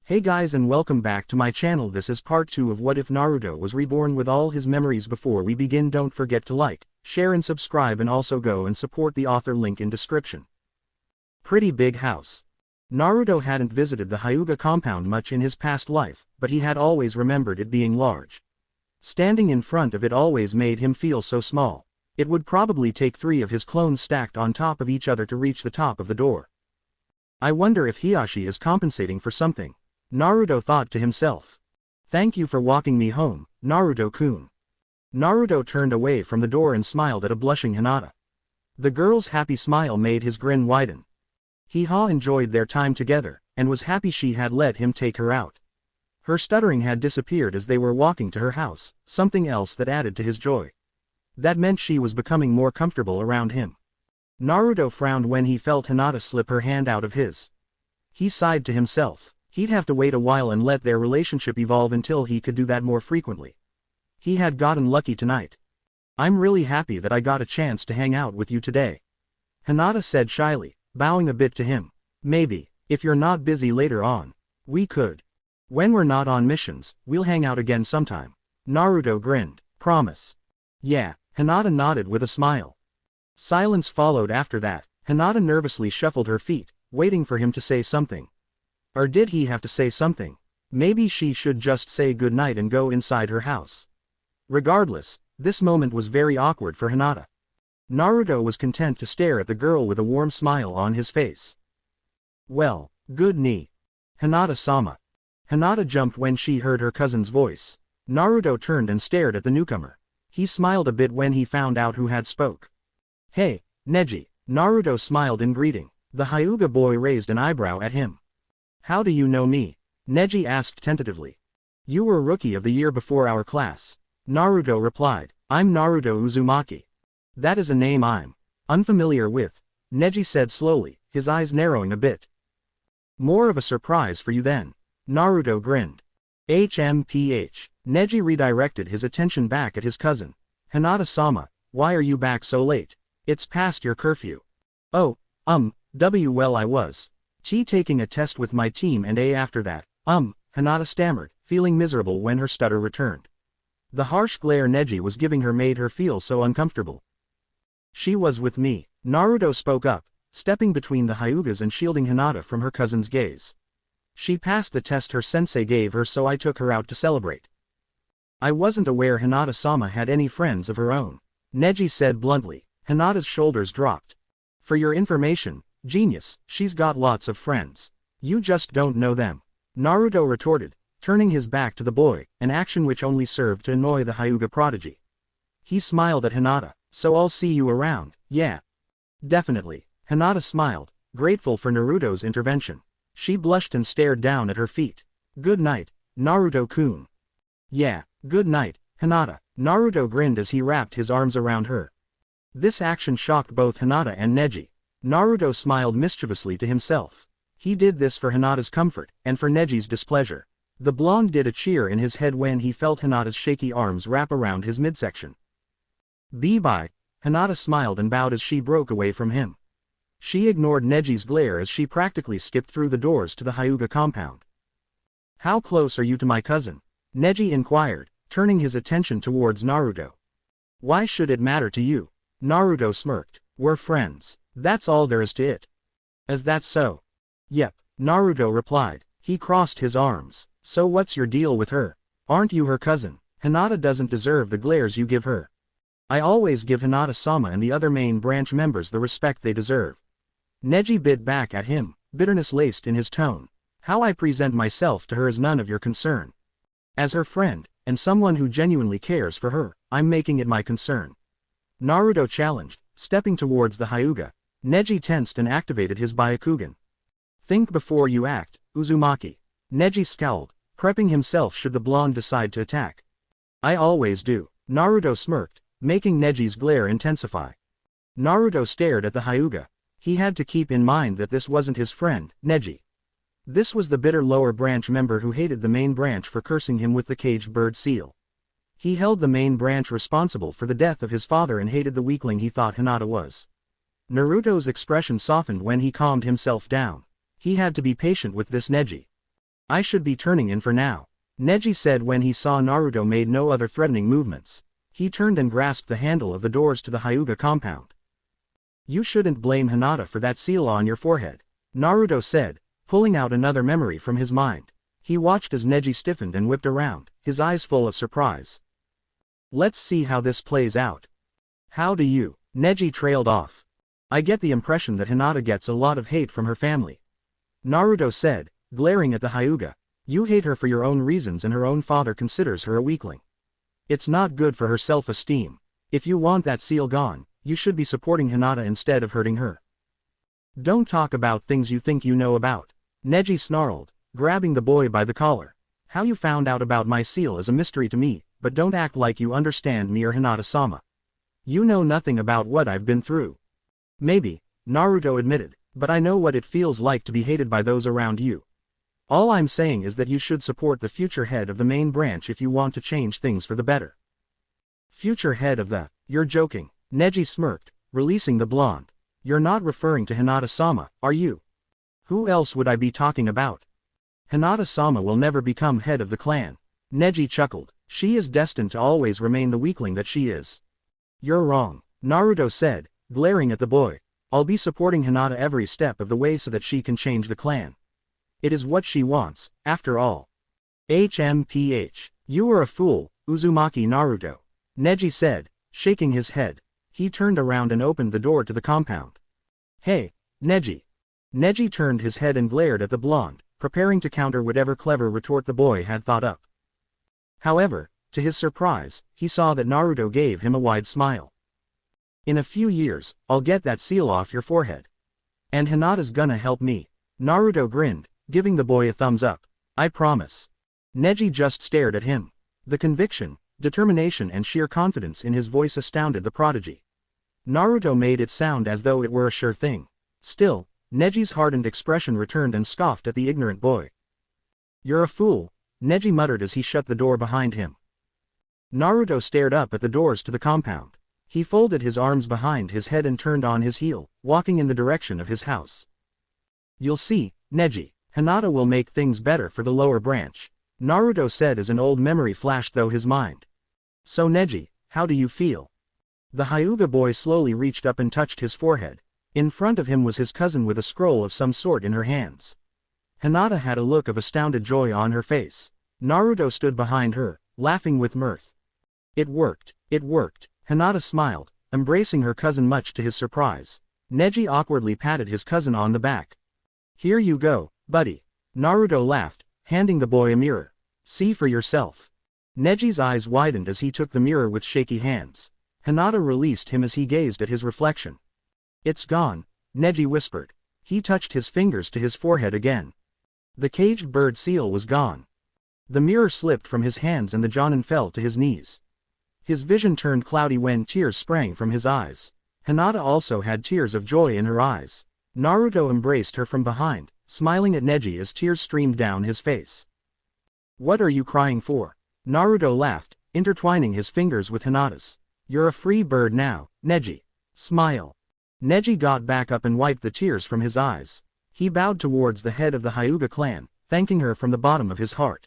Hey guys, and welcome back to my channel. This is part 2 of What If Naruto Was Reborn with all his memories. Before we begin, don't forget to like, share and subscribe, and also go and support the author, link in description. Pretty big house. Naruto hadn't visited the Hyuga compound much in his past life, but he had always remembered it being large. Standing in front of it always made him feel so small. It would probably take 3 of his clones stacked on top of each other to reach the top of the door. I wonder if Hiashi is compensating for something, Naruto thought to himself. Thank you for walking me home, Naruto-kun. Naruto turned away from the door and smiled at a blushing Hinata. The girl's happy smile made his grin widen. He enjoyed their time together, and was happy she had let him take her out. Her stuttering had disappeared as they were walking to her house, something else that added to his joy. That meant she was becoming more comfortable around him. Naruto frowned when he felt Hinata slip her hand out of his. He sighed to himself. He'd have to wait a while and let their relationship evolve until he could do that more frequently. He had gotten lucky tonight. I'm really happy that I got a chance to hang out with you today, Hinata said shyly, bowing a bit to him. Maybe, if you're not busy later on, we could. When we're not on missions, we'll hang out again sometime. Naruto grinned. Promise? Yeah, Hinata nodded with a smile. Silence followed after that. Hinata nervously shuffled her feet, waiting for him to say something. Or did he have to say something? Maybe she should just say goodnight and go inside her house. Regardless, this moment was very awkward for Hinata. Naruto was content to stare at the girl with a warm smile on his face. Well, good ni. Hinata-sama. Hinata jumped when she heard her cousin's voice. Naruto turned and stared at the newcomer. He smiled a bit when he found out who had spoke. Hey, Neji. Naruto smiled in greeting. The Hyuga boy raised an eyebrow at him. How do you know me? Neji asked tentatively. You were Rookie of the Year before our class. Naruto replied. I'm Naruto Uzumaki. That is a name I'm unfamiliar with, Neji said slowly, his eyes narrowing a bit. More of a surprise for you then. Naruto grinned. HMPH. Neji redirected his attention back at his cousin. Hinata-sama, why are you back so late? It's past your curfew. Oh, well I was taking a test with my team and after that, Hinata stammered, feeling miserable when her stutter returned. The harsh glare Neji was giving her made her feel so uncomfortable. She was with me, Naruto spoke up, stepping between the Hyugas and shielding Hinata from her cousin's gaze. She passed the test her sensei gave her, so I took her out to celebrate. I wasn't aware Hinata-sama had any friends of her own, Neji said bluntly. Hinata's shoulders dropped. For your information, genius, she's got lots of friends. You just don't know them, Naruto retorted, turning his back to the boy, an action which only served to annoy the Hyuga prodigy. He smiled at Hinata. So I'll see you around, yeah. Definitely, Hinata smiled, grateful for Naruto's intervention. She blushed and stared down at her feet. Good night, Naruto-kun. Yeah, good night, Hinata. Naruto grinned as he wrapped his arms around her. This action shocked both Hinata and Neji. Naruto smiled mischievously to himself. He did this for Hinata's comfort, and for Neji's displeasure. The blonde did a cheer in his head when he felt Hinata's shaky arms wrap around his midsection. Bye. Hinata smiled and bowed as she broke away from him. She ignored Neji's glare as she practically skipped through the doors to the Hyuga compound. How close are you to my cousin? Neji inquired, turning his attention towards Naruto. Why should it matter to you? Naruto smirked. We're friends. That's all there is to it. Is that so? Yep, Naruto replied. He crossed his arms. So what's your deal with her? Aren't you her cousin? Hinata doesn't deserve the glares you give her. I always give Hinata-sama and the other main branch members the respect they deserve. Neji bit back at him, bitterness laced in his tone. How I present myself to her is none of your concern. As her friend, and someone who genuinely cares for her, I'm making it my concern. Naruto challenged, stepping towards the Hyuga. Neji tensed and activated his Byakugan. Think before you act, Uzumaki. Neji scowled, prepping himself should the blonde decide to attack. I always do, Naruto smirked, making Neji's glare intensify. Naruto stared at the Hyuga. He had to keep in mind that this wasn't his friend, Neji. This was the bitter lower branch member who hated the main branch for cursing him with the caged bird seal. He held the main branch responsible for the death of his father and hated the weakling he thought Hinata was. Naruto's expression softened when he calmed himself down. He had to be patient with this Neji. I should be turning in for now, Neji said when he saw Naruto made no other threatening movements. He turned and grasped the handle of the doors to the Hyuga compound. You shouldn't blame Hinata for that seal on your forehead, Naruto said, pulling out another memory from his mind. He watched as Neji stiffened and whipped around, his eyes full of surprise. Let's see how this plays out. How do you? Neji trailed off. I get the impression that Hinata gets a lot of hate from her family, Naruto said, glaring at the Hyuga. You hate her for your own reasons and her own father considers her a weakling. It's not good for her self-esteem. If you want that seal gone, you should be supporting Hinata instead of hurting her. Don't talk about things you think you know about, Neji snarled, grabbing the boy by the collar. How you found out about my seal is a mystery to me, but don't act like you understand me or Hinata-sama. You know nothing about what I've been through. Maybe, Naruto admitted, but I know what it feels like to be hated by those around you. All I'm saying is that you should support the future head of the main branch if you want to change things for the better. Future head of the, you're joking, Neji smirked, releasing the blonde. You're not referring to Hinata-sama, are you? Who else would I be talking about? Hinata-sama will never become head of the clan. Neji chuckled. She is destined to always remain the weakling that she is. You're wrong, Naruto said, glaring at the boy. I'll be supporting Hinata every step of the way so that she can change the clan. It is what she wants, after all. HMPH. You are a fool, Uzumaki Naruto, Neji said, shaking his head. He turned around and opened the door to the compound. Hey, Neji. Neji turned his head and glared at the blonde, preparing to counter whatever clever retort the boy had thought up. However, to his surprise, he saw that Naruto gave him a wide smile. In a few years, I'll get that seal off your forehead. And Hinata's gonna help me. Naruto grinned, giving the boy a thumbs up. I promise. Neji just stared at him. The conviction, determination and sheer confidence in his voice astounded the prodigy. Naruto made it sound as though it were a sure thing. Still, Neji's hardened expression returned and scoffed at the ignorant boy. You're a fool, Neji muttered as he shut the door behind him. Naruto stared up at the doors to the compound. He folded his arms behind his head and turned on his heel, walking in the direction of his house. You'll see, Neji, Hinata will make things better for the lower branch, Naruto said as an old memory flashed through his mind. So Neji, how do you feel? The Hyuga boy slowly reached up and touched his forehead. In front of him was his cousin with a scroll of some sort in her hands. Hinata had a look of astounded joy on her face. Naruto stood behind her, laughing with mirth. It worked, Hinata smiled, embracing her cousin much to his surprise. Neji awkwardly patted his cousin on the back. Here you go, buddy. Naruto laughed, handing the boy a mirror. See for yourself. Neji's eyes widened as he took the mirror with shaky hands. Hinata released him as he gazed at his reflection. It's gone, Neji whispered. He touched his fingers to his forehead again. The caged bird seal was gone. The mirror slipped from his hands and the Jonin fell to his knees. His vision turned cloudy when tears sprang from his eyes. Hinata also had tears of joy in her eyes. Naruto embraced her from behind, smiling at Neji as tears streamed down his face. What are you crying for? Naruto laughed, intertwining his fingers with Hinata's. You're a free bird now, Neji. Smile. Neji got back up and wiped the tears from his eyes. He bowed towards the head of the Hyuga clan, thanking her from the bottom of his heart.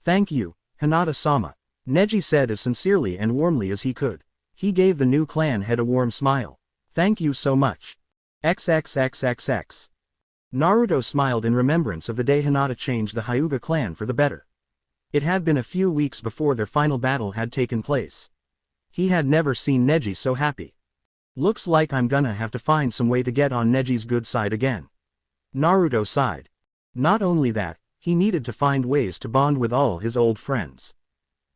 Thank you, Hinata-sama, Neji said as sincerely and warmly as he could. He gave the new clan head a warm smile. Thank you so much. XXXXX. Naruto smiled in remembrance of the day Hinata changed the Hyuga clan for the better. It had been a few weeks before their final battle had taken place. He had never seen Neji so happy. Looks like I'm gonna have to find some way to get on Neji's good side again. Naruto sighed. Not only that, he needed to find ways to bond with all his old friends.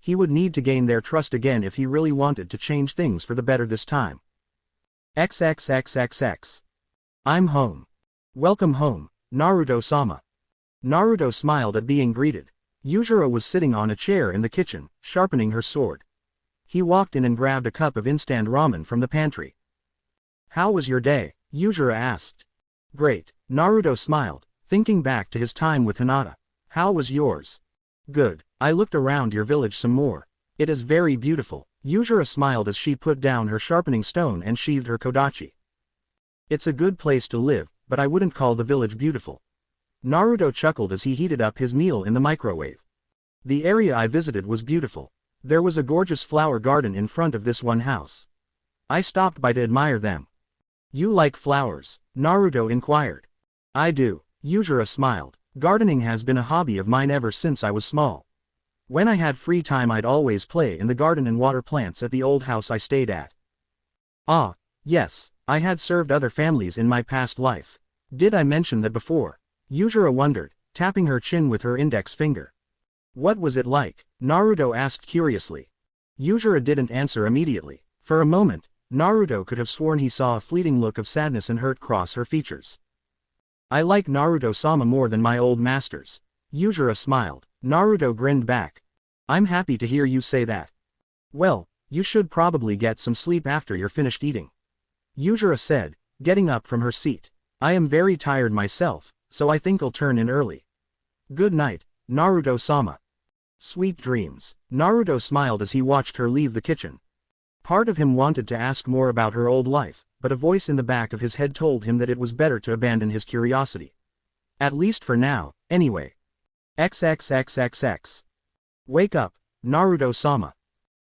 He would need to gain their trust again if he really wanted to change things for the better this time. XXXXX. I'm home. Welcome home, Naruto-sama. Naruto smiled at being greeted. Yujiro was sitting on a chair in the kitchen, sharpening her sword. He walked in and grabbed a cup of instant ramen from the pantry. How was your day? Yujiro asked. Great, Naruto smiled, thinking back to his time with Hinata. How was yours? Good, I looked around your village some more. It is very beautiful. Yujiro smiled as she put down her sharpening stone and sheathed her kodachi. It's a good place to live, but I wouldn't call the village beautiful. Naruto chuckled as he heated up his meal in the microwave. The area I visited was beautiful. There was a gorgeous flower garden in front of this one house. I stopped by to admire them. You like flowers? Naruto inquired. I do. Yujiro smiled. Gardening has been a hobby of mine ever since I was small. When I had free time I'd always play in the garden and water plants at the old house I stayed at. Ah, yes, I had served other families in my past life. Did I mention that before? Yujiro wondered, tapping her chin with her index finger. What was it like? Naruto asked curiously. Yujiro didn't answer immediately. For a moment, Naruto could have sworn he saw a fleeting look of sadness and hurt cross her features. I like Naruto-sama more than my old masters. Yujiro smiled. Naruto grinned back. I'm happy to hear you say that. Well, you should probably get some sleep after you're finished eating. Yujiro said, getting up from her seat. I am very tired myself, so I think I'll turn in early. Good night, Naruto-sama. Sweet dreams. Naruto smiled as he watched her leave the kitchen. Part of him wanted to ask more about her old life, but a voice in the back of his head told him that it was better to abandon his curiosity. At least for now, anyway. XXXXX. Wake up, Naruto-sama.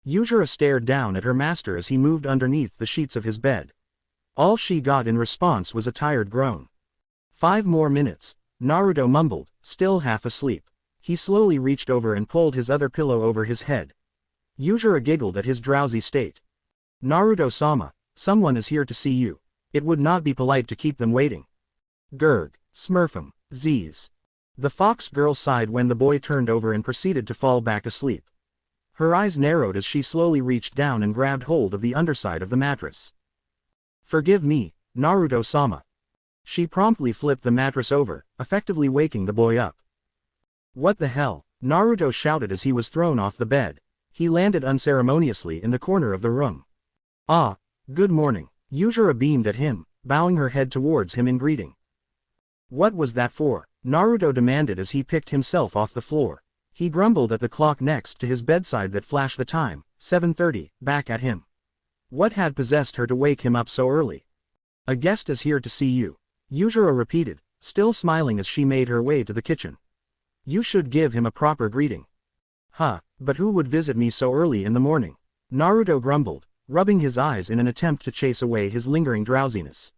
Yujiro stared down at her master as he moved underneath the sheets of his bed. All she got in response was a tired groan. 5 more minutes, Naruto mumbled, still half asleep. He slowly reached over and pulled his other pillow over his head. Yujiro giggled at his drowsy state. Naruto-sama, someone is here to see you. It would not be polite to keep them waiting. Gurg, Smurfum, Z's. The fox girl sighed when the boy turned over and proceeded to fall back asleep. Her eyes narrowed as she slowly reached down and grabbed hold of the underside of the mattress. Forgive me, Naruto-sama. She promptly flipped the mattress over, effectively waking the boy up. What the hell? Naruto shouted as he was thrown off the bed. He landed unceremoniously in the corner of the room. Ah, good morning. Yujiro beamed at him, bowing her head towards him in greeting. What was that for? Naruto demanded as he picked himself off the floor. He grumbled at the clock next to his bedside that flashed the time, 7:30, back at him. What had possessed her to wake him up so early? A guest is here to see you. Yujiro repeated, still smiling as she made her way to the kitchen. You should give him a proper greeting. Huh, but who would visit me so early in the morning? Naruto grumbled, rubbing his eyes in an attempt to chase away his lingering drowsiness.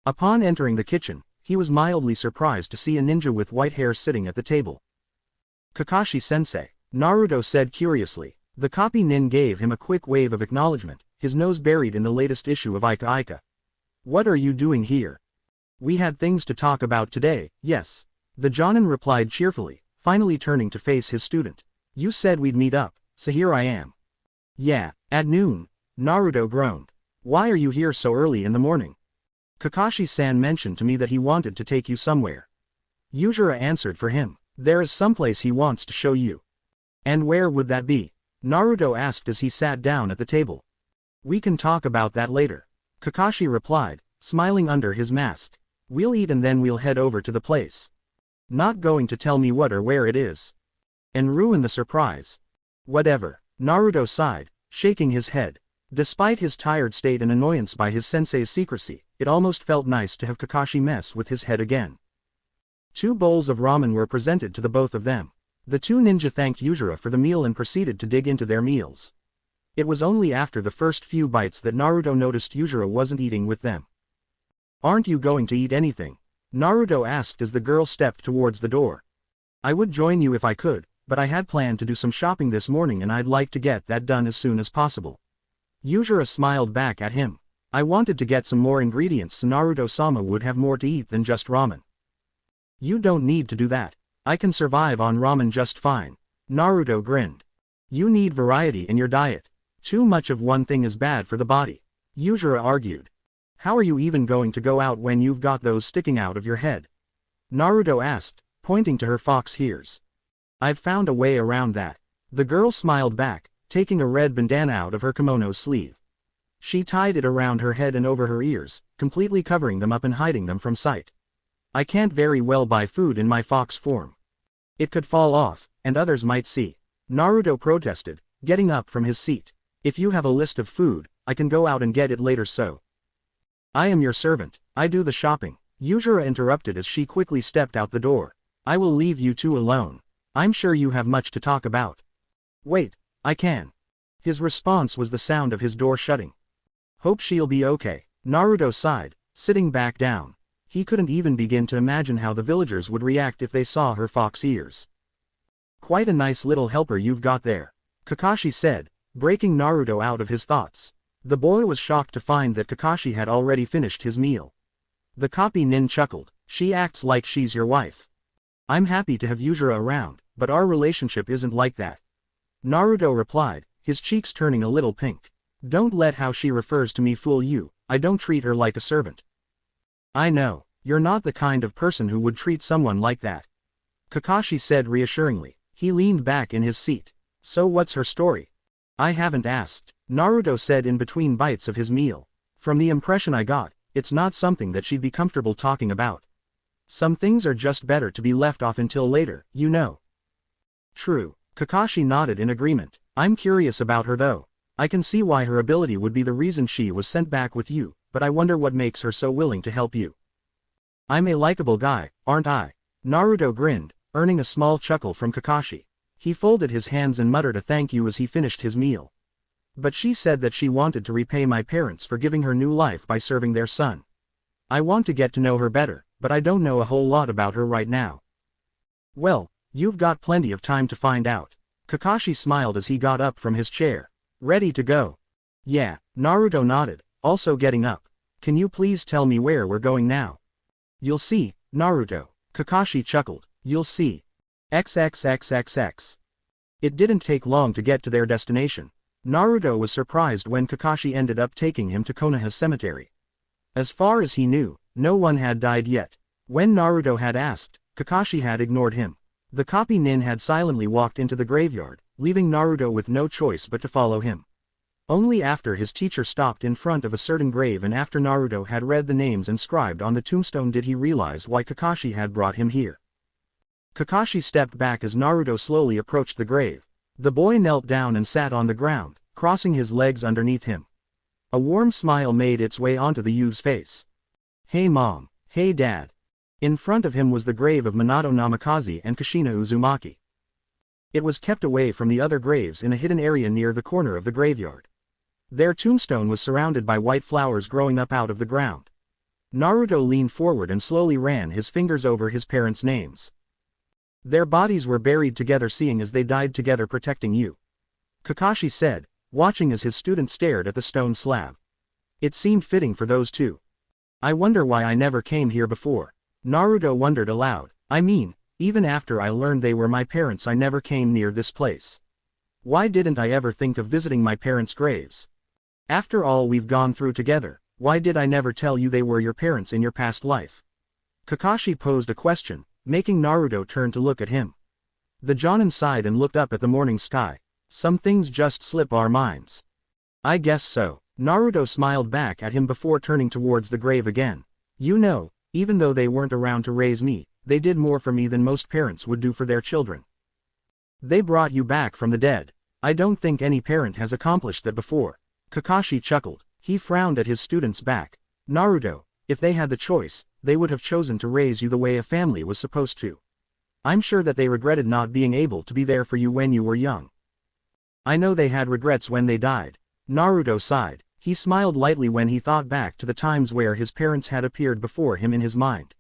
Upon entering the kitchen, he was mildly surprised to see a ninja with white hair sitting at the table. Kakashi-sensei, Naruto said curiously. The copy nin gave him a quick wave of acknowledgement, his nose buried in the latest issue of Ika Ika. What are you doing here? We had things to talk about today, yes. The Jonin replied cheerfully, finally turning to face his student. You said we'd meet up, so here I am. Yeah, at noon, Naruto groaned. Why are you here so early in the morning? Kakashi-san mentioned to me that he wanted to take you somewhere. Yujiro answered for him. There is someplace he wants to show you. And where would that be? Naruto asked as he sat down at the table. We can talk about that later. Kakashi replied, smiling under his mask. We'll eat and then we'll head over to the place. Not going to tell me what or where it is. And ruin the surprise. Whatever. Naruto sighed, shaking his head. Despite his tired state and annoyance by his sensei's secrecy, it almost felt nice to have Kakashi mess with his head again. 2 bowls of ramen were presented to the both of them. The 2 ninja thanked Yujiro for the meal and proceeded to dig into their meals. It was only after the first few bites that Naruto noticed Yujiro wasn't eating with them. Aren't you going to eat anything? Naruto asked as the girl stepped towards the door. I would join you if I could, but I had planned to do some shopping this morning and I'd like to get that done as soon as possible. Yujiro smiled back at him. I wanted to get some more ingredients so Naruto-sama would have more to eat than just ramen. You don't need to do that. I can survive on ramen just fine. Naruto grinned. You need variety in your diet. Too much of one thing is bad for the body. Yujiro argued. How are you even going to go out when you've got those sticking out of your head? Naruto asked, pointing to her fox ears. I've found a way around that. The girl smiled back, taking a red bandana out of her kimono's sleeve. She tied it around her head and over her ears, completely covering them up and hiding them from sight. I can't very well buy food in my fox form. It could fall off, and others might see. Naruto protested, getting up from his seat. If you have a list of food, I can go out and get it later so. I am your servant, I do the shopping. Yujiro interrupted as she quickly stepped out the door. I will leave you two alone. I'm sure you have much to talk about. Wait, I can. His response was the sound of his door shutting. Hope she'll be okay. Naruto sighed, sitting back down. He couldn't even begin to imagine how the villagers would react if they saw her fox ears. Quite a nice little helper you've got there, Kakashi said, breaking Naruto out of his thoughts. The boy was shocked to find that Kakashi had already finished his meal. The copy nin chuckled. She acts like she's your wife. I'm happy to have Yujiro around, but our relationship isn't like that. Naruto replied, his cheeks turning a little pink. Don't let how she refers to me fool you. I don't treat her like a servant. I know, you're not the kind of person who would treat someone like that, Kakashi said reassuringly. He leaned back in his seat. So what's her story? I haven't asked, Naruto said in between bites of his meal. From the impression I got, it's not something that she'd be comfortable talking about. Some things are just better to be left off until later, you know. True, Kakashi nodded in agreement. I'm curious about her though. I can see why her ability would be the reason she was sent back with you, but I wonder what makes her so willing to help you. I'm a likable guy, aren't I? Naruto grinned, earning a small chuckle from Kakashi. He folded his hands and muttered a thank you as he finished his meal. But she said that she wanted to repay my parents for giving her new life by serving their son. I want to get to know her better, but I don't know a whole lot about her right now. Well, you've got plenty of time to find out. Kakashi smiled as he got up from his chair. Ready to go? Yeah, Naruto nodded, also getting up. Can you please tell me where we're going now? You'll see, Naruto. Kakashi chuckled. You'll see. XXXXX. It didn't take long to get to their destination. Naruto was surprised when Kakashi ended up taking him to Konoha's cemetery. As far as he knew, no one had died yet. When Naruto had asked, Kakashi had ignored him. The copy nin had silently walked into the graveyard, leaving Naruto with no choice but to follow him. Only after his teacher stopped in front of a certain grave and after Naruto had read the names inscribed on the tombstone did he realize why Kakashi had brought him here. Kakashi stepped back as Naruto slowly approached the grave. The boy knelt down and sat on the ground, crossing his legs underneath him. A warm smile made its way onto the youth's face. Hey mom, hey dad. In front of him was the grave of Minato Namikaze and Kushina Uzumaki. It was kept away from the other graves in a hidden area near the corner of the graveyard. Their tombstone was surrounded by white flowers growing up out of the ground. Naruto leaned forward and slowly ran his fingers over his parents' names. Their bodies were buried together seeing as they died together protecting you, Kakashi said, watching as his student stared at the stone slab. It seemed fitting for those two. I wonder why I never came here before. Naruto wondered aloud. I mean, even after I learned they were my parents I never came near this place. Why didn't I ever think of visiting my parents' graves? After all we've gone through together, why did I never tell you they were your parents in your past life? Kakashi posed a question, making Naruto turn to look at him. The Jonin sighed and looked up at the morning sky. Some things just slip our minds. I guess so. Naruto smiled back at him before turning towards the grave again. You know, even though they weren't around to raise me, they did more for me than most parents would do for their children. They brought you back from the dead. I don't think any parent has accomplished that before. Kakashi chuckled. He frowned at his student's back. Naruto, if they had the choice, they would have chosen to raise you the way a family was supposed to. I'm sure that they regretted not being able to be there for you when you were young. I know they had regrets when they died. Naruto sighed. He smiled lightly when he thought back to the times where his parents had appeared before him in his mind.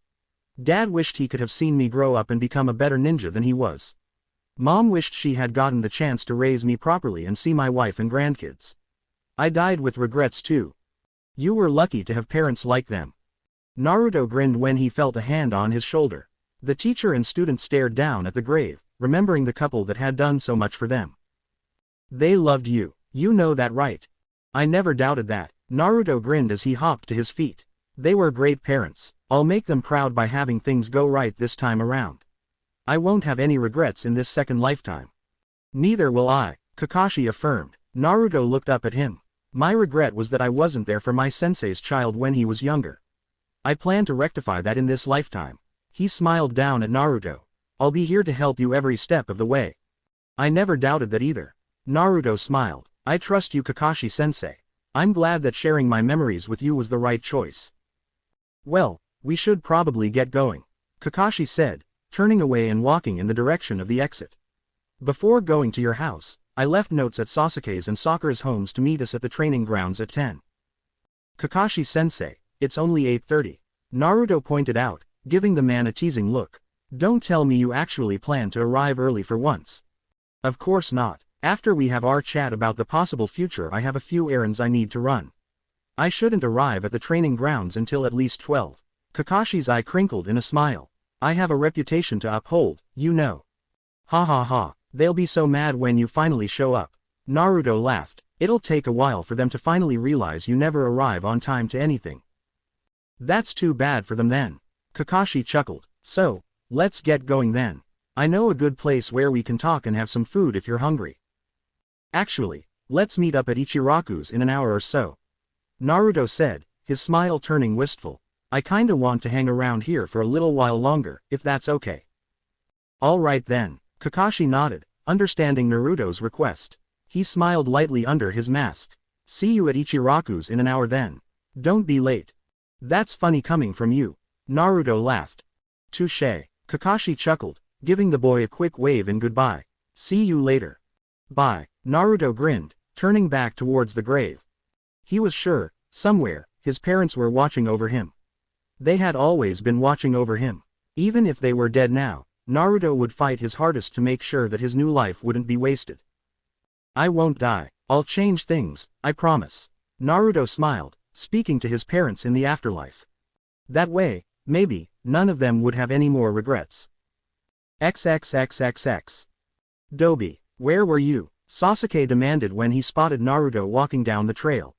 Dad wished he could have seen me grow up and become a better ninja than he was. Mom wished she had gotten the chance to raise me properly and see my wife and grandkids. I died with regrets too. You were lucky to have parents like them. Naruto grinned when he felt a hand on his shoulder. The teacher and student stared down at the grave, remembering the couple that had done so much for them. They loved you. You know that, right? I never doubted that. Naruto grinned as he hopped to his feet. They were great parents. I'll make them proud by having things go right this time around. I won't have any regrets in this second lifetime. Neither will I, Kakashi affirmed. Naruto looked up at him. My regret was that I wasn't there for my sensei's child when he was younger. I plan to rectify that in this lifetime. He smiled down at Naruto. I'll be here to help you every step of the way. I never doubted that either. Naruto smiled. I trust you, Kakashi-sensei. I'm glad that sharing my memories with you was the right choice. Well, We should probably get going, Kakashi said, turning away and walking in the direction of the exit. Before going to your house, I left notes at Sasuke's and Sakura's homes to meet us at the training grounds at 10. Kakashi-sensei, it's only 8:30. Naruto pointed out, giving the man a teasing look. Don't tell me you actually plan to arrive early for once. Of course not. After we have our chat about the possible future, I have a few errands I need to run. I shouldn't arrive at the training grounds until at least 12. Kakashi's eye crinkled in a smile. I have a reputation to uphold, you know. Ha ha ha, they'll be so mad when you finally show up. Naruto laughed. It'll take a while for them to finally realize you never arrive on time to anything. That's too bad for them then. Kakashi chuckled. So, let's get going then. I know a good place where we can talk and have some food if you're hungry. Actually, let's meet up at Ichiraku's in an hour or so. Naruto said, his smile turning wistful. I kinda want to hang around here for a little while longer, if that's okay. Alright then, Kakashi nodded, understanding Naruto's request. He smiled lightly under his mask. See you at Ichiraku's in an hour then. Don't be late. That's funny coming from you. Naruto laughed. Touché. Kakashi chuckled, giving the boy a quick wave and goodbye. See you later. Bye. Naruto grinned, turning back towards the grave. He was sure, somewhere, his parents were watching over him. They had always been watching over him. Even if they were dead now, Naruto would fight his hardest to make sure that his new life wouldn't be wasted. I won't die. I'll change things, I promise. Naruto smiled, speaking to his parents in the afterlife. That way, maybe, none of them would have any more regrets. XXXXX. Dobi, where were you? Sasuke demanded when he spotted Naruto walking down the trail.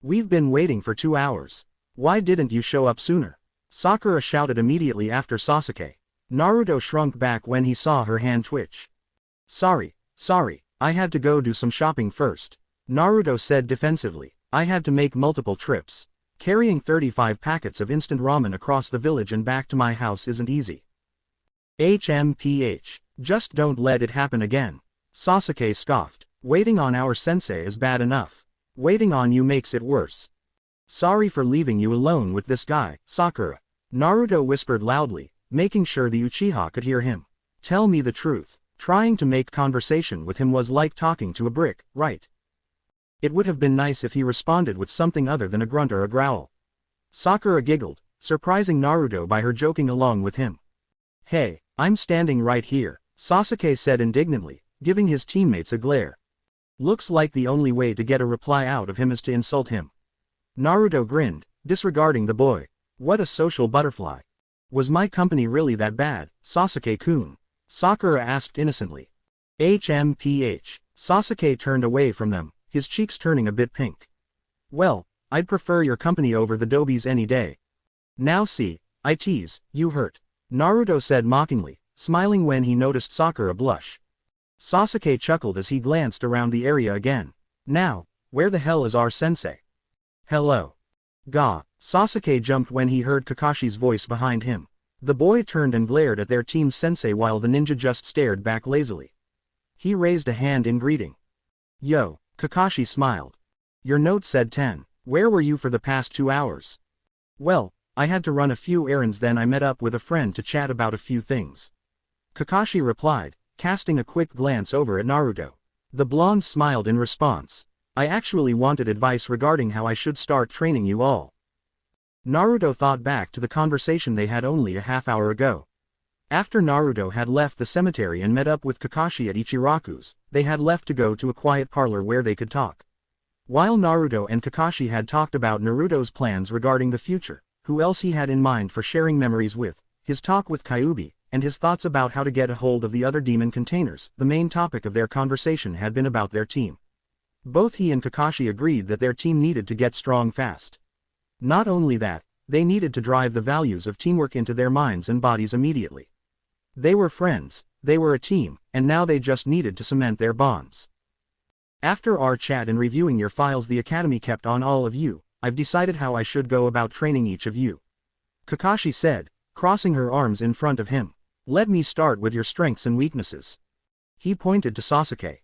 We've been waiting for 2 hours. Why didn't you show up sooner? Sakura shouted immediately after Sasuke. Naruto shrunk back when he saw her hand twitch. Sorry, I had to go do some shopping first. Naruto said defensively. I had to make multiple trips. Carrying 35 packets of instant ramen across the village and back to my house isn't easy. HMPH. Just don't let it happen again. Sasuke scoffed. Waiting on our sensei is bad enough. Waiting on you makes it worse. Sorry for leaving you alone with this guy, Sakura. Naruto whispered loudly, making sure the Uchiha could hear him. Tell me the truth. Trying to make conversation with him was like talking to a brick, right? It would have been nice if he responded with something other than a grunt or a growl. Sakura giggled, surprising Naruto by her joking along with him. Hey, I'm standing right here, Sasuke said indignantly, giving his teammates a glare. Looks like the only way to get a reply out of him is to insult him. Naruto grinned, disregarding the boy. What a social butterfly. Was my company really that bad, Sasuke-kun? Sakura asked innocently. HMPH. Sasuke turned away from them, his cheeks turning a bit pink. Well, I'd prefer your company over the Dobis any day. Now see, I tease, you hurt. Naruto said mockingly, smiling when he noticed Sakura blush. Sasuke chuckled as he glanced around the area again. Now, where the hell is our sensei? Hello. Ga. Sasuke jumped when he heard Kakashi's voice behind him. The boy turned and glared at their team's sensei while the ninja just stared back lazily. He raised a hand in greeting. Yo, Kakashi smiled. Your note said 10. Where were you for the past 2 hours? Well, I had to run a few errands, then I met up with a friend to chat about a few things. Kakashi replied, casting a quick glance over at Naruto. The blonde smiled in response. I actually wanted advice regarding how I should start training you all. Naruto thought back to the conversation they had only a half hour ago. After Naruto had left the cemetery and met up with Kakashi at Ichiraku's, they had left to go to a quiet parlor where they could talk. While Naruto and Kakashi had talked about Naruto's plans regarding the future, who else he had in mind for sharing memories with, his talk with Kyuubi, and his thoughts about how to get a hold of the other demon containers, the main topic of their conversation had been about their team. Both he and Kakashi agreed that their team needed to get strong fast. Not only that, they needed to drive the values of teamwork into their minds and bodies immediately. They were friends, they were a team, and now they just needed to cement their bonds. After our chat and reviewing your files the Academy kept on all of you, I've decided how I should go about training each of you. Kakashi said, crossing her arms in front of him. Let me start with your strengths and weaknesses. He pointed to Sasuke.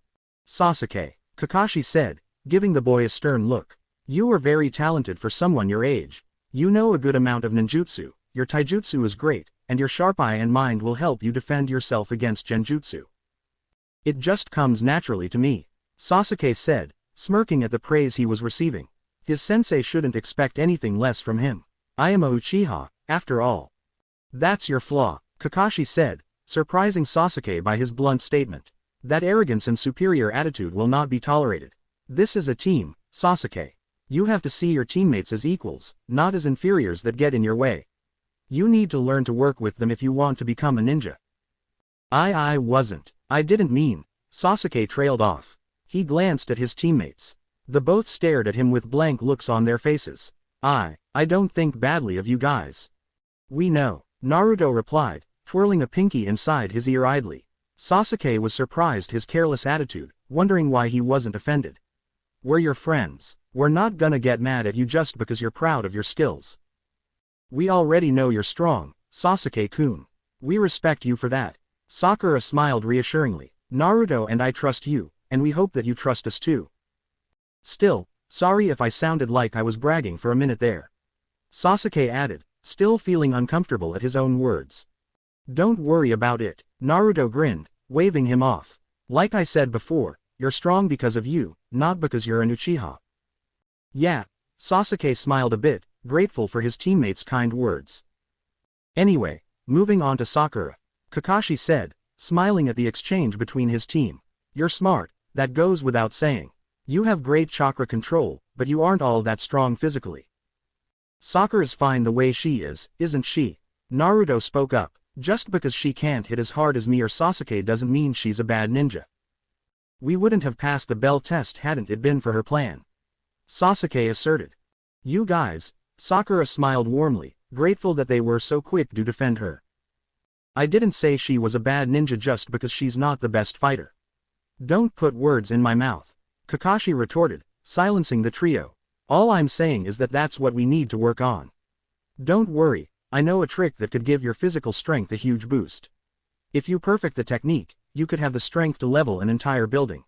Sasuke, Kakashi said, giving the boy a stern look. You are very talented for someone your age. You know a good amount of ninjutsu, your taijutsu is great, and your sharp eye and mind will help you defend yourself against genjutsu. It just comes naturally to me, Sasuke said, smirking at the praise he was receiving. His sensei shouldn't expect anything less from him. I am a Uchiha, after all. That's your flaw, Kakashi said, surprising Sasuke by his blunt statement. That arrogance and superior attitude will not be tolerated. This is a team, Sasuke. You have to see your teammates as equals, not as inferiors that get in your way. You need to learn to work with them if you want to become a ninja. I wasn't. I didn't mean. Sasuke trailed off. He glanced at his teammates. The both stared at him with blank looks on their faces. I don't think badly of you guys. We know, Naruto replied, twirling a pinky inside his ear idly. Sasuke was surprised his careless attitude, wondering why he wasn't offended. We're your friends. We're not gonna get mad at you just because you're proud of your skills. We already know you're strong, Sasuke-kun. We respect you for that. Sakura smiled reassuringly. Naruto and I trust you, and we hope that you trust us too. Still, sorry if I sounded like I was bragging for a minute there. Sasuke added, still feeling uncomfortable at his own words. Don't worry about it, Naruto grinned, waving him off. Like I said before, you're strong because of you, not because you're an Uchiha. Yeah, Sasuke smiled a bit, grateful for his teammates' kind words. Anyway, moving on to Sakura, Kakashi said, smiling at the exchange between his team. You're smart, that goes without saying. You have great chakra control, but you aren't all that strong physically. Sakura's fine the way she is, isn't she? Naruto spoke up. Just because she can't hit as hard as me or Sasuke doesn't mean she's a bad ninja. We wouldn't have passed the bell test hadn't it been for her plan. Sasuke asserted. You guys, Sakura smiled warmly, grateful that they were so quick to defend her. I didn't say she was a bad ninja just because she's not the best fighter. Don't put words in my mouth, Kakashi retorted, silencing the trio. All I'm saying is that that's what we need to work on. Don't worry, I know a trick that could give your physical strength a huge boost. If you perfect the technique, you could have the strength to level an entire building.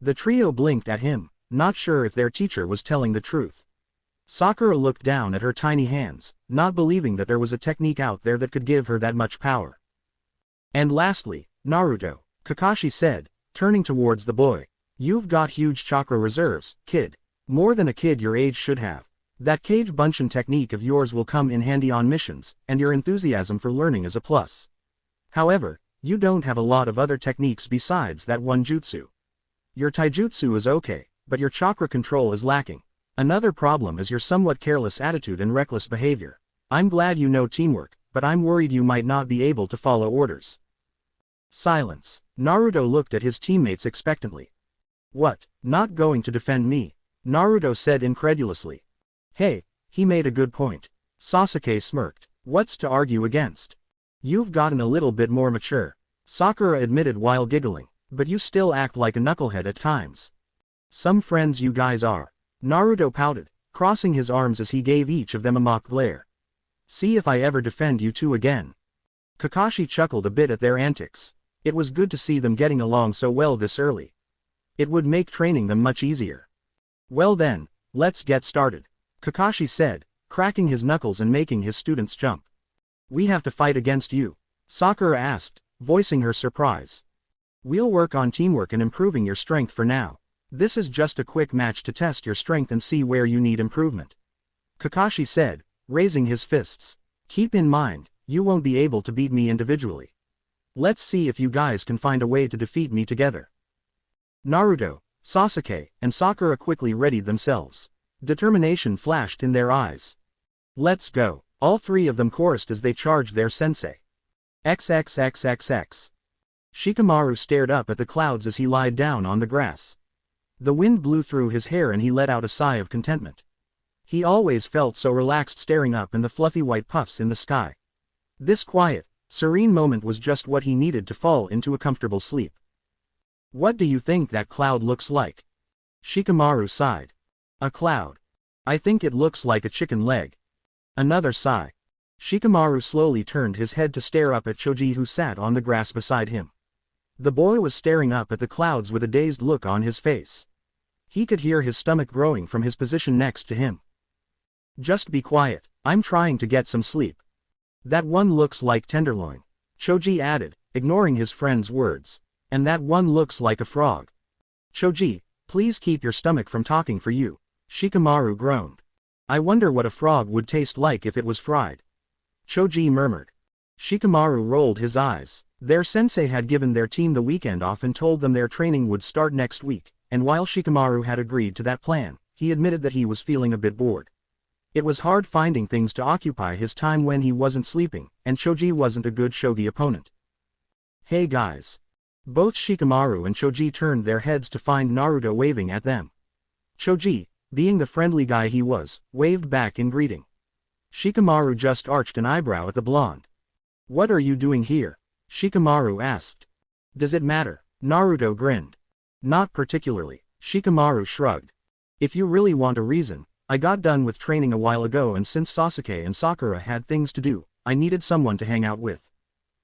The trio blinked at him, not sure if their teacher was telling the truth. Sakura looked down at her tiny hands, not believing that there was a technique out there that could give her that much power. And lastly, Naruto, Kakashi said, turning towards the boy. You've got huge chakra reserves, kid. More than a kid your age should have. That Kage Bunshin technique of yours will come in handy on missions, and your enthusiasm for learning is a plus. However, you don't have a lot of other techniques besides that one jutsu. Your taijutsu is okay, but your chakra control is lacking. Another problem is your somewhat careless attitude and reckless behavior. I'm glad you know teamwork, but I'm worried you might not be able to follow orders. Silence. Naruto looked at his teammates expectantly. What, not going to defend me? Naruto said incredulously. Hey, he made a good point. Sasuke smirked. What's to argue against? You've gotten a little bit more mature, Sakura admitted while giggling, but you still act like a knucklehead at times. Some friends you guys are. Naruto pouted, crossing his arms as he gave each of them a mock glare. See if I ever defend you two again. Kakashi chuckled a bit at their antics. It was good to see them getting along so well this early. It would make training them much easier. Well then, let's get started, Kakashi said, cracking his knuckles and making his students jump. We have to fight against you? Sakura asked, voicing her surprise. We'll work on teamwork and improving your strength for now. This is just a quick match to test your strength and see where you need improvement, Kakashi said, raising his fists. Keep in mind, you won't be able to beat me individually. Let's see if you guys can find a way to defeat me together. Naruto, Sasuke, and Sakura quickly readied themselves. Determination flashed in their eyes. Let's go, all three of them chorused as they charged their sensei. XXXXX. Shikamaru stared up at the clouds as he lied down on the grass. The wind blew through his hair and he let out a sigh of contentment. He always felt so relaxed staring up in the fluffy white puffs in the sky. This quiet, serene moment was just what he needed to fall into a comfortable sleep. What do you think that cloud looks like? Shikamaru sighed. A cloud. I think it looks like a chicken leg. Another sigh. Shikamaru slowly turned his head to stare up at Choji who sat on the grass beside him. The boy was staring up at the clouds with a dazed look on his face. He could hear his stomach growing from his position next to him. Just be quiet, I'm trying to get some sleep. That one looks like tenderloin. Choji added, ignoring his friend's words. And that one looks like a frog. Choji, please keep your stomach from talking for you. Shikamaru groaned. I wonder what a frog would taste like if it was fried. Choji murmured. Shikamaru rolled his eyes. Their sensei had given their team the weekend off and told them their training would start next week, and while Shikamaru had agreed to that plan, he admitted that he was feeling a bit bored. It was hard finding things to occupy his time when he wasn't sleeping, and Choji wasn't a good shogi opponent. Hey guys. Both Shikamaru and Choji turned their heads to find Naruto waving at them. Choji, being the friendly guy he was, waved back in greeting. Shikamaru just arched an eyebrow at the blonde. What are you doing here? Shikamaru asked. Does it matter? Naruto grinned. Not particularly, Shikamaru shrugged. If you really want a reason, I got done with training a while ago and since Sasuke and Sakura had things to do, I needed someone to hang out with.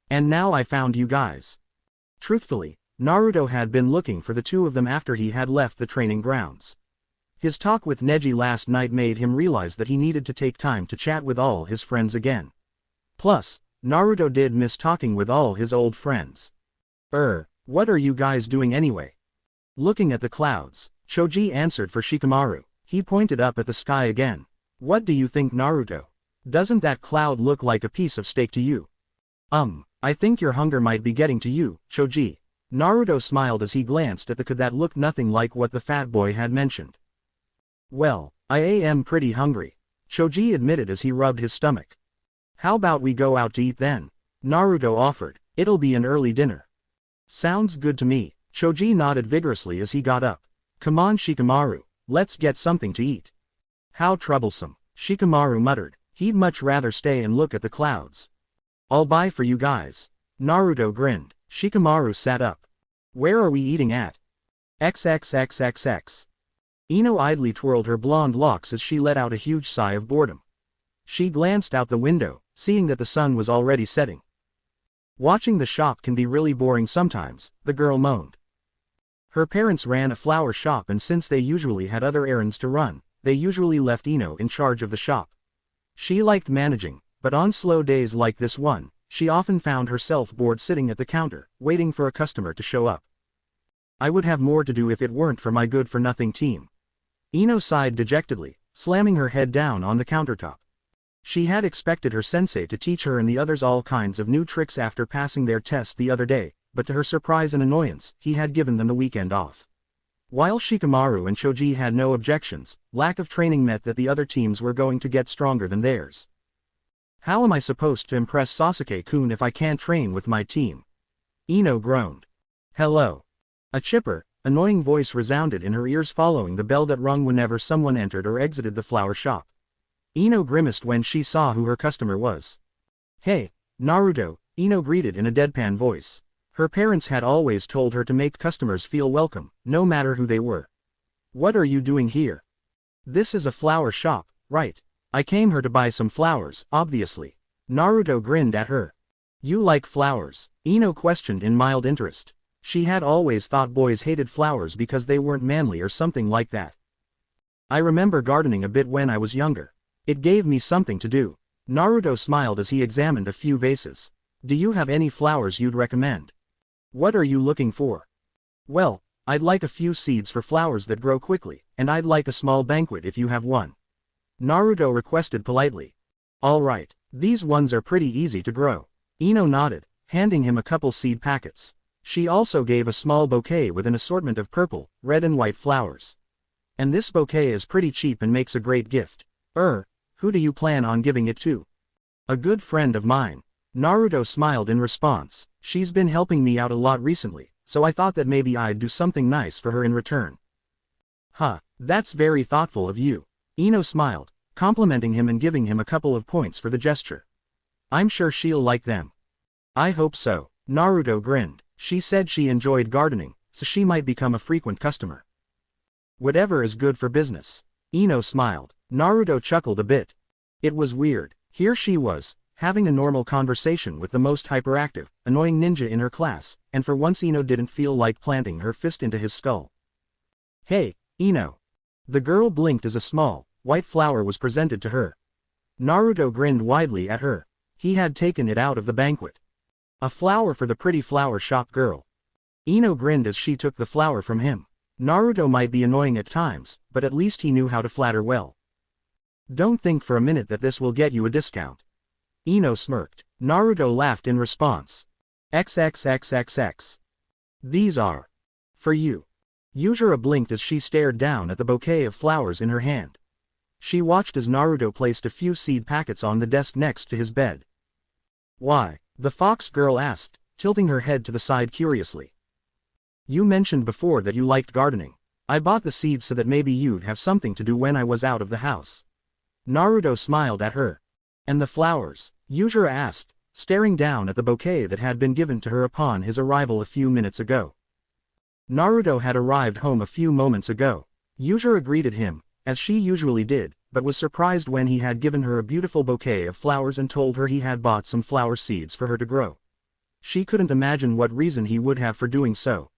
And now I found you guys. Truthfully, Naruto had been looking for the two of them after he had left the training grounds. His talk with Neji last night made him realize that he needed to take time to chat with all his friends again. Plus, Naruto did miss talking with all his old friends. What are you guys doing anyway? Looking at the clouds, Choji answered for Shikamaru. He pointed up at the sky again. What do you think, Naruto? Doesn't that cloud look like a piece of steak to you? I think your hunger might be getting to you, Choji. Naruto smiled as he glanced at the cloud that looked nothing like what the fat boy had mentioned. Well, I am pretty hungry, Choji admitted as he rubbed his stomach. How about we go out to eat then? Naruto offered. It'll be an early dinner. Sounds good to me, Choji nodded vigorously as he got up. Come on Shikamaru, let's get something to eat. How troublesome, Shikamaru muttered. He'd much rather stay and look at the clouds. I'll buy for you guys. Naruto grinned. Shikamaru sat up. Where are we eating at? XXXXX. Ino idly twirled her blonde locks as she let out a huge sigh of boredom. She glanced out the window, seeing that the sun was already setting. Watching the shop can be really boring sometimes, the girl moaned. Her parents ran a flower shop and since they usually had other errands to run, they usually left Ino in charge of the shop. She liked managing, but on slow days like this one, she often found herself bored sitting at the counter, waiting for a customer to show up. I would have more to do if it weren't for my good-for-nothing team. Ino sighed dejectedly, slamming her head down on the countertop. She had expected her sensei to teach her and the others all kinds of new tricks after passing their test the other day, but to her surprise and annoyance, he had given them the weekend off. While Shikamaru and Choji had no objections, lack of training meant that the other teams were going to get stronger than theirs. How am I supposed to impress Sasuke-kun if I can't train with my team? Ino groaned. Hello. A chipper, annoying voice resounded in her ears following the bell that rung whenever someone entered or exited the flower shop. Ino grimaced when she saw who her customer was. Hey, Naruto, Ino greeted in a deadpan voice. Her parents had always told her to make customers feel welcome, no matter who they were. What are you doing here? This is a flower shop, right? I came here to buy some flowers, obviously. Naruto grinned at her. You like flowers? Ino questioned in mild interest. She had always thought boys hated flowers because they weren't manly or something like that. I remember gardening a bit when I was younger. It gave me something to do. Naruto smiled as he examined a few vases. Do you have any flowers you'd recommend? What are you looking for? Well, I'd like a few seeds for flowers that grow quickly, and I'd like a small banquet if you have one. Naruto requested politely. All right, these ones are pretty easy to grow. Ino nodded, handing him a couple seed packets. She also gave a small bouquet with an assortment of purple, red and white flowers. And this bouquet is pretty cheap and makes a great gift. Who do you plan on giving it to? A good friend of mine. Naruto smiled in response. She's been helping me out a lot recently, so I thought that maybe I'd do something nice for her in return. Huh, that's very thoughtful of you. Ino smiled, complimenting him and giving him a couple of points for the gesture. I'm sure she'll like them. I hope so. Naruto grinned. She said she enjoyed gardening, so she might become a frequent customer. Whatever is good for business. Ino smiled. Naruto chuckled a bit. It was weird. Here she was, having a normal conversation with the most hyperactive, annoying ninja in her class, and for once Ino didn't feel like planting her fist into his skull. Hey, Ino. The girl blinked as a small, white flower was presented to her. Naruto grinned widely at her. He had taken it out of the banquet. A flower for the pretty flower shop girl. Ino grinned as she took the flower from him. Naruto might be annoying at times, but at least he knew how to flatter well. Don't think for a minute that this will get you a discount. Ino smirked. Naruto laughed in response. XXXXX. These are for you. Yujiro blinked as she stared down at the bouquet of flowers in her hand. She watched as Naruto placed a few seed packets on the desk next to his bed. Why? The fox girl asked, tilting her head to the side curiously. You mentioned before that you liked gardening. I bought the seeds so that maybe you'd have something to do when I was out of the house. Naruto smiled at her. And the flowers? Yujiro asked, staring down at the bouquet that had been given to her upon his arrival a few minutes ago. Naruto had arrived home a few moments ago. Yujiro greeted him, as she usually did, but was surprised when he had given her a beautiful bouquet of flowers and told her he had bought some flower seeds for her to grow. She couldn't imagine what reason he would have for doing so.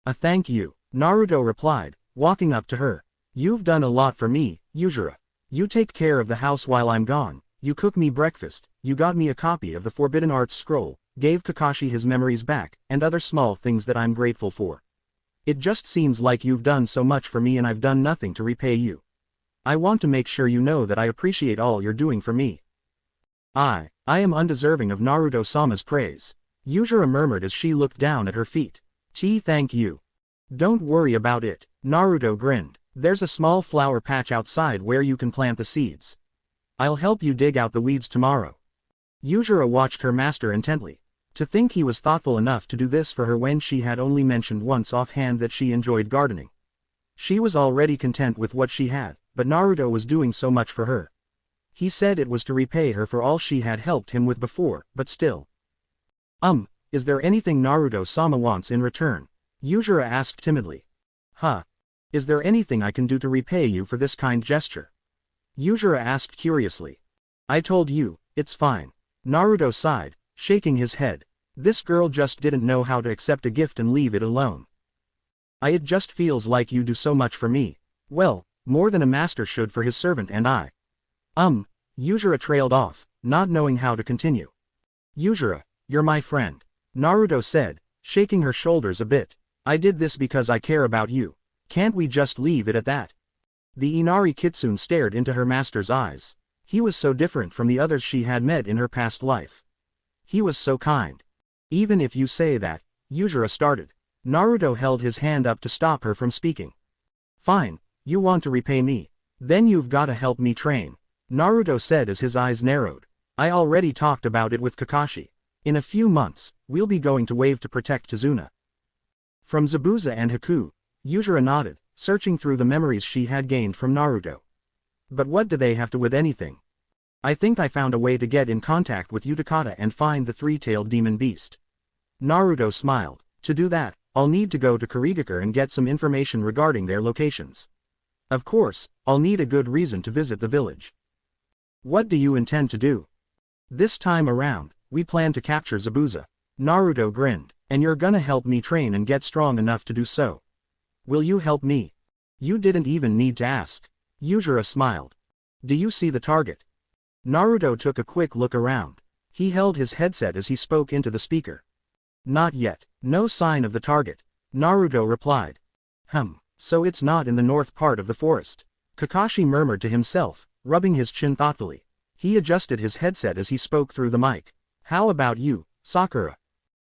A thank you, Naruto replied, walking up to her. You've done a lot for me, Yujiro. You take care of the house while I'm gone, you cook me breakfast, you got me a copy of the Forbidden Arts Scroll, gave Kakashi his memories back, and other small things that I'm grateful for. It just seems like you've done so much for me and I've done nothing to repay you. I want to make sure you know that I appreciate all you're doing for me. I am undeserving of Naruto-sama's praise, Yujiro murmured as she looked down at her feet. Thank you. Don't worry about it, Naruto grinned. There's a small flower patch outside where you can plant the seeds. I'll help you dig out the weeds tomorrow. Yujiro watched her master intently. To think he was thoughtful enough to do this for her when she had only mentioned once offhand that she enjoyed gardening. She was already content with what she had, but Naruto was doing so much for her. He said it was to repay her for all she had helped him with before, but still. Is there anything Naruto-sama wants in return? Yujiro asked timidly. Is there anything I can do to repay you for this kind gesture? Yujiro asked curiously. I told you, it's fine. Naruto sighed, shaking his head. This girl just didn't know how to accept a gift and leave it alone. It just feels like you do so much for me. Well, more than a master should for his servant and I. Yujiro trailed off, not knowing how to continue. Yujiro, you're my friend. Naruto said, shaking her shoulders a bit. I did this because I care about you. Can't we just leave it at that? The Inari Kitsune stared into her master's eyes. He was so different from the others she had met in her past life. He was so kind. Even if you say that, Yujiro started. Naruto held his hand up to stop her from speaking. Fine, you want to repay me. Then you've gotta help me train. Naruto said as his eyes narrowed. I already talked about it with Kakashi. In a few months, we'll be going to Wave to protect Tazuna. From Zabuza and Haku, Yujiro nodded, searching through the memories she had gained from Naruto. But what do they have to with anything? I think I found a way to get in contact with Utakata and find the three-tailed demon beast. Naruto smiled. To do that, I'll need to go to Kurigakure and get some information regarding their locations. Of course, I'll need a good reason to visit the village. What do you intend to do? This time around, we plan to capture Zabuza. Naruto grinned. And you're gonna help me train and get strong enough to do so. Will you help me? You didn't even need to ask. Yujiro smiled. Do you see the target? Naruto took a quick look around. He held his headset as he spoke into the speaker. Not yet. No sign of the target. Naruto replied. So it's not in the north part of the forest. Kakashi murmured to himself, rubbing his chin thoughtfully. He adjusted his headset as he spoke through the mic. How about you, Sakura?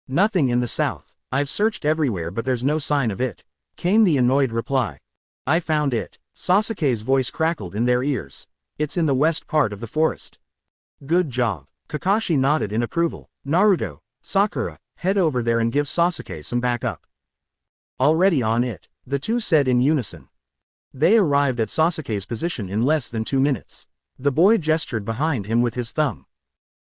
Nothing in the south. I've searched everywhere but there's no sign of it, came the annoyed reply. I found it. Sasuke's voice crackled in their ears. It's in the west part of the forest. Good job. Kakashi nodded in approval. Naruto, Sakura, head over there and give Sasuke some backup. Already on it, the two said in unison. They arrived at Sasuke's position in less than 2 minutes. The boy gestured behind him with his thumb.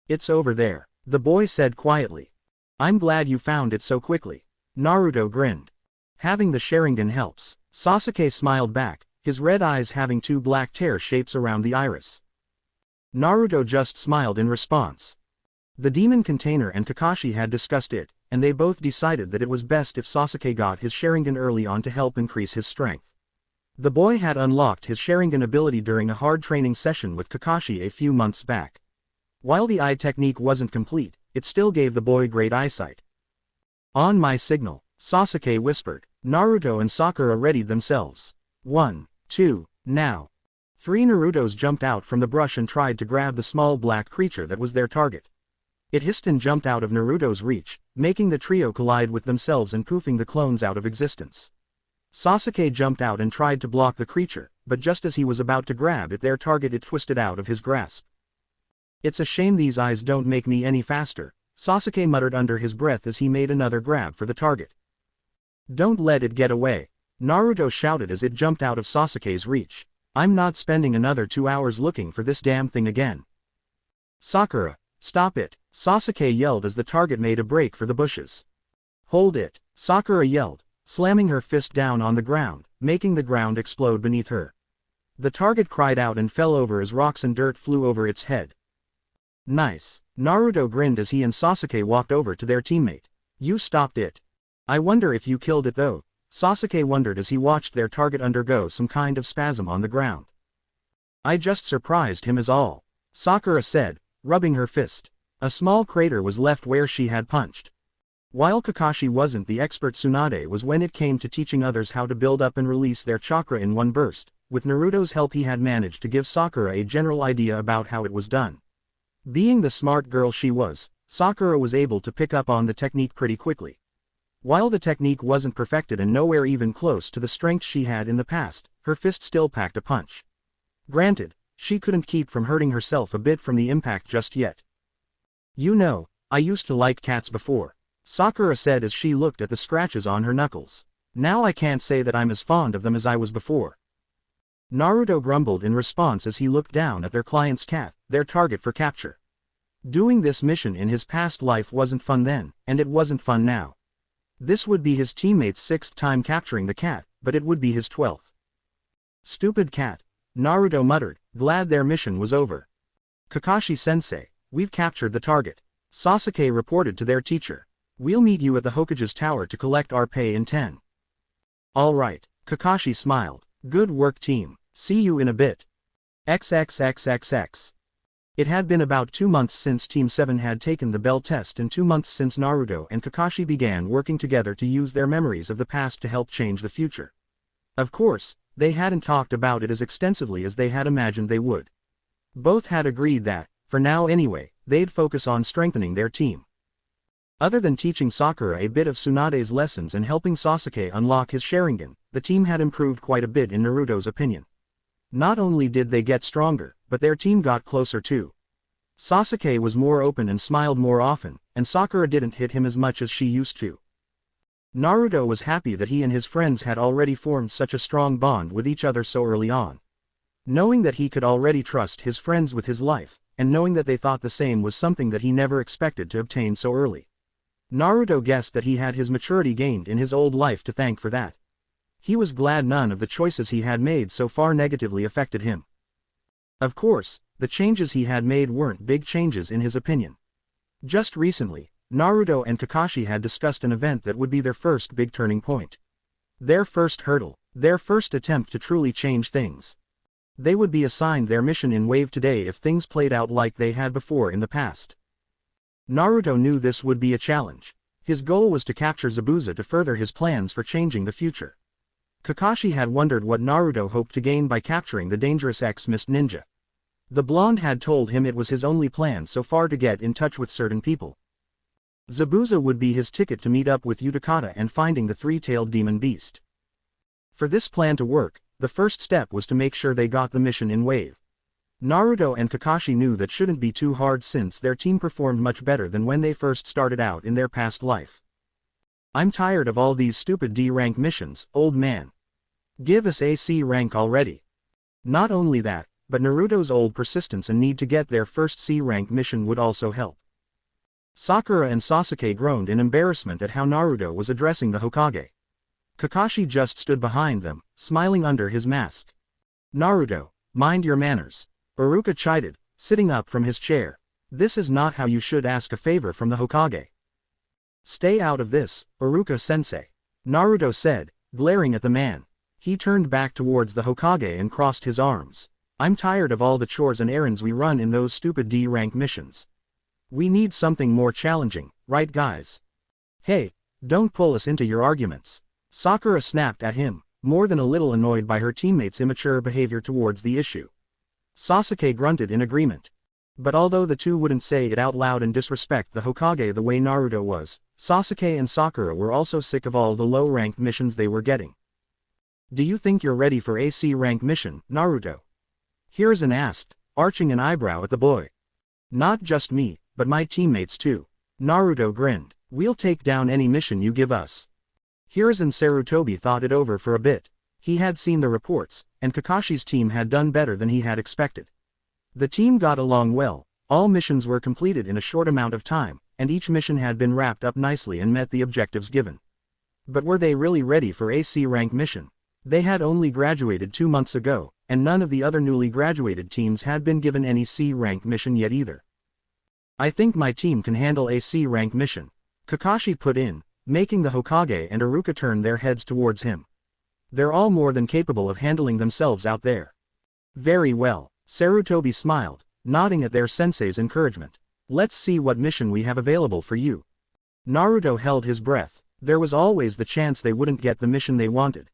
It's over there, the boy said quietly. I'm glad you found it so quickly. Naruto grinned. Having the Sharingan helps. Sasuke smiled back, his red eyes having 2 black tear shapes around the iris. Naruto just smiled in response. The demon container and Kakashi had discussed it, and they both decided that it was best if Sasuke got his Sharingan early on to help increase his strength. The boy had unlocked his Sharingan ability during a hard training session with Kakashi a few months back. While the eye technique wasn't complete, it still gave the boy great eyesight. On my signal, Sasuke whispered. Naruto and Sakura readied themselves. 1, 2, now. 3 Narutos jumped out from the brush and tried to grab the small black creature that was their target. It hissed and jumped out of Naruto's reach, making the trio collide with themselves and poofing the clones out of existence. Sasuke jumped out and tried to block the creature, but just as he was about to grab it, their target, it twisted out of his grasp. It's a shame these eyes don't make me any faster, Sasuke muttered under his breath as he made another grab for the target. Don't let it get away, Naruto shouted as it jumped out of Sasuke's reach. I'm not spending another 2 hours looking for this damn thing again. Sakura, stop it, Sasuke yelled as the target made a break for the bushes. Hold it, Sakura yelled, slamming her fist down on the ground, making the ground explode beneath her. The target cried out and fell over as rocks and dirt flew over its head. Nice, Naruto grinned as he and Sasuke walked over to their teammate. You stopped it. I wonder if you killed it though, Sasuke wondered as he watched their target undergo some kind of spasm on the ground. I just surprised him is all, Sakura said, rubbing her fist. A small crater was left where she had punched. While Kakashi wasn't the expert, Tsunade was when it came to teaching others how to build up and release their chakra in one burst. With Naruto's help he had managed to give Sakura a general idea about how it was done. Being the smart girl she was, Sakura was able to pick up on the technique pretty quickly. While the technique wasn't perfected and nowhere even close to the strength she had in the past, her fist still packed a punch. Granted, she couldn't keep from hurting herself a bit from the impact just yet. You know, I used to like cats before, Sakura said as she looked at the scratches on her knuckles. Now I can't say that I'm as fond of them as I was before. Naruto grumbled in response as he looked down at their client's cat, their target for capture. Doing this mission in his past life wasn't fun then, and it wasn't fun now. This would be his teammate's 6th time capturing the cat, but it would be his 12th. Stupid cat, Naruto muttered, glad their mission was over. Kakashi-sensei, we've captured the target, Sasuke reported to their teacher. We'll meet you at the Hokage's tower to collect our pay in 10. All right, Kakashi smiled. Good work team, see you in a bit. XXXXX. It had been about 2 months since Team 7 had taken the bell test and 2 months since Naruto and Kakashi began working together to use their memories of the past to help change the future. Of course, they hadn't talked about it as extensively as they had imagined they would. Both had agreed that, for now anyway, they'd focus on strengthening their team. Other than teaching Sakura a bit of Tsunade's lessons and helping Sasuke unlock his Sharingan, the team had improved quite a bit in Naruto's opinion. Not only did they get stronger, but their team got closer too. Sasuke was more open and smiled more often, and Sakura didn't hit him as much as she used to. Naruto was happy that he and his friends had already formed such a strong bond with each other so early on. Knowing that he could already trust his friends with his life, and knowing that they thought the same was something that he never expected to obtain so early. Naruto guessed that he had his maturity gained in his old life to thank for that. He was glad none of the choices he had made so far negatively affected him. Of course, the changes he had made weren't big changes in his opinion. Just recently, Naruto and Kakashi had discussed an event that would be their first big turning point. Their first hurdle, their first attempt to truly change things. They would be assigned their mission in Wave today if things played out like they had before in the past. Naruto knew this would be a challenge. His goal was to capture Zabuza to further his plans for changing the future. Kakashi had wondered what Naruto hoped to gain by capturing the dangerous ex-Mist Ninja. The blonde had told him it was his only plan so far to get in touch with certain people. Zabuza would be his ticket to meet up with Utakata and finding the three-tailed demon beast. For this plan to work, the first step was to make sure they got the mission in Wave. Naruto and Kakashi knew that shouldn't be too hard since their team performed much better than when they first started out in their past life. I'm tired of all these stupid D-rank missions, old man. Give us a C rank already. Not only that, but Naruto's old persistence and need to get their first C rank mission would also help. Sakura and Sasuke groaned in embarrassment at how Naruto was addressing the Hokage. Kakashi just stood behind them, smiling under his mask. Naruto, mind your manners, Iruka chided, sitting up from his chair. This is not how you should ask a favor from the Hokage. Stay out of this, Iruka-sensei, Naruto said, glaring at the man. He turned back towards the Hokage and crossed his arms. I'm tired of all the chores and errands we run in those stupid D-rank missions. We need something more challenging, right guys? Hey, don't pull us into your arguments. Sakura snapped at him, more than a little annoyed by her teammates' immature behavior towards the issue. Sasuke grunted in agreement. But although the two wouldn't say it out loud and disrespect the Hokage the way Naruto was, Sasuke and Sakura were also sick of all the low-ranked missions they were getting. Do you think you're ready for a C-rank mission, Naruto? Hiruzen asked, arching an eyebrow at the boy. Not just me, but my teammates too. Naruto grinned. We'll take down any mission you give us. Hiruzen Sarutobi thought it over for a bit. He had seen the reports, and Kakashi's team had done better than he had expected. The team got along well, all missions were completed in a short amount of time, and each mission had been wrapped up nicely and met the objectives given. But were they really ready for a C-rank mission? They had only graduated 2 months ago, and none of the other newly graduated teams had been given any C-rank mission yet either. I think my team can handle a C-rank mission, Kakashi put in, making the Hokage and Iruka turn their heads towards him. They're all more than capable of handling themselves out there. Very well, Sarutobi smiled, nodding at their sensei's encouragement. Let's see what mission we have available for you. Naruto held his breath. There was always the chance they wouldn't get the mission they wanted.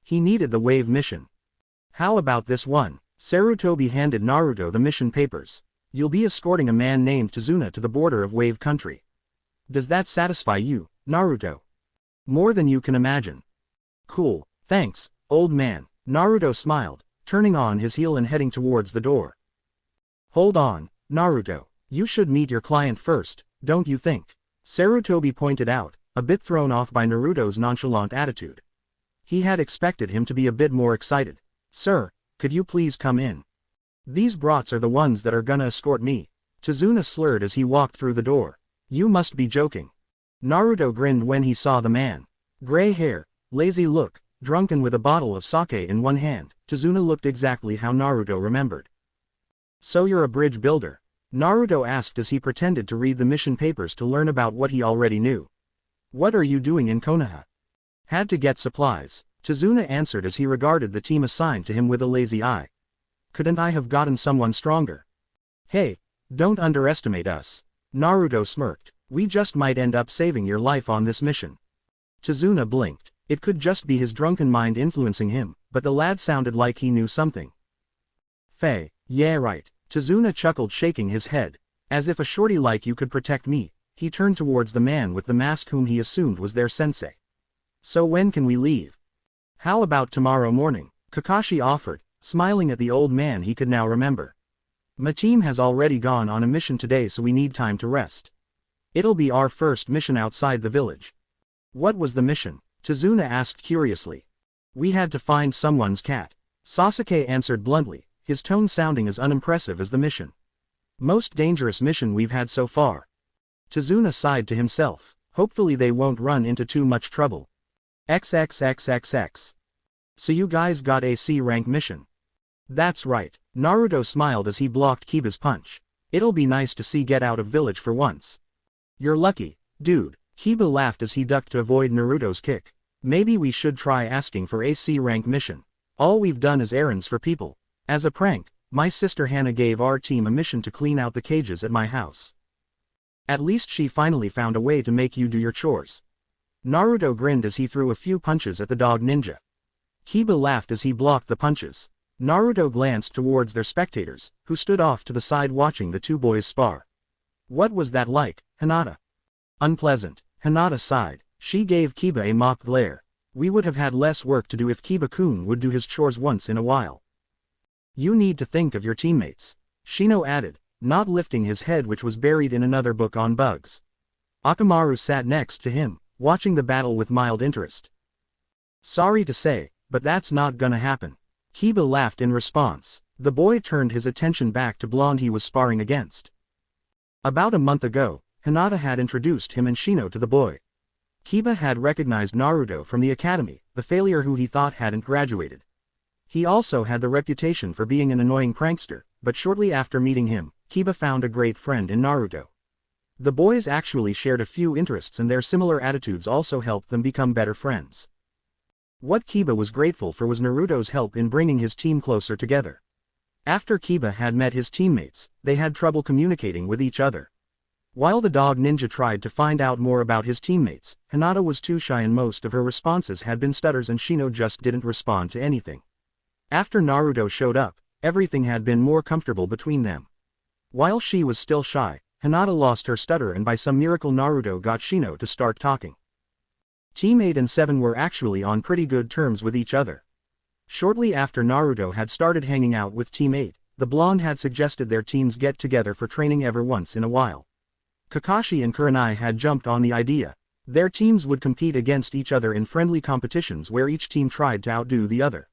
He needed the wave mission. How about this one? Sarutobi handed Naruto the mission papers. You'll be escorting a man named Tazuna to the border of Wave Country. Does that satisfy you, Naruto? More than you can imagine. Cool, thanks, old man. Naruto smiled, turning on his heel and heading towards the door. Hold on, Naruto. You should meet your client first, don't you think? Sarutobi pointed out, a bit thrown off by Naruto's nonchalant attitude. He had expected him to be a bit more excited. Sir, could you please come in? These brats are the ones that are gonna escort me. Tazuna slurred as he walked through the door. You must be joking. Naruto grinned when he saw the man. Gray hair, lazy look, drunken with a bottle of sake in one hand, Tazuna looked exactly how Naruto remembered. So you're a bridge builder? Naruto asked as he pretended to read the mission papers to learn about what he already knew. What are you doing in Konoha? Had to get supplies, Tazuna answered as he regarded the team assigned to him with a lazy eye. Couldn't I have gotten someone stronger? Hey, don't underestimate us. Naruto smirked. We just might end up saving your life on this mission. Tazuna blinked. It could just be his drunken mind influencing him, but the lad sounded like he knew something. Faye, yeah right. Tazuna chuckled, shaking his head. As if a shorty like you could protect me. He turned towards the man with the mask whom he assumed was their sensei. So when can we leave? How about tomorrow morning? Kakashi offered, smiling at the old man he could now remember. My team has already gone on a mission today, so we need time to rest. It'll be our first mission outside the village. What was the mission? Tazuna asked curiously. We had to find someone's cat. Sasuke answered bluntly, his tone sounding as unimpressive as the mission. Most dangerous mission we've had so far. Tazuna sighed to himself. Hopefully they won't run into too much trouble. XXXXX. So you guys got a C-rank mission. That's right. Naruto smiled as he blocked Kiba's punch. It'll be nice to see get out of village for once. You're lucky, dude. Kiba laughed as he ducked to avoid Naruto's kick. Maybe we should try asking for a C-rank mission. All we've done is errands for people. As a prank, my sister Hannah gave our team a mission to clean out the cages at my house. At least she finally found a way to make you do your chores. Naruto grinned as he threw a few punches at the dog ninja. Kiba laughed as he blocked the punches. Naruto glanced towards their spectators, who stood off to the side watching the two boys spar. What was that like, Hinata? Unpleasant. Hinata sighed. She gave Kiba a mock glare. We would have had less work to do if Kiba-kun would do his chores once in a while. You need to think of your teammates, Shino added, not lifting his head, which was buried in another book on bugs. Akamaru sat next to him, watching the battle with mild interest. Sorry to say, but that's not gonna happen. Kiba laughed in response. The boy turned his attention back to Blonde he was sparring against. About a month ago, Hinata had introduced him and Shino to the boy. Kiba had recognized Naruto from the academy, the failure who he thought hadn't graduated. He also had the reputation for being an annoying prankster, but shortly after meeting him, Kiba found a great friend in Naruto. The boys actually shared a few interests, and their similar attitudes also helped them become better friends. What Kiba was grateful for was Naruto's help in bringing his team closer together. After Kiba had met his teammates, they had trouble communicating with each other. While the dog ninja tried to find out more about his teammates, Hinata was too shy and most of her responses had been stutters and Shino just didn't respond to anything. After Naruto showed up, everything had been more comfortable between them. While she was still shy, Hinata lost her stutter and by some miracle Naruto got Shino to start talking. Team 8 and 7 were actually on pretty good terms with each other. Shortly after Naruto had started hanging out with Team 8, the blonde had suggested their teams get together for training every once in a while. Kakashi and Kurenai had jumped on the idea. Their teams would compete against each other in friendly competitions where each team tried to outdo the other.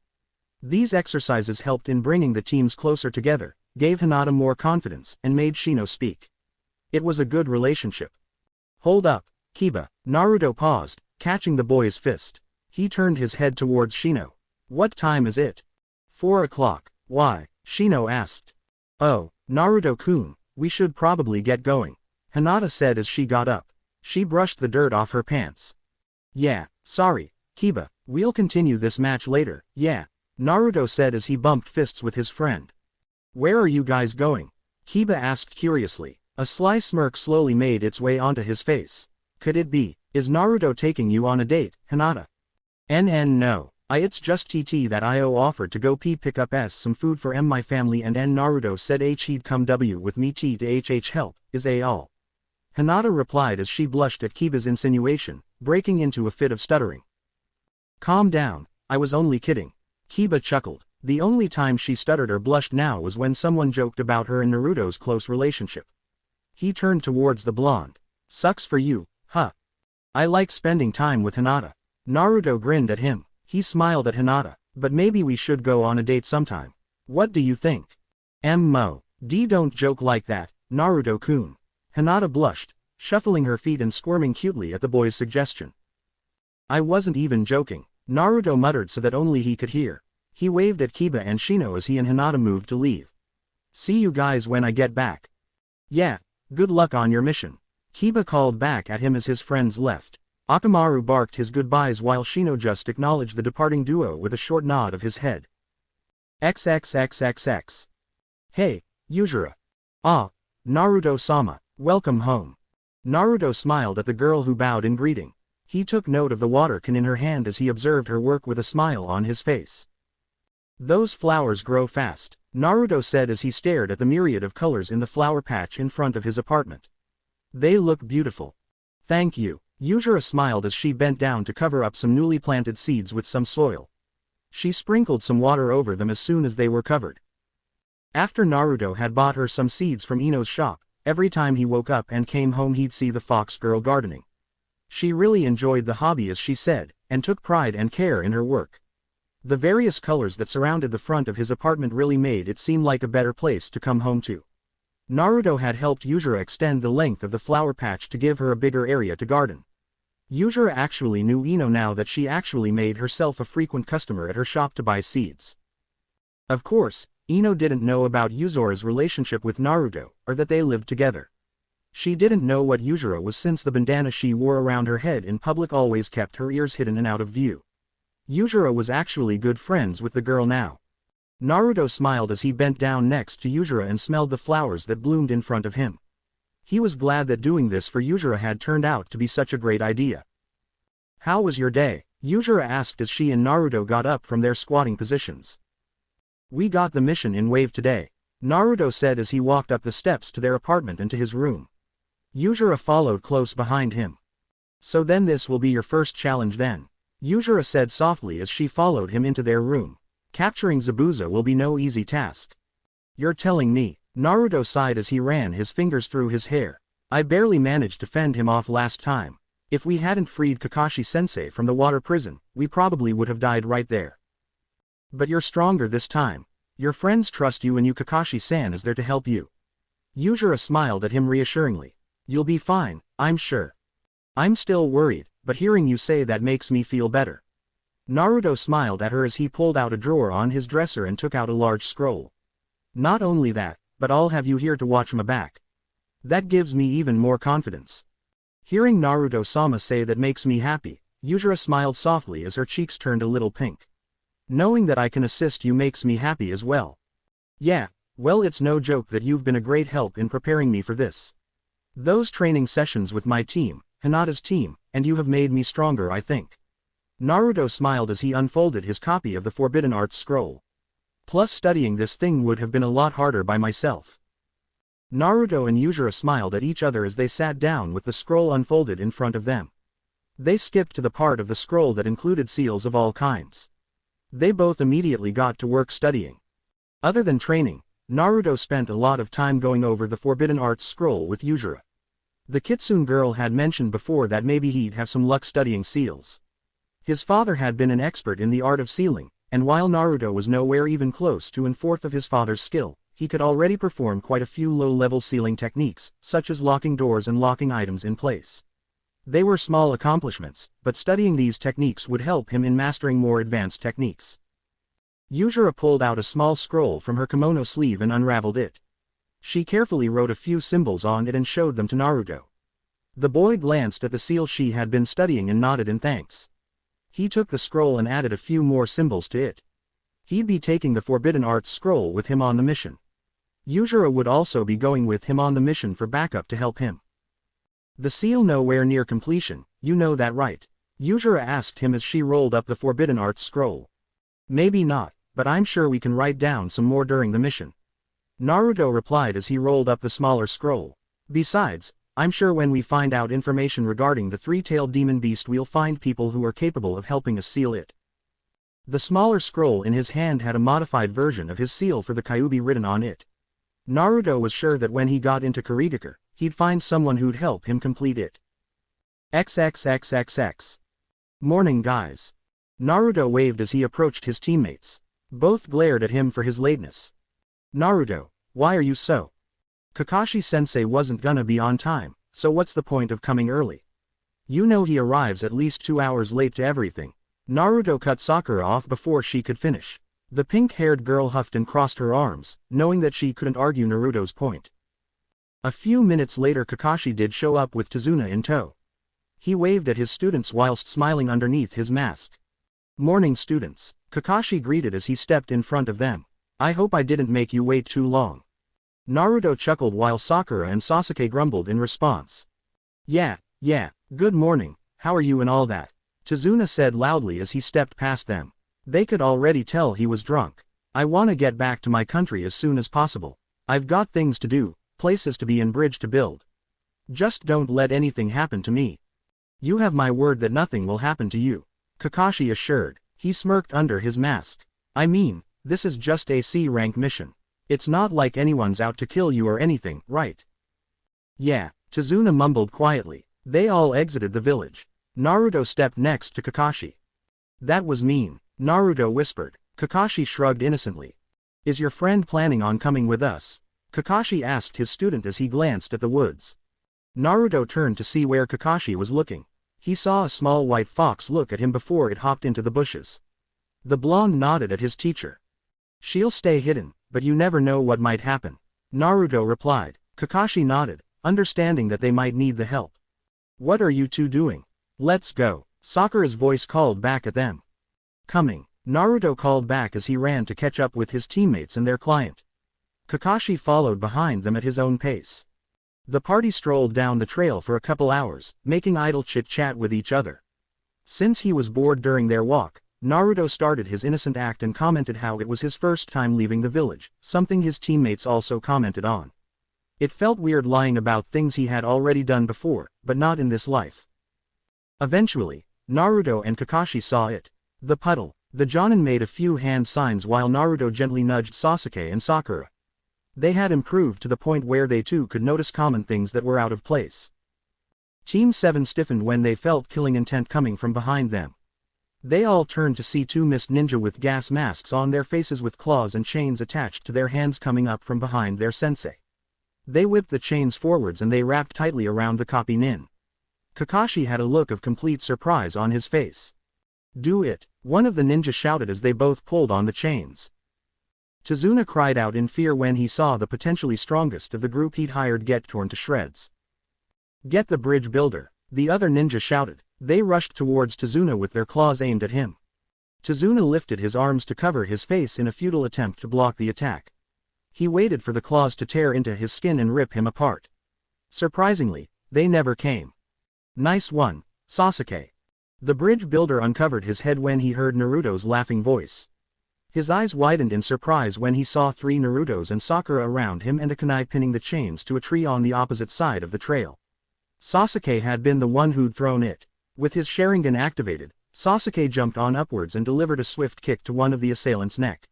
These exercises helped in bringing the teams closer together, gave Hinata more confidence, and made Shino speak. It was a good relationship. Hold up, Kiba. Naruto paused, catching the boy's fist. He turned his head towards Shino. What time is it? 4 o'clock. Why? Shino asked. Oh, Naruto-kun, we should probably get going, Hinata said as she got up. She brushed the dirt off her pants. Yeah, sorry, Kiba, we'll continue this match later, yeah, Naruto said as he bumped fists with his friend. Where are you guys going? Kiba asked curiously. A sly smirk slowly made its way onto his face. Could it be, is Naruto taking you on a date, Hinata? No. It's just TT that IO offered to go pick up some food for my family and Naruto said he'd come with me to help, is all. Hinata replied as she blushed at Kiba's insinuation, breaking into a fit of stuttering. Calm down, I was only kidding. Kiba chuckled. The only time she stuttered or blushed now was when someone joked about her and Naruto's close relationship. He turned towards the blonde. Sucks for you, huh? I like spending time with Hinata. Naruto grinned at him. He smiled at Hinata, but maybe we should go on a date sometime. What do you think? Don't joke like that, Naruto-kun. Hinata blushed, shuffling her feet and squirming cutely at the boy's suggestion. I wasn't even joking, Naruto muttered so that only he could hear. He waved at Kiba and Shino as he and Hinata moved to leave. See you guys when I get back. Yeah, good luck on your mission. Kiba called back at him as his friends left. Akamaru barked his goodbyes while Shino just acknowledged the departing duo with a short nod of his head. XXXXX. Hey, Yujiro. Ah, Naruto-sama, welcome home. Naruto smiled at the girl who bowed in greeting. He took note of the water can in her hand as he observed her work with a smile on his face. Those flowers grow fast, Naruto said as he stared at the myriad of colors in the flower patch in front of his apartment. They look beautiful. Thank you. Yujiro smiled as she bent down to cover up some newly planted seeds with some soil. She sprinkled some water over them as soon as they were covered. After Naruto had bought her some seeds from Ino's shop, every time he woke up and came home he'd see the fox girl gardening. She really enjoyed the hobby as she said, and took pride and care in her work. The various colors that surrounded the front of his apartment really made it seem like a better place to come home to. Naruto had helped Yujiro extend the length of the flower patch to give her a bigger area to garden. Yujiro actually knew Ino now that she actually made herself a frequent customer at her shop to buy seeds. Of course, Ino didn't know about Yuzura's relationship with Naruto, or that they lived together. She didn't know what Yujiro was since the bandana she wore around her head in public always kept her ears hidden and out of view. Yujiro was actually good friends with the girl now. Naruto smiled as he bent down next to Yujiro and smelled the flowers that bloomed in front of him. He was glad that doing this for Yujiro had turned out to be such a great idea. How was your day? Yujiro asked as she and Naruto got up from their squatting positions. We got the mission in Wave today, Naruto said as he walked up the steps to their apartment and to his room. Yujiro followed close behind him. So then this will be your first challenge then, Yujiro said softly as she followed him into their room. Capturing Zabuza will be no easy task. You're telling me, Naruto sighed as he ran his fingers through his hair. I barely managed to fend him off last time. If we hadn't freed Kakashi-sensei from the water prison, we probably would have died right there. But you're stronger this time. Your friends trust you and Kakashi-san is there to help you. Yujiro smiled at him reassuringly. You'll be fine, I'm sure. I'm still worried, but hearing you say that makes me feel better. Naruto smiled at her as he pulled out a drawer on his dresser and took out a large scroll. Not only that, but I'll have you here to watch my back. That gives me even more confidence. Hearing Naruto-sama say that makes me happy, Yujira smiled softly as her cheeks turned a little pink. Knowing that I can assist you makes me happy as well. Yeah, well, it's no joke that you've been a great help in preparing me for this. Those training sessions with my team, Hinata's team, and you have made me stronger, I think. Naruto smiled as he unfolded his copy of the Forbidden Arts scroll. Plus studying this thing would have been a lot harder by myself. Naruto and Yujira smiled at each other as they sat down with the scroll unfolded in front of them. They skipped to the part of the scroll that included seals of all kinds. They both immediately got to work studying. Other than training, Naruto spent a lot of time going over the Forbidden Arts scroll with Yujira. The Kitsune girl had mentioned before that maybe he'd have some luck studying seals. His father had been an expert in the art of sealing, and while Naruto was nowhere even close to 1/4 of his father's skill, he could already perform quite a few low-level sealing techniques, such as locking doors and locking items in place. They were small accomplishments, but studying these techniques would help him in mastering more advanced techniques. Yujira pulled out a small scroll from her kimono sleeve and unraveled it. She carefully wrote a few symbols on it and showed them to Naruto. The boy glanced at the seal she had been studying and nodded in thanks. He took the scroll and added a few more symbols to it. He'd be taking the Forbidden Arts scroll with him on the mission. Yujira would also be going with him on the mission for backup to help him. The seal nowhere near completion, you know that right? Yujira asked him as she rolled up the Forbidden Arts scroll. Maybe not, but I'm sure we can write down some more during the mission. Naruto replied as he rolled up the smaller scroll. Besides, I'm sure when we find out information regarding the three-tailed demon beast we'll find people who are capable of helping us seal it. The smaller scroll in his hand had a modified version of his seal for the Kyuubi written on it. Naruto was sure that when he got into Kurigakure, he'd find someone who'd help him complete it. XXXXX. Morning, guys. Naruto waved as he approached his teammates. Both glared at him for his lateness. Naruto, why are you so? Kakashi-sensei wasn't gonna be on time, so what's the point of coming early? You know he arrives at least 2 hours late to everything. Naruto cut Sakura off before she could finish. The pink-haired girl huffed and crossed her arms, knowing that she couldn't argue Naruto's point. A few minutes later Kakashi did show up with Tazuna in tow. He waved at his students whilst smiling underneath his mask. Morning, students, Kakashi greeted as he stepped in front of them. I hope I didn't make you wait too long. Naruto chuckled while Sakura and Sasuke grumbled in response. Yeah, good morning, how are you and all that? Tazuna said loudly as he stepped past them. They could already tell he was drunk. I wanna get back to my country as soon as possible. I've got things to do, places to be and bridge to build. Just don't let anything happen to me. You have my word that nothing will happen to you, Kakashi assured. He smirked under his mask. I mean, this is just a C-rank mission. It's not like anyone's out to kill you or anything, right? Yeah, Tazuna mumbled quietly. They all exited the village. Naruto stepped next to Kakashi. That was mean, Naruto whispered. Kakashi shrugged innocently. Is your friend planning on coming with us? Kakashi asked his student as he glanced at the woods. Naruto turned to see where Kakashi was looking. He saw a small white fox look at him before it hopped into the bushes. The blonde nodded at his teacher. She'll stay hidden, but you never know what might happen, Naruto replied. Kakashi nodded, understanding that they might need the help. What are you two doing? Let's go, Sakura's voice called back at them. Coming, Naruto called back as he ran to catch up with his teammates and their client. Kakashi followed behind them at his own pace. The party strolled down the trail for a couple hours, making idle chit-chat with each other. Since he was bored during their walk, Naruto started his innocent act and commented how it was his first time leaving the village, something his teammates also commented on. It felt weird lying about things he had already done before, but not in this life. Eventually, Naruto and Kakashi saw it. The puddle. The Jonin made a few hand signs while Naruto gently nudged Sasuke and Sakura. They had improved to the point where they too could notice common things that were out of place. Team 7 stiffened when they felt killing intent coming from behind them. They all turned to see two mist ninja with gas masks on their faces with claws and chains attached to their hands coming up from behind their sensei. They whipped the chains forwards and they wrapped tightly around the copy nin. Kakashi had a look of complete surprise on his face. Do it, one of the ninja shouted as they both pulled on the chains. Tazuna cried out in fear when he saw the potentially strongest of the group he'd hired get torn to shreds. Get the bridge builder, the other ninja shouted. They rushed towards Tazuna with their claws aimed at him. Tazuna lifted his arms to cover his face in a futile attempt to block the attack. He waited for the claws to tear into his skin and rip him apart. Surprisingly, they never came. Nice one, Sasuke. The bridge builder uncovered his head when he heard Naruto's laughing voice. His eyes widened in surprise when he saw 3 Narutos and Sakura around him and a kunai pinning the chains to a tree on the opposite side of the trail. Sasuke had been the one who'd thrown it. With his Sharingan activated, Sasuke jumped on upwards and delivered a swift kick to one of the assailant's neck.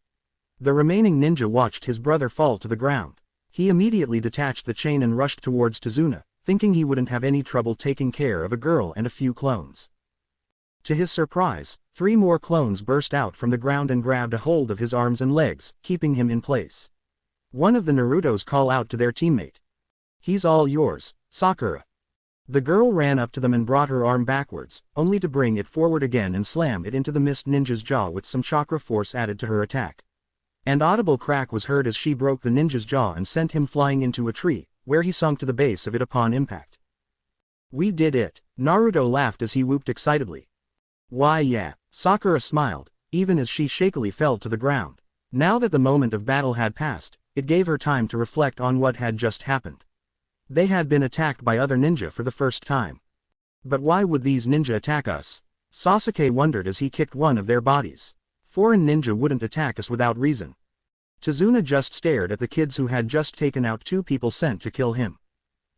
The remaining ninja watched his brother fall to the ground. He immediately detached the chain and rushed towards Tazuna, thinking he wouldn't have any trouble taking care of a girl and a few clones. To his surprise, 3 more clones burst out from the ground and grabbed a hold of his arms and legs, keeping him in place. One of the Narutos called out to their teammate. "He's all yours, Sakura." The girl ran up to them and brought her arm backwards, only to bring it forward again and slam it into the mist ninja's jaw with some chakra force added to her attack. An audible crack was heard as she broke the ninja's jaw and sent him flying into a tree, where he sunk to the base of it upon impact. "We did it," Naruto laughed as he whooped excitedly. "Why yeah," Sakura smiled, even as she shakily fell to the ground. Now that the moment of battle had passed, it gave her time to reflect on what had just happened. They had been attacked by other ninja for the first time. But why would these ninja attack us? Sasuke wondered as he kicked one of their bodies. Foreign ninja wouldn't attack us without reason. Tazuna just stared at the kids who had just taken out 2 people sent to kill him.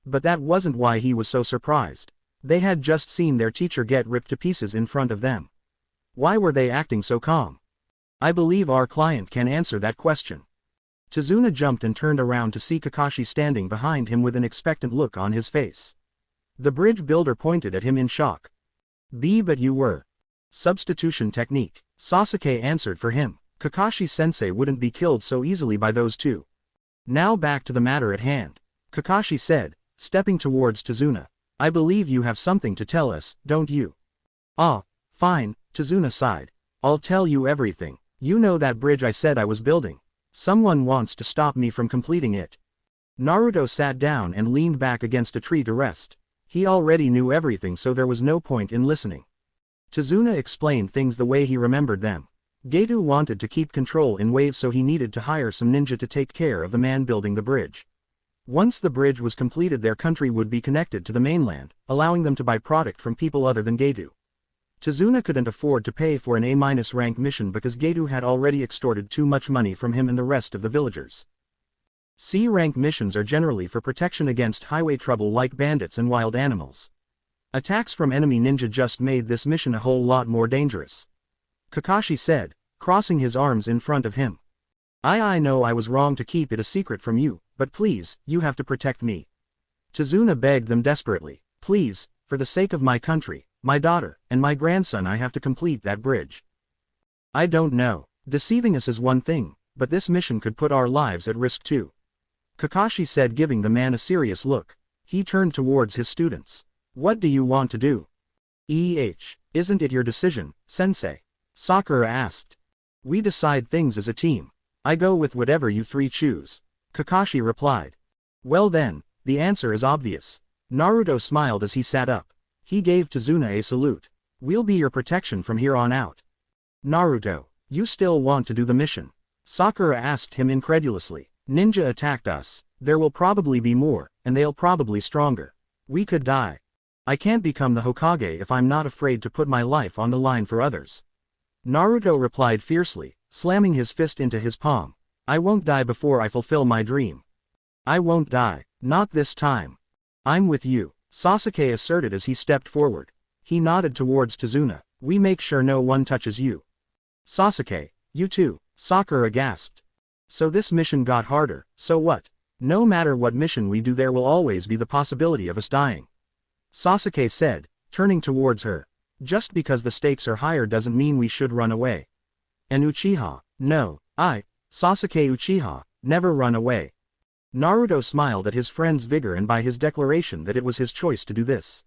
But that wasn't why he was so surprised. They had just seen their teacher get ripped to pieces in front of them. Why were they acting so calm? I believe our client can answer that question. Tazuna jumped and turned around to see Kakashi standing behind him with an expectant look on his face. The bridge builder pointed at him in shock. But you were. Substitution technique. Sasuke answered for him. Kakashi-sensei wouldn't be killed so easily by those 2. Now back to the matter at hand. Kakashi said, stepping towards Tazuna. I believe you have something to tell us, don't you? Ah, fine, Tazuna sighed. I'll tell you everything. You know that bridge I said I was building? Someone wants to stop me from completing it. Naruto sat down and leaned back against a tree to rest. He already knew everything, so there was no point in listening. Tazuna explained things the way he remembered them. Geto wanted to keep control in waves, so he needed to hire some ninja to take care of the man building the bridge. Once the bridge was completed, their country would be connected to the mainland, allowing them to buy product from people other than Geto. Tazuna couldn't afford to pay for an A- rank mission because Geto had already extorted too much money from him and the rest of the villagers. C-rank missions are generally for protection against highway trouble like bandits and wild animals. Attacks from enemy ninja just made this mission a whole lot more dangerous. Kakashi said, crossing his arms in front of him. I know I was wrong to keep it a secret from you, but please, you have to protect me. Tazuna begged them desperately. Please, for the sake of my country, my daughter, and my grandson, I have to complete that bridge. I don't know. Deceiving us is one thing, but this mission could put our lives at risk too. Kakashi said, giving the man a serious look. He turned towards his students. What do you want to do? Isn't it your decision, sensei? Sakura asked. We decide things as a team. I go with whatever you 3 choose. Kakashi replied. Well then, the answer is obvious. Naruto smiled as he sat up. He gave Tazuna a salute. We'll be your protection from here on out. Naruto, you still want to do the mission? Sakura asked him incredulously. Ninja attacked us. There will probably be more, and they'll probably stronger. We could die. I can't become the Hokage if I'm not afraid to put my life on the line for others. Naruto replied fiercely, slamming his fist into his palm. I won't die before I fulfill my dream. I won't die. Not this time. I'm with you, Sasuke asserted as he stepped forward. He nodded towards Tazuna. We make sure no one touches you. Sasuke, you too, Sakura gasped. So this mission got harder, so what? No matter what mission we do, there will always be the possibility of us dying. Sasuke said, turning towards her. Just because the stakes are higher doesn't mean we should run away. An Uchiha, no, Sasuke Uchiha, never run away. Naruto smiled at his friend's vigor and by his declaration that it was his choice to do this.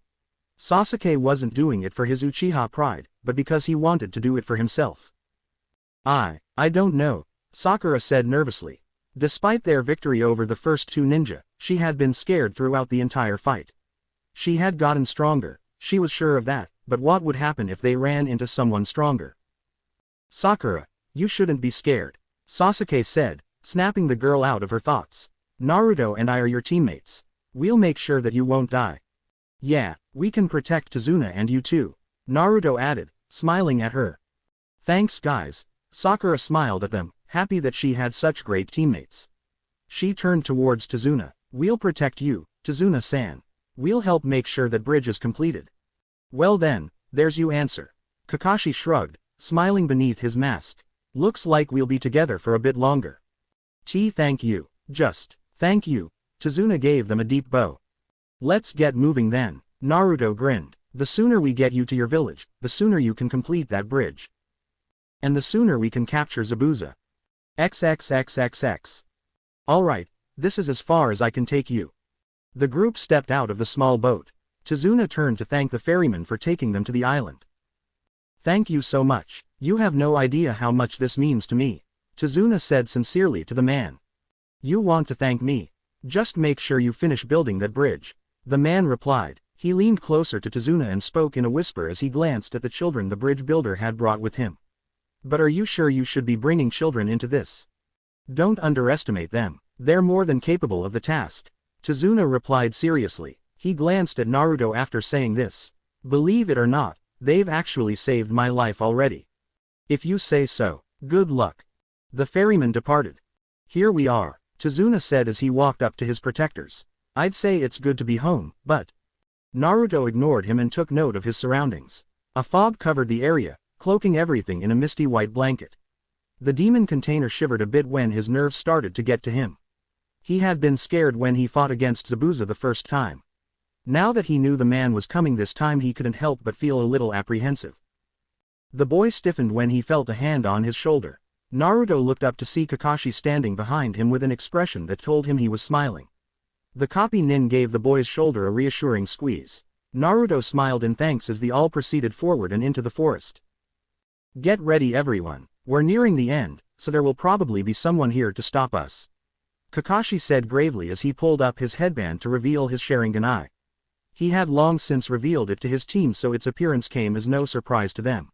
Sasuke wasn't doing it for his Uchiha pride, but because he wanted to do it for himself. I don't know, Sakura said nervously. Despite their victory over the first 2 ninja, she had been scared throughout the entire fight. She had gotten stronger, she was sure of that, but what would happen if they ran into someone stronger? Sakura, you shouldn't be scared, Sasuke said, snapping the girl out of her thoughts. Naruto and I are your teammates. We'll make sure that you won't die. Yeah, we can protect Tazuna and you too, Naruto added, smiling at her. Thanks guys. Sakura smiled at them, happy that she had such great teammates. She turned towards Tazuna. We'll protect you, Tazuna-san. We'll help make sure that bridge is completed. Well then, there's you answer. Kakashi shrugged, smiling beneath his mask. Looks like we'll be together for a bit longer. Thank you. Just, thank you. Tazuna gave them a deep bow. Let's get moving then, Naruto grinned. The sooner we get you to your village, the sooner you can complete that bridge. And the sooner we can capture Zabuza. XXXXX. Alright, this is as far as I can take you. The group stepped out of the small boat. Tazuna turned to thank the ferryman for taking them to the island. Thank you so much. You have no idea how much this means to me, Tazuna said sincerely to the man. You want to thank me? Just make sure you finish building that bridge. The man replied. He leaned closer to Tazuna and spoke in a whisper as he glanced at the children the bridge builder had brought with him. But are you sure you should be bringing children into this? Don't underestimate them. They're more than capable of the task. Tazuna replied seriously. He glanced at Naruto after saying this. Believe it or not, they've actually saved my life already. If you say so, good luck. The ferryman departed. Here we are, Tazuna said as he walked up to his protectors. I'd say it's good to be home, but... Naruto ignored him and took note of his surroundings. A fog covered the area, cloaking everything in a misty white blanket. The demon container shivered a bit when his nerves started to get to him. He had been scared when he fought against Zabuza the first time. Now that he knew the man was coming this time, he couldn't help but feel a little apprehensive. The boy stiffened when he felt a hand on his shoulder. Naruto looked up to see Kakashi standing behind him with an expression that told him he was smiling. The copy nin gave the boy's shoulder a reassuring squeeze. Naruto smiled in thanks as they all proceeded forward and into the forest. Get ready everyone, we're nearing the end, so there will probably be someone here to stop us, Kakashi said gravely as he pulled up his headband to reveal his Sharingan eye. He had long since revealed it to his team, so its appearance came as no surprise to them.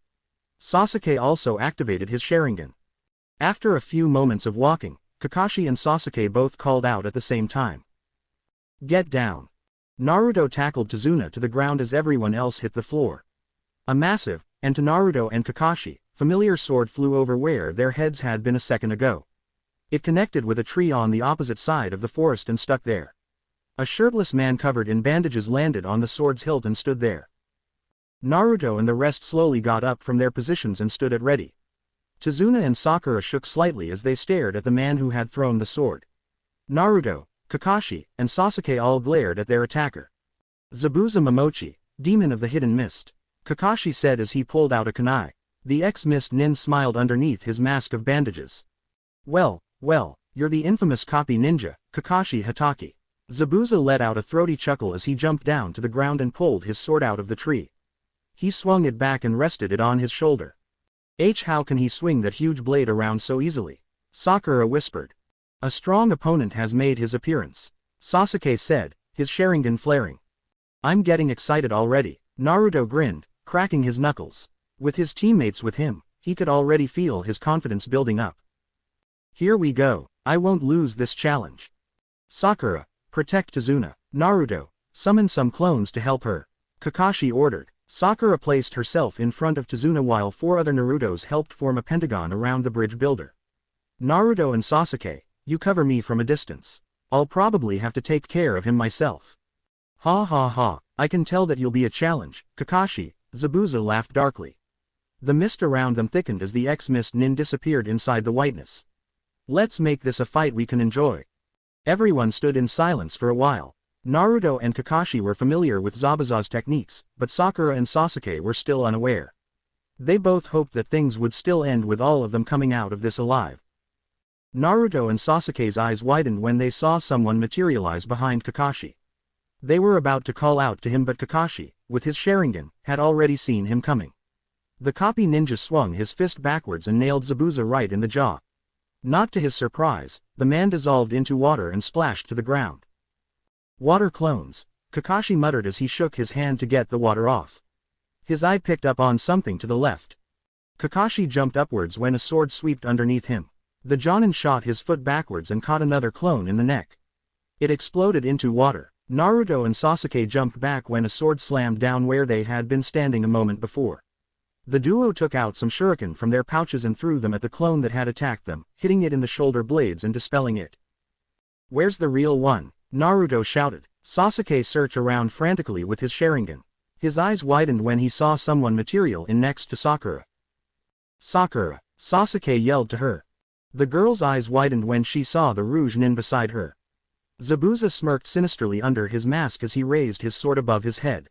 Sasuke also activated his Sharingan. After a few moments of walking, Kakashi and Sasuke both called out at the same time. Get down. Naruto tackled Tazuna to the ground as everyone else hit the floor. A massive, and to Naruto and Kakashi, familiar sword flew over where their heads had been a second ago. It connected with a tree on the opposite side of the forest and stuck there. A shirtless man covered in bandages landed on the sword's hilt and stood there. Naruto and the rest slowly got up from their positions and stood at ready. Tazuna and Sakura shook slightly as they stared at the man who had thrown the sword. Naruto, Kakashi, and Sasuke all glared at their attacker. Zabuza Momochi, demon of the hidden mist, Kakashi said as he pulled out a kunai. The ex-mist nin smiled underneath his mask of bandages. Well, you're the infamous copy ninja, Kakashi Hatake. Zabuza let out a throaty chuckle as he jumped down to the ground and pulled his sword out of the tree. He swung it back and rested it on his shoulder. How can he swing that huge blade around so easily? Sakura whispered. A strong opponent has made his appearance, Sasuke said, his Sharingan flaring. I'm getting excited already, Naruto grinned, cracking his knuckles. With his teammates with him, he could already feel his confidence building up. Here we go, I won't lose this challenge. Sakura, protect Tazuna. Naruto, summon some clones to help her, Kakashi ordered. Sakura placed herself in front of Tazuna while 4 other Narutos helped form a pentagon around the bridge builder. Naruto and Sasuke, you cover me from a distance. I'll probably have to take care of him myself. Ha ha ha, I can tell that you'll be a challenge, Kakashi, Zabuza laughed darkly. The mist around them thickened as the ex-mist nin disappeared inside the whiteness. Let's make this a fight we can enjoy. Everyone stood in silence for a while. Naruto and Kakashi were familiar with Zabuza's techniques, but Sakura and Sasuke were still unaware. They both hoped that things would still end with all of them coming out of this alive. Naruto and Sasuke's eyes widened when they saw someone materialize behind Kakashi. They were about to call out to him, but Kakashi, with his Sharingan, had already seen him coming. The copy ninja swung his fist backwards and nailed Zabuza right in the jaw. Not to his surprise, the man dissolved into water and splashed to the ground. Water clones, Kakashi muttered as he shook his hand to get the water off. His eye picked up on something to the left. Kakashi jumped upwards when a sword swept underneath him. The Jonin shot his foot backwards and caught another clone in the neck. It exploded into water. Naruto and Sasuke jumped back when a sword slammed down where they had been standing a moment before. The duo took out some shuriken from their pouches and threw them at the clone that had attacked them, hitting it in the shoulder blades and dispelling it. "Where's the real one?" Naruto shouted. Sasuke searched around frantically with his Sharingan. His eyes widened when he saw someone material in next to Sakura. "Sakura!" Sasuke yelled to her. The girl's eyes widened when she saw the Rouge Nin beside her. Zabuza smirked sinisterly under his mask as he raised his sword above his head.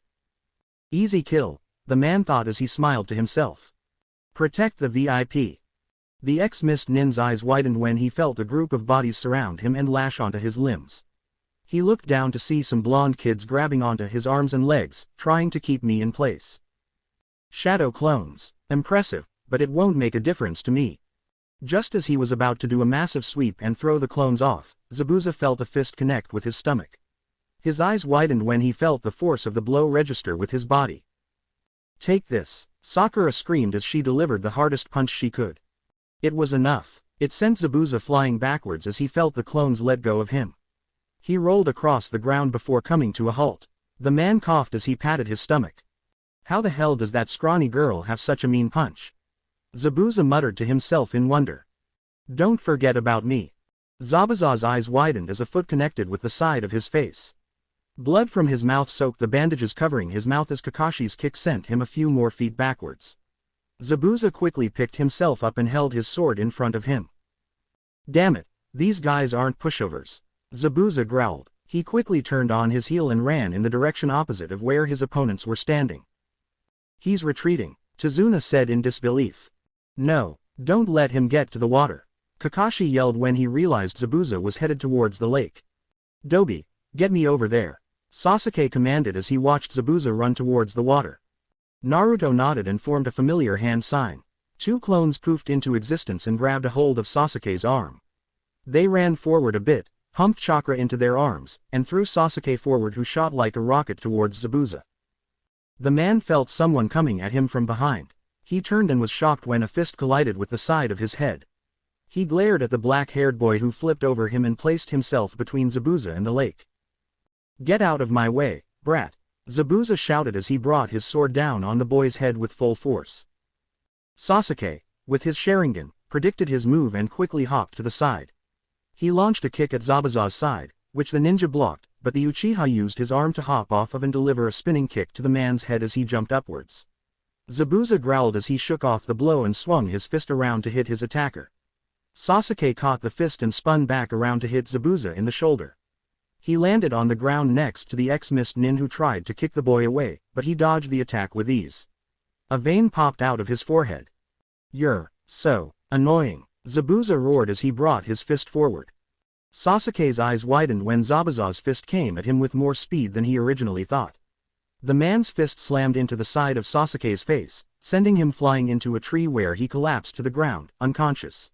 "Easy kill," the man thought as he smiled to himself. "Protect the VIP." The ex-Mist Nin's eyes widened when he felt a group of bodies surround him and lash onto his limbs. He looked down to see some blonde kids grabbing onto his arms and legs, trying to keep me in place. "Shadow clones. Impressive, but it won't make a difference to me." Just as he was about to do a massive sweep and throw the clones off, Zabuza felt a fist connect with his stomach. His eyes widened when he felt the force of the blow register with his body. "Take this," Sakura screamed as she delivered the hardest punch she could. It was enough. It sent Zabuza flying backwards as he felt the clones let go of him. He rolled across the ground before coming to a halt. The man coughed as he patted his stomach. "How the hell does that scrawny girl have such a mean punch?" Zabuza muttered to himself in wonder. "Don't forget about me." Zabuza's eyes widened as a foot connected with the side of his face. Blood from his mouth soaked the bandages covering his mouth as Kakashi's kick sent him a few more feet backwards. Zabuza quickly picked himself up and held his sword in front of him. "Damn it, these guys aren't pushovers," Zabuza growled. He quickly turned on his heel and ran in the direction opposite of where his opponents were standing. "He's retreating," Tazuna said in disbelief. "No, don't let him get to the water," Kakashi yelled when he realized Zabuza was headed towards the lake. "Dobi, get me over there," Sasuke commanded as he watched Zabuza run towards the water. Naruto nodded and formed a familiar hand sign. Two clones poofed into existence and grabbed a hold of Sasuke's arm. They ran forward a bit, pumped chakra into their arms, and threw Sasuke forward, who shot like a rocket towards Zabuza. The man felt someone coming at him from behind. He turned and was shocked when a fist collided with the side of his head. He glared at the black-haired boy who flipped over him and placed himself between Zabuza and the lake. "Get out of my way, brat," Zabuza shouted as he brought his sword down on the boy's head with full force. Sasuke, with his Sharingan, predicted his move and quickly hopped to the side. He launched a kick at Zabuza's side, which the ninja blocked, but the Uchiha used his arm to hop off of and deliver a spinning kick to the man's head as he jumped upwards. Zabuza growled as he shook off the blow and swung his fist around to hit his attacker. Sasuke caught the fist and spun back around to hit Zabuza in the shoulder. He landed on the ground next to the ex-Mist Nin, who tried to kick the boy away, but he dodged the attack with ease. A vein popped out of his forehead. "You're so annoying," Zabuza roared as he brought his fist forward. Sasuke's eyes widened when Zabuza's fist came at him with more speed than he originally thought. The man's fist slammed into the side of Sasuke's face, sending him flying into a tree where he collapsed to the ground, unconscious.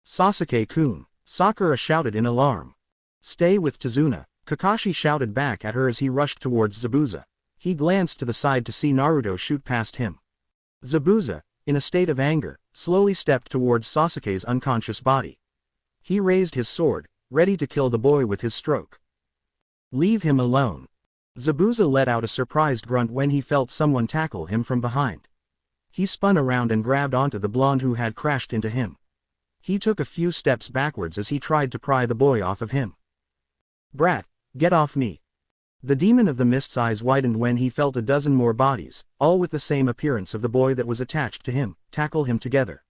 "Sasuke-kun," Sakura shouted in alarm. "Stay with Tazuna," Kakashi shouted back at her as he rushed towards Zabuza. He glanced to the side to see Naruto shoot past him. Zabuza, in a state of anger, slowly stepped towards Sasuke's unconscious body. He raised his sword, ready to kill the boy with his stroke. "Leave him alone." Zabuza let out a surprised grunt when he felt someone tackle him from behind. He spun around and grabbed onto the blonde who had crashed into him. He took a few steps backwards as he tried to pry the boy off of him. "Brat, get off me." The demon of the mist's eyes widened when he felt a dozen more bodies, all with the same appearance of the boy that was attached to him, tackle him together.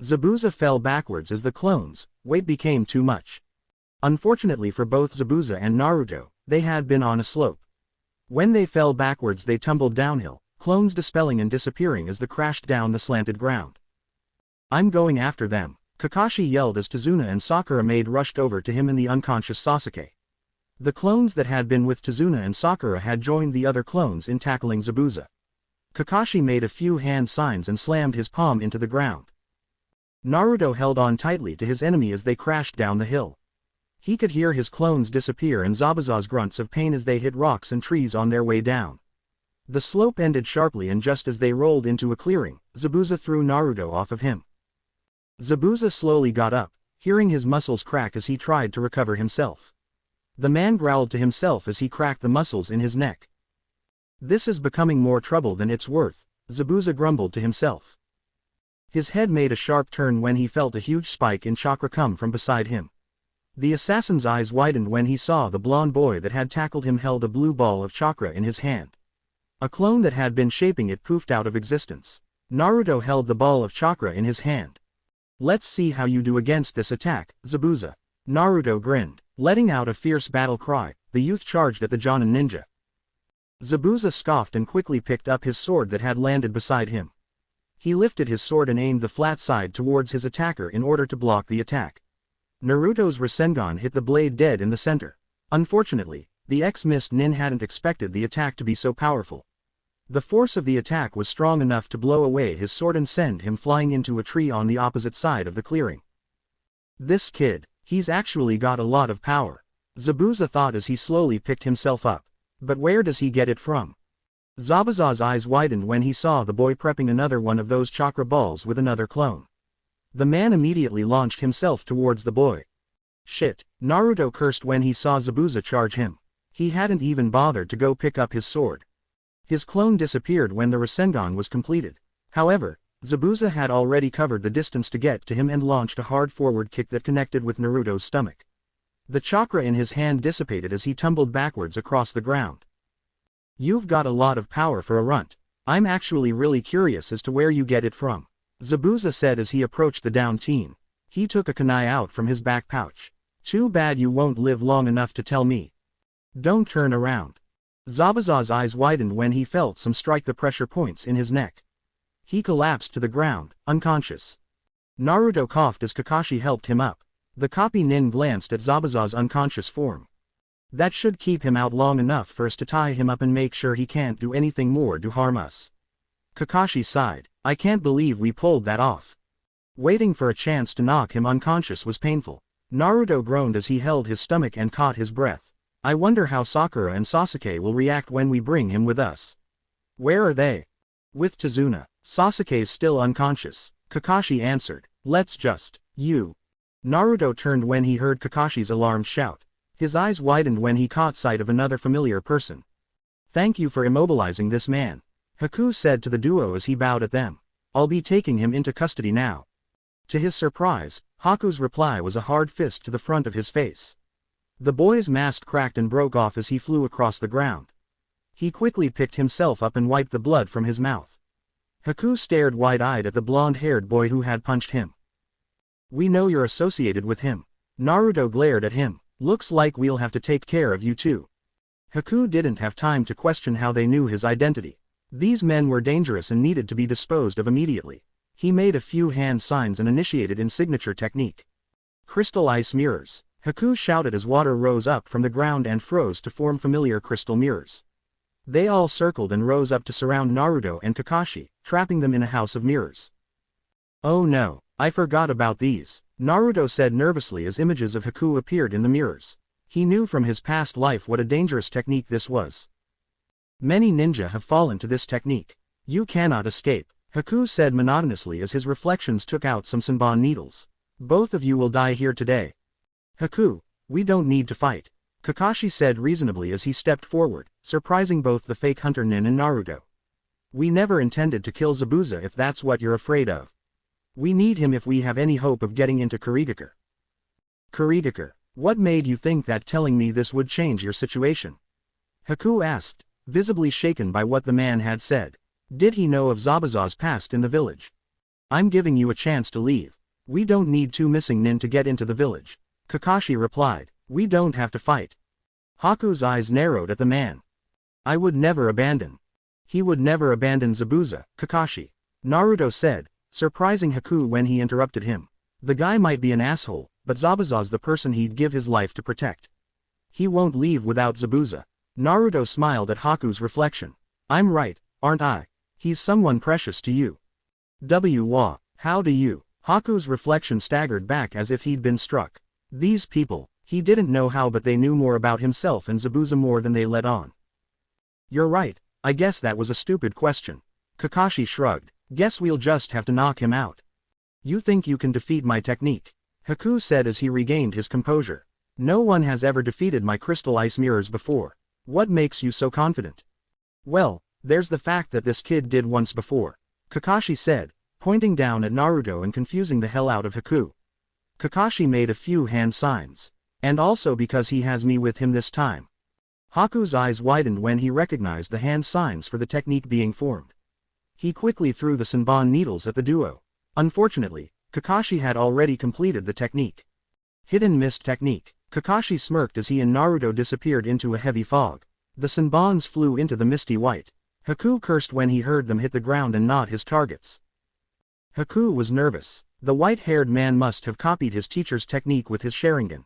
Zabuza fell backwards as the clones' weight became too much. Unfortunately for both Zabuza and Naruto, they had been on a slope. When they fell backwards they tumbled downhill, clones dispelling and disappearing as they crashed down the slanted ground. "I'm going after them," Kakashi yelled as Tazuna and Sakura maid rushed over to him and the unconscious Sasuke. The clones that had been with Tazuna and Sakura had joined the other clones in tackling Zabuza. Kakashi made a few hand signs and slammed his palm into the ground. Naruto held on tightly to his enemy as they crashed down the hill. He could hear his clones disappear and Zabuza's grunts of pain as they hit rocks and trees on their way down. The slope ended sharply, and just as they rolled into a clearing, Zabuza threw Naruto off of him. Zabuza slowly got up, hearing his muscles crack as he tried to recover himself. The man growled to himself as he cracked the muscles in his neck. This is becoming more trouble than it's worth, Zabuza grumbled to himself. His head made a sharp turn when he felt a huge spike in chakra come from beside him. The assassin's eyes widened when he saw the blonde boy that had tackled him held a blue ball of chakra in his hand. A clone that had been shaping it poofed out of existence. Naruto held the ball of chakra in his hand. Let's see how you do against this attack, Zabuza. Naruto grinned. Letting out a fierce battle cry, the youth charged at the Jonin ninja. Zabuza scoffed and quickly picked up his sword that had landed beside him. He lifted his sword and aimed the flat side towards his attacker in order to block the attack. Naruto's Rasengan hit the blade dead in the center. Unfortunately, the ex-mist nin hadn't expected the attack to be so powerful. The force of the attack was strong enough to blow away his sword and send him flying into a tree on the opposite side of the clearing. This kid, he's actually got a lot of power, Zabuza thought as he slowly picked himself up. But where does he get it from? Zabuza's eyes widened when he saw the boy prepping another one of those chakra balls with another clone. The man immediately launched himself towards the boy. Shit, Naruto cursed when he saw Zabuza charge him. He hadn't even bothered to go pick up his sword. His clone disappeared when the Rasengan was completed. However, Zabuza had already covered the distance to get to him and launched a hard forward kick that connected with Naruto's stomach. The chakra in his hand dissipated as he tumbled backwards across the ground. You've got a lot of power for a runt. I'm actually really curious as to where you get it from, Zabuza said as he approached the downed teen. He took a kunai out from his back pouch. Too bad you won't live long enough to tell me. Don't turn around. Zabuza's eyes widened when he felt some strike the pressure points in his neck. He collapsed to the ground, unconscious. Naruto coughed as Kakashi helped him up. The copy nin glanced at Zabuza's unconscious form. That should keep him out long enough for us to tie him up and make sure he can't do anything more to harm us. Kakashi sighed. I can't believe we pulled that off. Waiting for a chance to knock him unconscious was painful. Naruto groaned as he held his stomach and caught his breath. I wonder how Sakura and Sasuke will react when we bring him with us. Where are they? With Tazuna. Sasuke's still unconscious, Kakashi answered. Let's just, you. Naruto turned when he heard Kakashi's alarmed shout. His eyes widened when he caught sight of another familiar person. Thank you for immobilizing this man, Haku said to the duo as he bowed at them. I'll be taking him into custody now. To his surprise, Haku's reply was a hard fist to the front of his face. The boy's mask cracked and broke off as he flew across the ground. He quickly picked himself up and wiped the blood from his mouth. Haku stared wide-eyed at the blonde-haired boy who had punched him. We know you're associated with him. Naruto glared at him. Looks like we'll have to take care of you too. Haku didn't have time to question how they knew his identity. These men were dangerous and needed to be disposed of immediately. He made a few hand signs and initiated in signature technique. Crystal ice mirrors. Haku shouted as water rose up from the ground and froze to form familiar crystal mirrors. They all circled and rose up to surround Naruto and Kakashi, trapping them in a house of mirrors. Oh no, I forgot about these, Naruto said nervously as images of Haku appeared in the mirrors. He knew from his past life what a dangerous technique this was. Many ninja have fallen to this technique. You cannot escape, Haku said monotonously as his reflections took out some Senbon needles. Both of you will die here today. Haku, we don't need to fight, Kakashi said reasonably as he stepped forward, surprising both the fake hunter nin and Naruto. We never intended to kill Zabuza if that's what you're afraid of. We need him if we have any hope of getting into Kurigakure. Kurigakure, what made you think that telling me this would change your situation? Haku asked, visibly shaken by what the man had said. Did he know of Zabuza's past in the village? I'm giving you a chance to leave. We don't need two missing nin to get into the village, Kakashi replied. We don't have to fight. Haku's eyes narrowed at the man. I would never abandon. He would never abandon Zabuza, Kakashi. Naruto said, surprising Haku when he interrupted him. The guy might be an asshole, but Zabuza's the person he'd give his life to protect. He won't leave without Zabuza. Naruto smiled at Haku's reflection. I'm right, aren't I? He's someone precious to you. How do you? Haku's reflection staggered back as if he'd been struck. These people, he didn't know how but they knew more about himself and Zabuza more than they let on. You're right, I guess that was a stupid question. Kakashi shrugged. Guess we'll just have to knock him out. You think you can defeat my technique? Haku said as he regained his composure. No one has ever defeated my crystal ice mirrors before. What makes you so confident? Well, there's the fact that this kid did once before, Kakashi said, pointing down at Naruto and confusing the hell out of Haku. Kakashi made a few hand signs. And also because he has me with him this time. Haku's eyes widened when he recognized the hand signs for the technique being formed. He quickly threw the Senbon needles at the duo. Unfortunately, Kakashi had already completed the technique. Hidden mist technique. Kakashi smirked as he and Naruto disappeared into a heavy fog. The Senbons flew into the misty white. Haku cursed when he heard them hit the ground and not his targets. Haku was nervous. The white-haired man must have copied his teacher's technique with his Sharingan.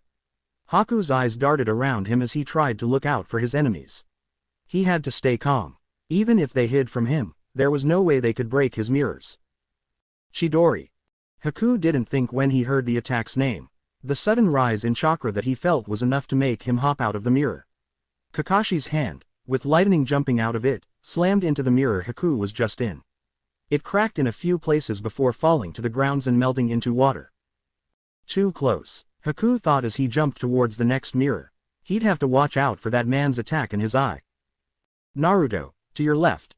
Haku's eyes darted around him as he tried to look out for his enemies. He had to stay calm. Even if they hid from him, there was no way they could break his mirrors. Chidori. Haku didn't think when he heard the attack's name. The sudden rise in chakra that he felt was enough to make him hop out of the mirror. Kakashi's hand, with lightning jumping out of it, slammed into the mirror Haku was just in. It cracked in a few places before falling to the ground and melting into water. Too close, Haku thought as he jumped towards the next mirror. He'd have to watch out for that man's attack in his eye. Naruto, to your left.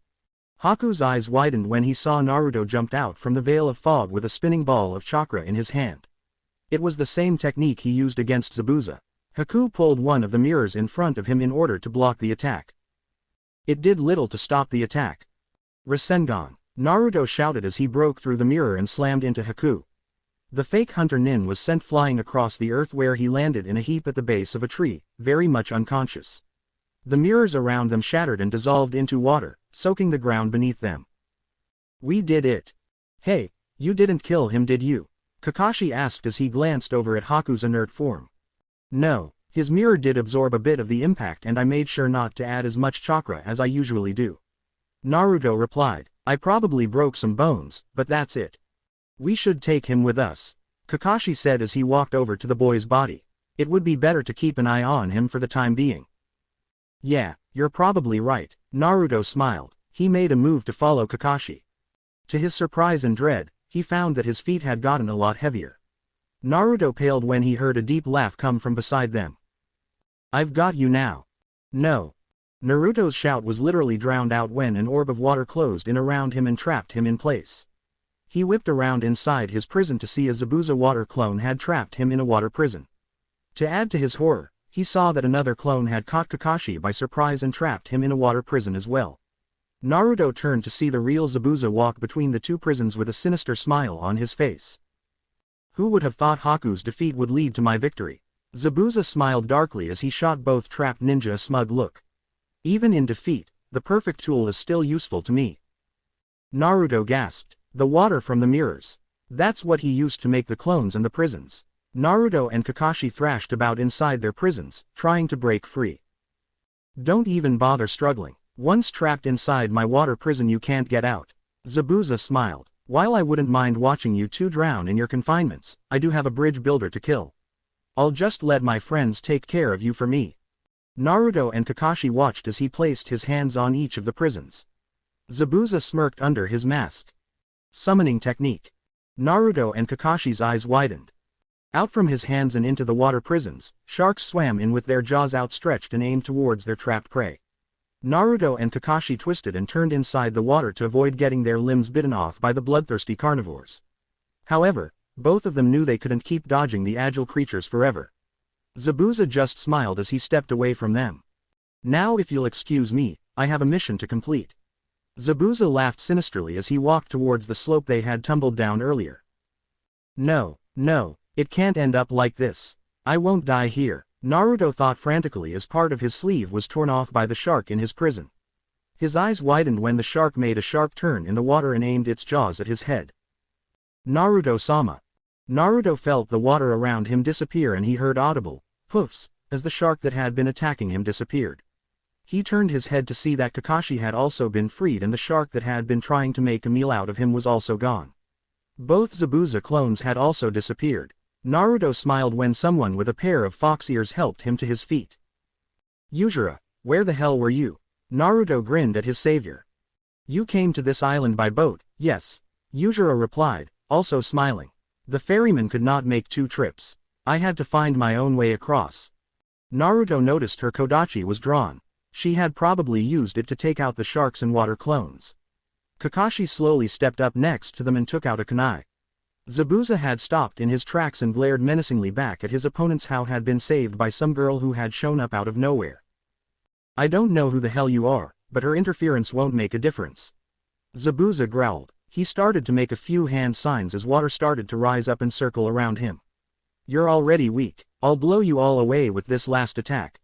Haku's eyes widened when he saw Naruto jumped out from the veil of fog with a spinning ball of chakra in his hand. It was the same technique he used against Zabuza. Haku pulled one of the mirrors in front of him in order to block the attack. It did little to stop the attack. Rasengan, Naruto shouted as he broke through the mirror and slammed into Haku. The fake hunter Nin was sent flying across the earth where he landed in a heap at the base of a tree, very much unconscious. The mirrors around them shattered and dissolved into water, soaking the ground beneath them. We did it. Hey, you didn't kill him, did you? Kakashi asked as he glanced over at Haku's inert form. No, his mirror did absorb a bit of the impact and I made sure not to add as much chakra as I usually do. Naruto replied, I probably broke some bones, but that's it. We should take him with us, Kakashi said as he walked over to the boy's body. It would be better to keep an eye on him for the time being. Yeah, you're probably right, Naruto smiled. He made a move to follow Kakashi. To his surprise and dread, he found that his feet had gotten a lot heavier. Naruto paled when he heard a deep laugh come from beside them. I've got you now. No. Naruto's shout was literally drowned out when an orb of water closed in around him and trapped him in place. He whipped around inside his prison to see a Zabuza water clone had trapped him in a water prison. To add to his horror, he saw that another clone had caught Kakashi by surprise and trapped him in a water prison as well. Naruto turned to see the real Zabuza walk between the two prisons with a sinister smile on his face. Who would have thought Haku's defeat would lead to my victory? Zabuza smiled darkly as he shot both trapped ninja a smug look. Even in defeat, the perfect tool is still useful to me. Naruto gasped. The water from the mirrors. That's what he used to make the clones and the prisons. Naruto and Kakashi thrashed about inside their prisons, trying to break free. Don't even bother struggling. Once trapped inside my water prison you can't get out. Zabuza smiled. While I wouldn't mind watching you two drown in your confinements, I do have a bridge builder to kill. I'll just let my friends take care of you for me. Naruto and Kakashi watched as he placed his hands on each of the prisons. Zabuza smirked under his mask. Summoning technique. Naruto and Kakashi's eyes widened. Out from his hands and into the water prisons, sharks swam in with their jaws outstretched and aimed towards their trapped prey. Naruto and Kakashi twisted and turned inside the water to avoid getting their limbs bitten off by the bloodthirsty carnivores. However, both of them knew they couldn't keep dodging the agile creatures forever. Zabuza just smiled as he stepped away from them. Now if you'll excuse me, I have a mission to complete. Zabuza laughed sinisterly as he walked towards the slope they had tumbled down earlier. No, it can't end up like this. I won't die here, Naruto thought frantically as part of his sleeve was torn off by the shark in his prison. His eyes widened when the shark made a sharp turn in the water and aimed its jaws at his head. Naruto-sama. Naruto felt the water around him disappear and he heard audible poofs as the shark that had been attacking him disappeared. He turned his head to see that Kakashi had also been freed and the shark that had been trying to make a meal out of him was also gone. Both Zabuza clones had also disappeared. Naruto smiled when someone with a pair of fox ears helped him to his feet. Yujiro, where the hell were you? Naruto grinned at his savior. You came to this island by boat, yes. Yujiro replied, also smiling. The ferryman could not make 2 trips. I had to find my own way across. Naruto noticed her kodachi was drawn. She had probably used it to take out the sharks and water clones. Kakashi slowly stepped up next to them and took out a kunai. Zabuza had stopped in his tracks and glared menacingly back at his opponents who had been saved by some girl who had shown up out of nowhere. I don't know who the hell you are, but her interference won't make a difference. Zabuza growled. He started to make a few hand signs as water started to rise up and circle around him. You're already weak. I'll blow you all away with this last attack.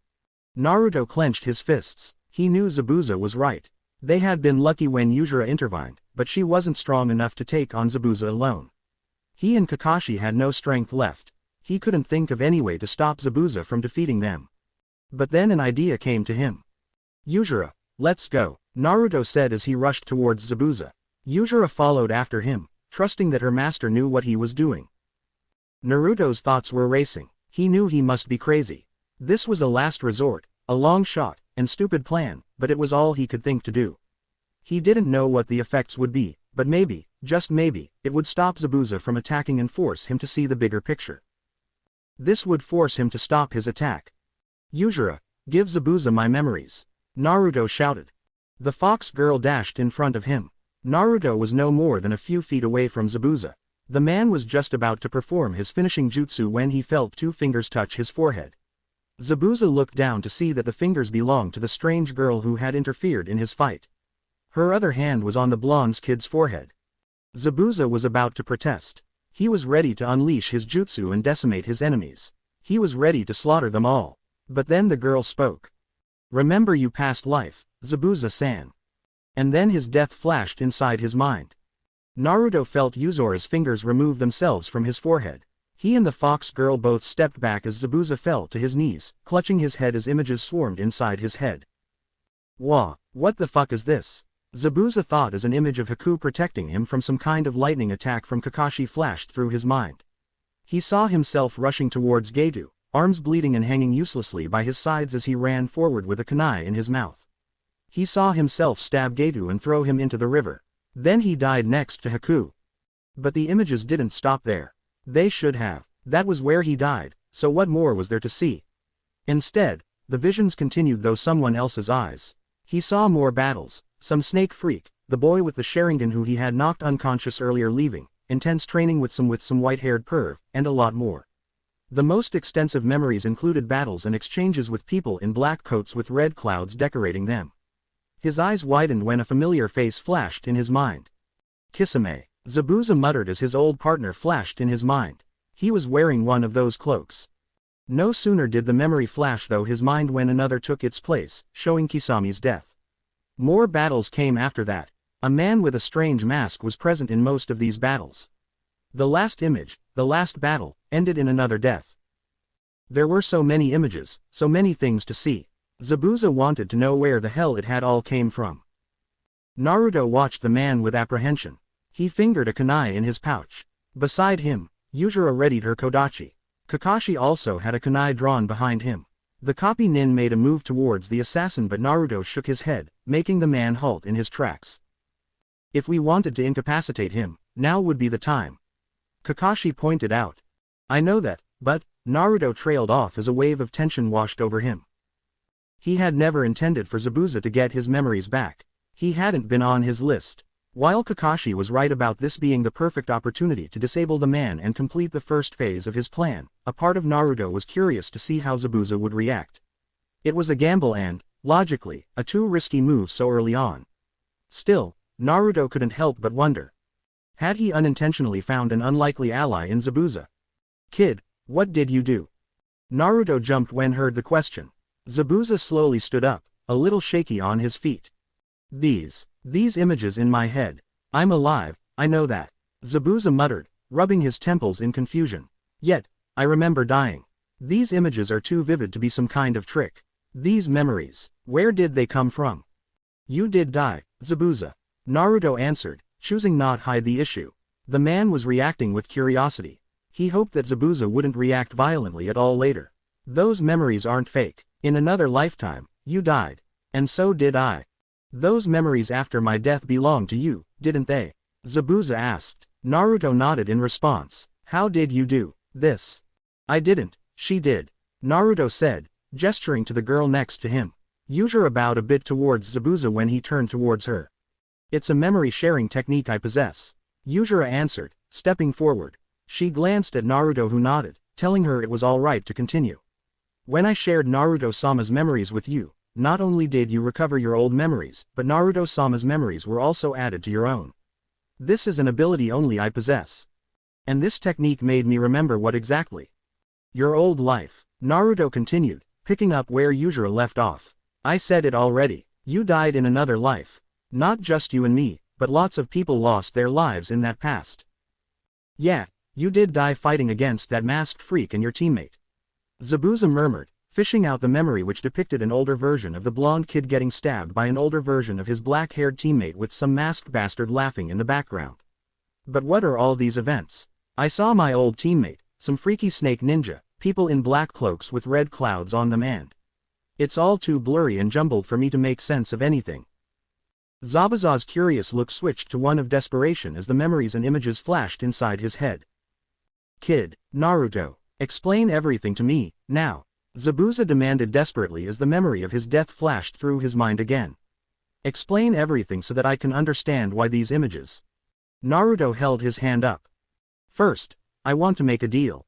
Naruto clenched his fists. He knew Zabuza was right. They had been lucky when Yujiro intervened, but she wasn't strong enough to take on Zabuza alone. He and Kakashi had no strength left. He couldn't think of any way to stop Zabuza from defeating them. But then an idea came to him. Yujiro, let's go, Naruto said as he rushed towards Zabuza. Yujiro followed after him, trusting that her master knew what he was doing. Naruto's thoughts were racing. He knew he must be crazy. This was a last resort, a long shot, and stupid plan, but it was all he could think to do. He didn't know what the effects would be, but maybe, just maybe, it would stop Zabuza from attacking and force him to see the bigger picture. This would force him to stop his attack. Yujiro, give Zabuza my memories. Naruto shouted. The fox girl dashed in front of him. Naruto was no more than a few feet away from Zabuza. The man was just about to perform his finishing jutsu when he felt 2 fingers touch his forehead. Zabuza looked down to see that the fingers belonged to the strange girl who had interfered in his fight. Her other hand was on the blonde kid's forehead. Zabuza was about to protest. He was ready to unleash his jutsu and decimate his enemies. He was ready to slaughter them all. But then the girl spoke. Remember your past life, Zabuza-san. And then his death flashed inside his mind. Naruto felt Yuzora's fingers remove themselves from his forehead. He and the fox girl both stepped back as Zabuza fell to his knees, clutching his head as images swarmed inside his head. Wah, what the fuck is this? Zabuza thought as an image of Haku protecting him from some kind of lightning attack from Kakashi flashed through his mind. He saw himself rushing towards Geto, arms bleeding and hanging uselessly by his sides as he ran forward with a kunai in his mouth. He saw himself stab Geto and throw him into the river. Then he died next to Haku. But the images didn't stop there. They should have. That was where he died, so what more was there to see? Instead, the visions continued through someone else's eyes. He saw more battles, some snake freak, the boy with the Sharingan who he had knocked unconscious earlier leaving, intense training with some white-haired perv, and a lot more. The most extensive memories included battles and exchanges with people in black coats with red clouds decorating them. His eyes widened when a familiar face flashed in his mind. Kisame, Zabuza muttered as his old partner flashed in his mind. He was wearing one of those cloaks. No sooner did the memory flash through his mind when another took its place, showing Kisame's death. More battles came after that. A man with a strange mask was present in most of these battles. The last image, the last battle, ended in another death. There were so many images, so many things to see. Zabuza wanted to know where the hell it had all came from. Naruto watched the man with apprehension. He fingered a kunai in his pouch. Beside him, Yujiro readied her kodachi. Kakashi also had a kunai drawn behind him. The copy nin made a move towards the assassin but Naruto shook his head, making the man halt in his tracks. If we wanted to incapacitate him, now would be the time. Kakashi pointed out. I know that, but, Naruto trailed off as a wave of tension washed over him. He had never intended for Zabuza to get his memories back. He hadn't been on his list. While Kakashi was right about this being the perfect opportunity to disable the man and complete the first phase of his plan, a part of Naruto was curious to see how Zabuza would react. It was a gamble and, logically, a too risky move so early on. Still, Naruto couldn't help but wonder. Had he unintentionally found an unlikely ally in Zabuza? Kid, what did you do? Naruto jumped when heard the question. Zabuza slowly stood up, a little shaky on his feet. These images in my head. I'm alive, I know that. Zabuza muttered, rubbing his temples in confusion. Yet, I remember dying. These images are too vivid to be some kind of trick. These memories, where did they come from? You did die, Zabuza. Naruto answered, choosing not hide the issue. The man was reacting with curiosity. He hoped that Zabuza wouldn't react violently at all later. Those memories aren't fake. In another lifetime, you died. And so did I. Those memories after my death belonged to you, didn't they? Zabuza asked. Naruto nodded in response. How did you do this? I didn't, she did. Naruto said, gesturing to the girl next to him. Yujiro bowed a bit towards Zabuza when he turned towards her. It's a memory-sharing technique I possess. Yujiro answered, stepping forward. She glanced at Naruto who nodded, telling her it was all right to continue. When I shared Naruto-sama's memories with you, not only did you recover your old memories, but Naruto-sama's memories were also added to your own. This is an ability only I possess. And this technique made me remember what exactly? Your old life, Naruto continued, picking up where Yujiro left off. I said it already, you died in another life. Not just you and me, but lots of people lost their lives in that past. Yeah, you did die fighting against that masked freak and your teammate. Zabuza murmured, fishing out the memory which depicted an older version of the blonde kid getting stabbed by an older version of his black-haired teammate with some masked bastard laughing in the background. But what are all these events? I saw my old teammate, some freaky snake ninja, people in black cloaks with red clouds on them and... It's all too blurry and jumbled for me to make sense of anything. Zabuza's curious look switched to one of desperation as the memories and images flashed inside his head. Kid, Naruto, explain everything to me, now. Zabuza demanded desperately as the memory of his death flashed through his mind again. Explain everything so that I can understand why these images. Naruto held his hand up. First, I want to make a deal.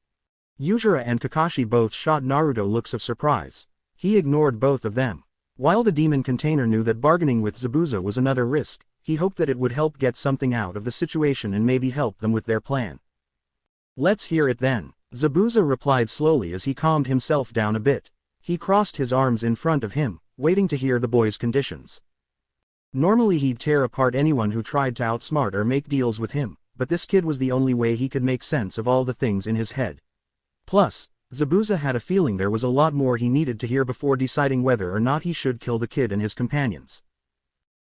Yujiro and Kakashi both shot Naruto looks of surprise. He ignored both of them. While the demon container knew that bargaining with Zabuza was another risk, he hoped that it would help get something out of the situation and maybe help them with their plan. Let's hear it then, Zabuza replied slowly as he calmed himself down a bit. He crossed his arms in front of him, waiting to hear the boy's conditions. Normally he'd tear apart anyone who tried to outsmart or make deals with him, but this kid was the only way he could make sense of all the things in his head. Plus, Zabuza had a feeling there was a lot more he needed to hear before deciding whether or not he should kill the kid and his companions.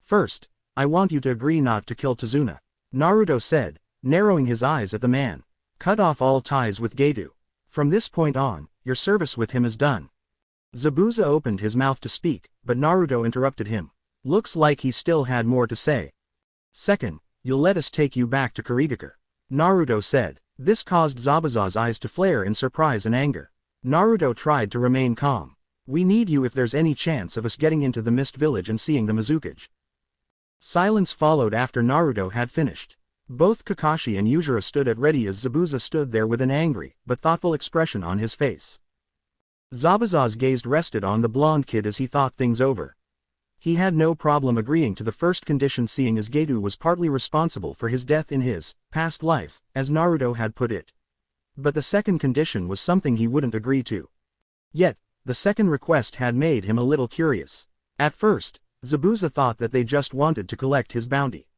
First, I want you to agree not to kill Tazuna, Naruto said, narrowing his eyes at the man. Cut off all ties with Gedo. From this point on, your service with him is done. Zabuza opened his mouth to speak, but Naruto interrupted him. Looks like he still had more to say. Second, you'll let us take you back to Kurigakure, Naruto said. This caused Zabuza's eyes to flare in surprise and anger. Naruto tried to remain calm. We need you if there's any chance of us getting into the Mist Village and seeing the Mizukage. Silence followed after Naruto had finished. Both Kakashi and Yujiro stood at ready as Zabuza stood there with an angry, but thoughtful expression on his face. Zabuza's gaze rested on the blonde kid as he thought things over. He had no problem agreeing to the first condition seeing as Gedo was partly responsible for his death in his past life, as Naruto had put it. But the second condition was something he wouldn't agree to. Yet, the second request had made him a little curious. At first, Zabuza thought that they just wanted to collect his bounty.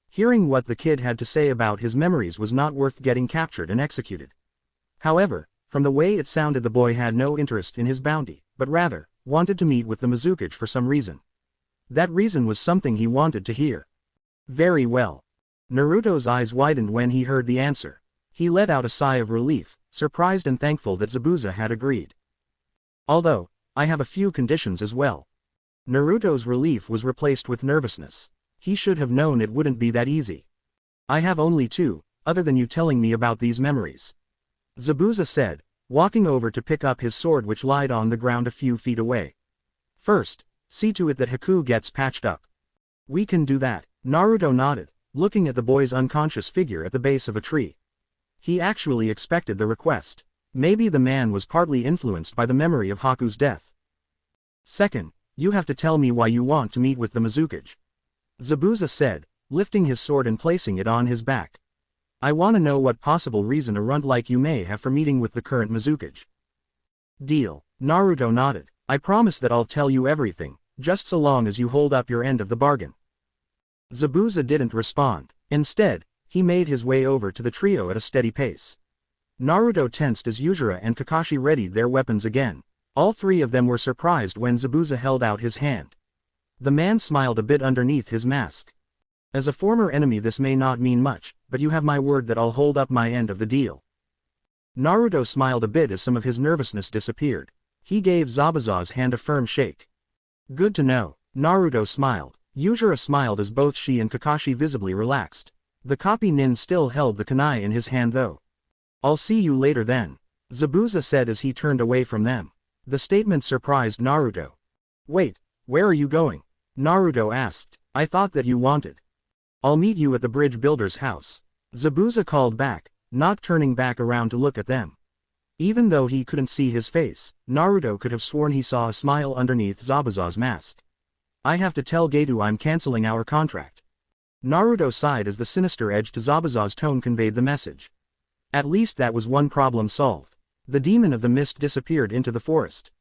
Hearing what the kid had to say about his memories was not worth getting captured and executed. However, from the way it sounded the boy had no interest in his bounty, but rather, wanted to meet with the Mizukage for some reason. That reason was something he wanted to hear. Very well. Naruto's eyes widened when he heard the answer. He let out a sigh of relief, surprised and thankful that Zabuza had agreed. Although, I have a few conditions as well. Naruto's relief was replaced with nervousness. He should have known it wouldn't be that easy. I have only two, other than you telling me about these memories. Zabuza said, walking over to pick up his sword which lied on the ground a few feet away. First, see to it that Haku gets patched up. We can do that, Naruto nodded, looking at the boy's unconscious figure at the base of a tree. He actually expected the request. Maybe the man was partly influenced by the memory of Haku's death. Second, you have to tell me why you want to meet with the Mizukage. Zabuza said, lifting his sword and placing it on his back. I want to know what possible reason a runt like you may have for meeting with the current Mizukage. Deal, Naruto nodded. I promise that I'll tell you everything, just so long as you hold up your end of the bargain. Zabuza didn't respond. Instead, he made his way over to the trio at a steady pace. Naruto tensed as Yujiro and Kakashi readied their weapons again. All three of them were surprised when Zabuza held out his hand. The man smiled a bit underneath his mask. As a former enemy this may not mean much, but you have my word that I'll hold up my end of the deal. Naruto smiled a bit as some of his nervousness disappeared. He gave Zabuza's hand a firm shake. Good to know. Naruto smiled. Yujiro smiled as both she and Kakashi visibly relaxed. The copy nin still held the kunai in his hand though. I'll see you later then, Zabuza said as he turned away from them. The statement surprised Naruto. Wait, where are you going? Naruto asked. I thought that you wanted. I'll meet you at the bridge builder's house. Zabuza called back, not turning back around to look at them. Even though he couldn't see his face, Naruto could have sworn he saw a smile underneath Zabuza's mask. I have to tell Geto I'm canceling our contract. Naruto sighed as the sinister edge to Zabuza's tone conveyed the message. At least that was one problem solved. The demon of the mist disappeared into the forest.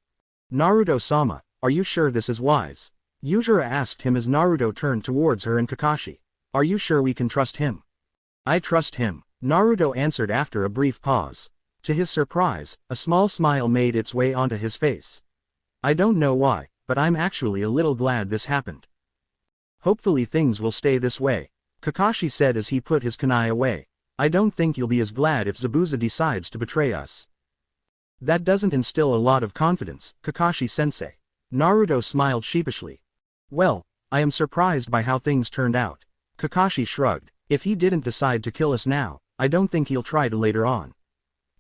Naruto-sama, are you sure this is wise? Yujiro asked him as Naruto turned towards her and Kakashi. Are you sure we can trust him? I trust him, Naruto answered after a brief pause. To his surprise, a small smile made its way onto his face. I don't know why, but I'm actually a little glad this happened. Hopefully things will stay this way, Kakashi said as he put his kunai away. I don't think you'll be as glad if Zabuza decides to betray us. That doesn't instill a lot of confidence, Kakashi-sensei. Naruto smiled sheepishly. Well, I am surprised by how things turned out. Kakashi shrugged. If he didn't decide to kill us now, I don't think he'll try to later on.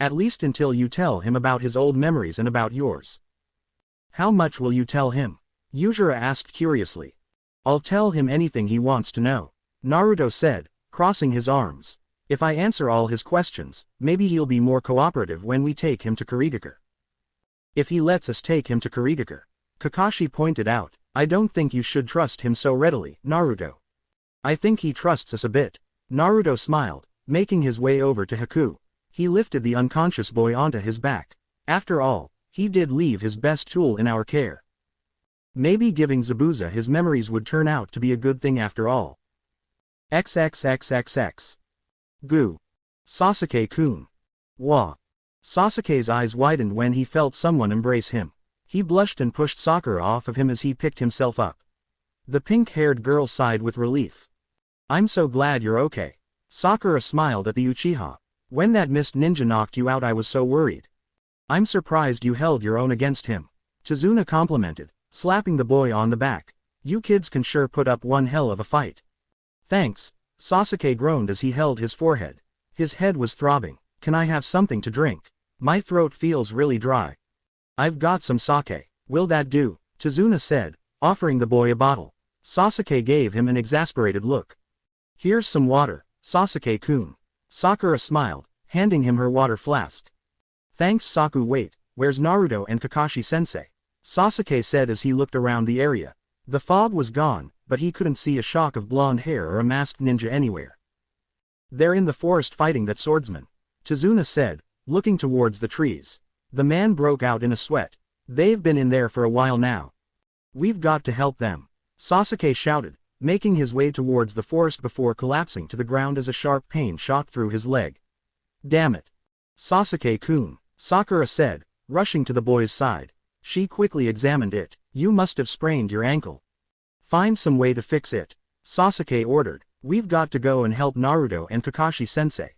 At least until you tell him about his old memories and about yours. How much will you tell him? Yujiro asked curiously. I'll tell him anything he wants to know, Naruto said, crossing his arms. If I answer all his questions, maybe he'll be more cooperative when we take him to Kirigakure. If he lets us take him to Kirigakure, Kakashi pointed out, I don't think you should trust him so readily, Naruto. I think he trusts us a bit. Naruto smiled, making his way over to Haku. He lifted the unconscious boy onto his back. After all, he did leave his best tool in our care. Maybe giving Zabuza his memories would turn out to be a good thing after all. XXXXX. Goo. Sasuke-kun. Wah. Sasuke's eyes widened when he felt someone embrace him. He blushed and pushed Sakura off of him as he picked himself up. The pink-haired girl sighed with relief. I'm so glad you're okay. Sakura smiled at the Uchiha. When that mist ninja knocked you out I was so worried. I'm surprised you held your own against him. Chizuna complimented, slapping the boy on the back. You kids can sure put up one hell of a fight. Thanks, Sasuke groaned as he held his forehead. His head was throbbing. Can I have something to drink? My throat feels really dry. I've got some sake. Will that do? Chizuna said, offering the boy a bottle. Sasuke gave him an exasperated look. Here's some water, Sasuke-kun. Sakura smiled, handing him her water flask. Thanks Saku. Wait, where's Naruto and Kakashi-sensei? Sasuke said as he looked around the area. The fog was gone, but he couldn't see a shock of blonde hair or a masked ninja anywhere. They're in the forest fighting that swordsman, Chizuna said, looking towards the trees. The man broke out in a sweat. They've been in there for a while now. We've got to help them, Sasuke shouted, making his way towards the forest before collapsing to the ground as a sharp pain shot through his leg. Damn it. Sasuke-kun, Sakura said, rushing to the boy's side. She quickly examined it. You must have sprained your ankle. Find some way to fix it, Sasuke ordered. We've got to go and help Naruto and Kakashi-sensei.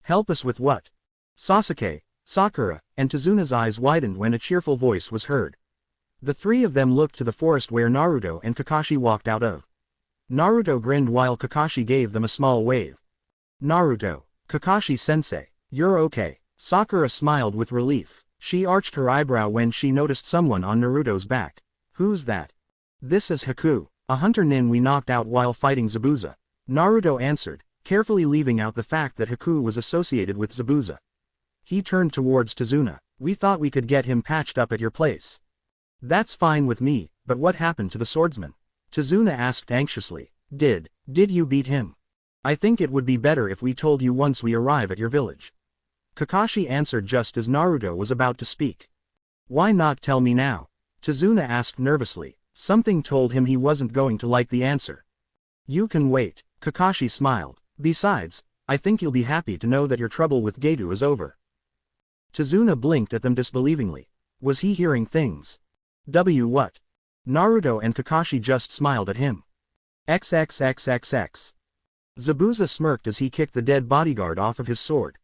Help us with what? Sasuke, Sakura, and Chizuna's eyes widened when a cheerful voice was heard. The three of them looked to the forest where Naruto and Kakashi walked out of. Naruto grinned while Kakashi gave them a small wave. Naruto, Kakashi-sensei, you're okay. Sakura smiled with relief. She arched her eyebrow when she noticed someone on Naruto's back. Who's that? This is Haku, a hunter nin we knocked out while fighting Zabuza. Naruto answered, carefully leaving out the fact that Haku was associated with Zabuza. He turned towards Chizuna. We thought we could get him patched up at your place. That's fine with me, but what happened to the swordsman? Chizuna asked anxiously. Did you beat him? I think it would be better if we told you once we arrive at your village. Kakashi answered just as Naruto was about to speak. Why not tell me now? Chizuna asked nervously. Something told him he wasn't going to like the answer. You can wait, Kakashi smiled. Besides, I think you'll be happy to know that your trouble with Geto is over. Chizuna blinked at them disbelievingly. Was he hearing things? What? Naruto and Kakashi just smiled at him. XXXXX. Zabuza smirked as he kicked the dead bodyguard off of his sword.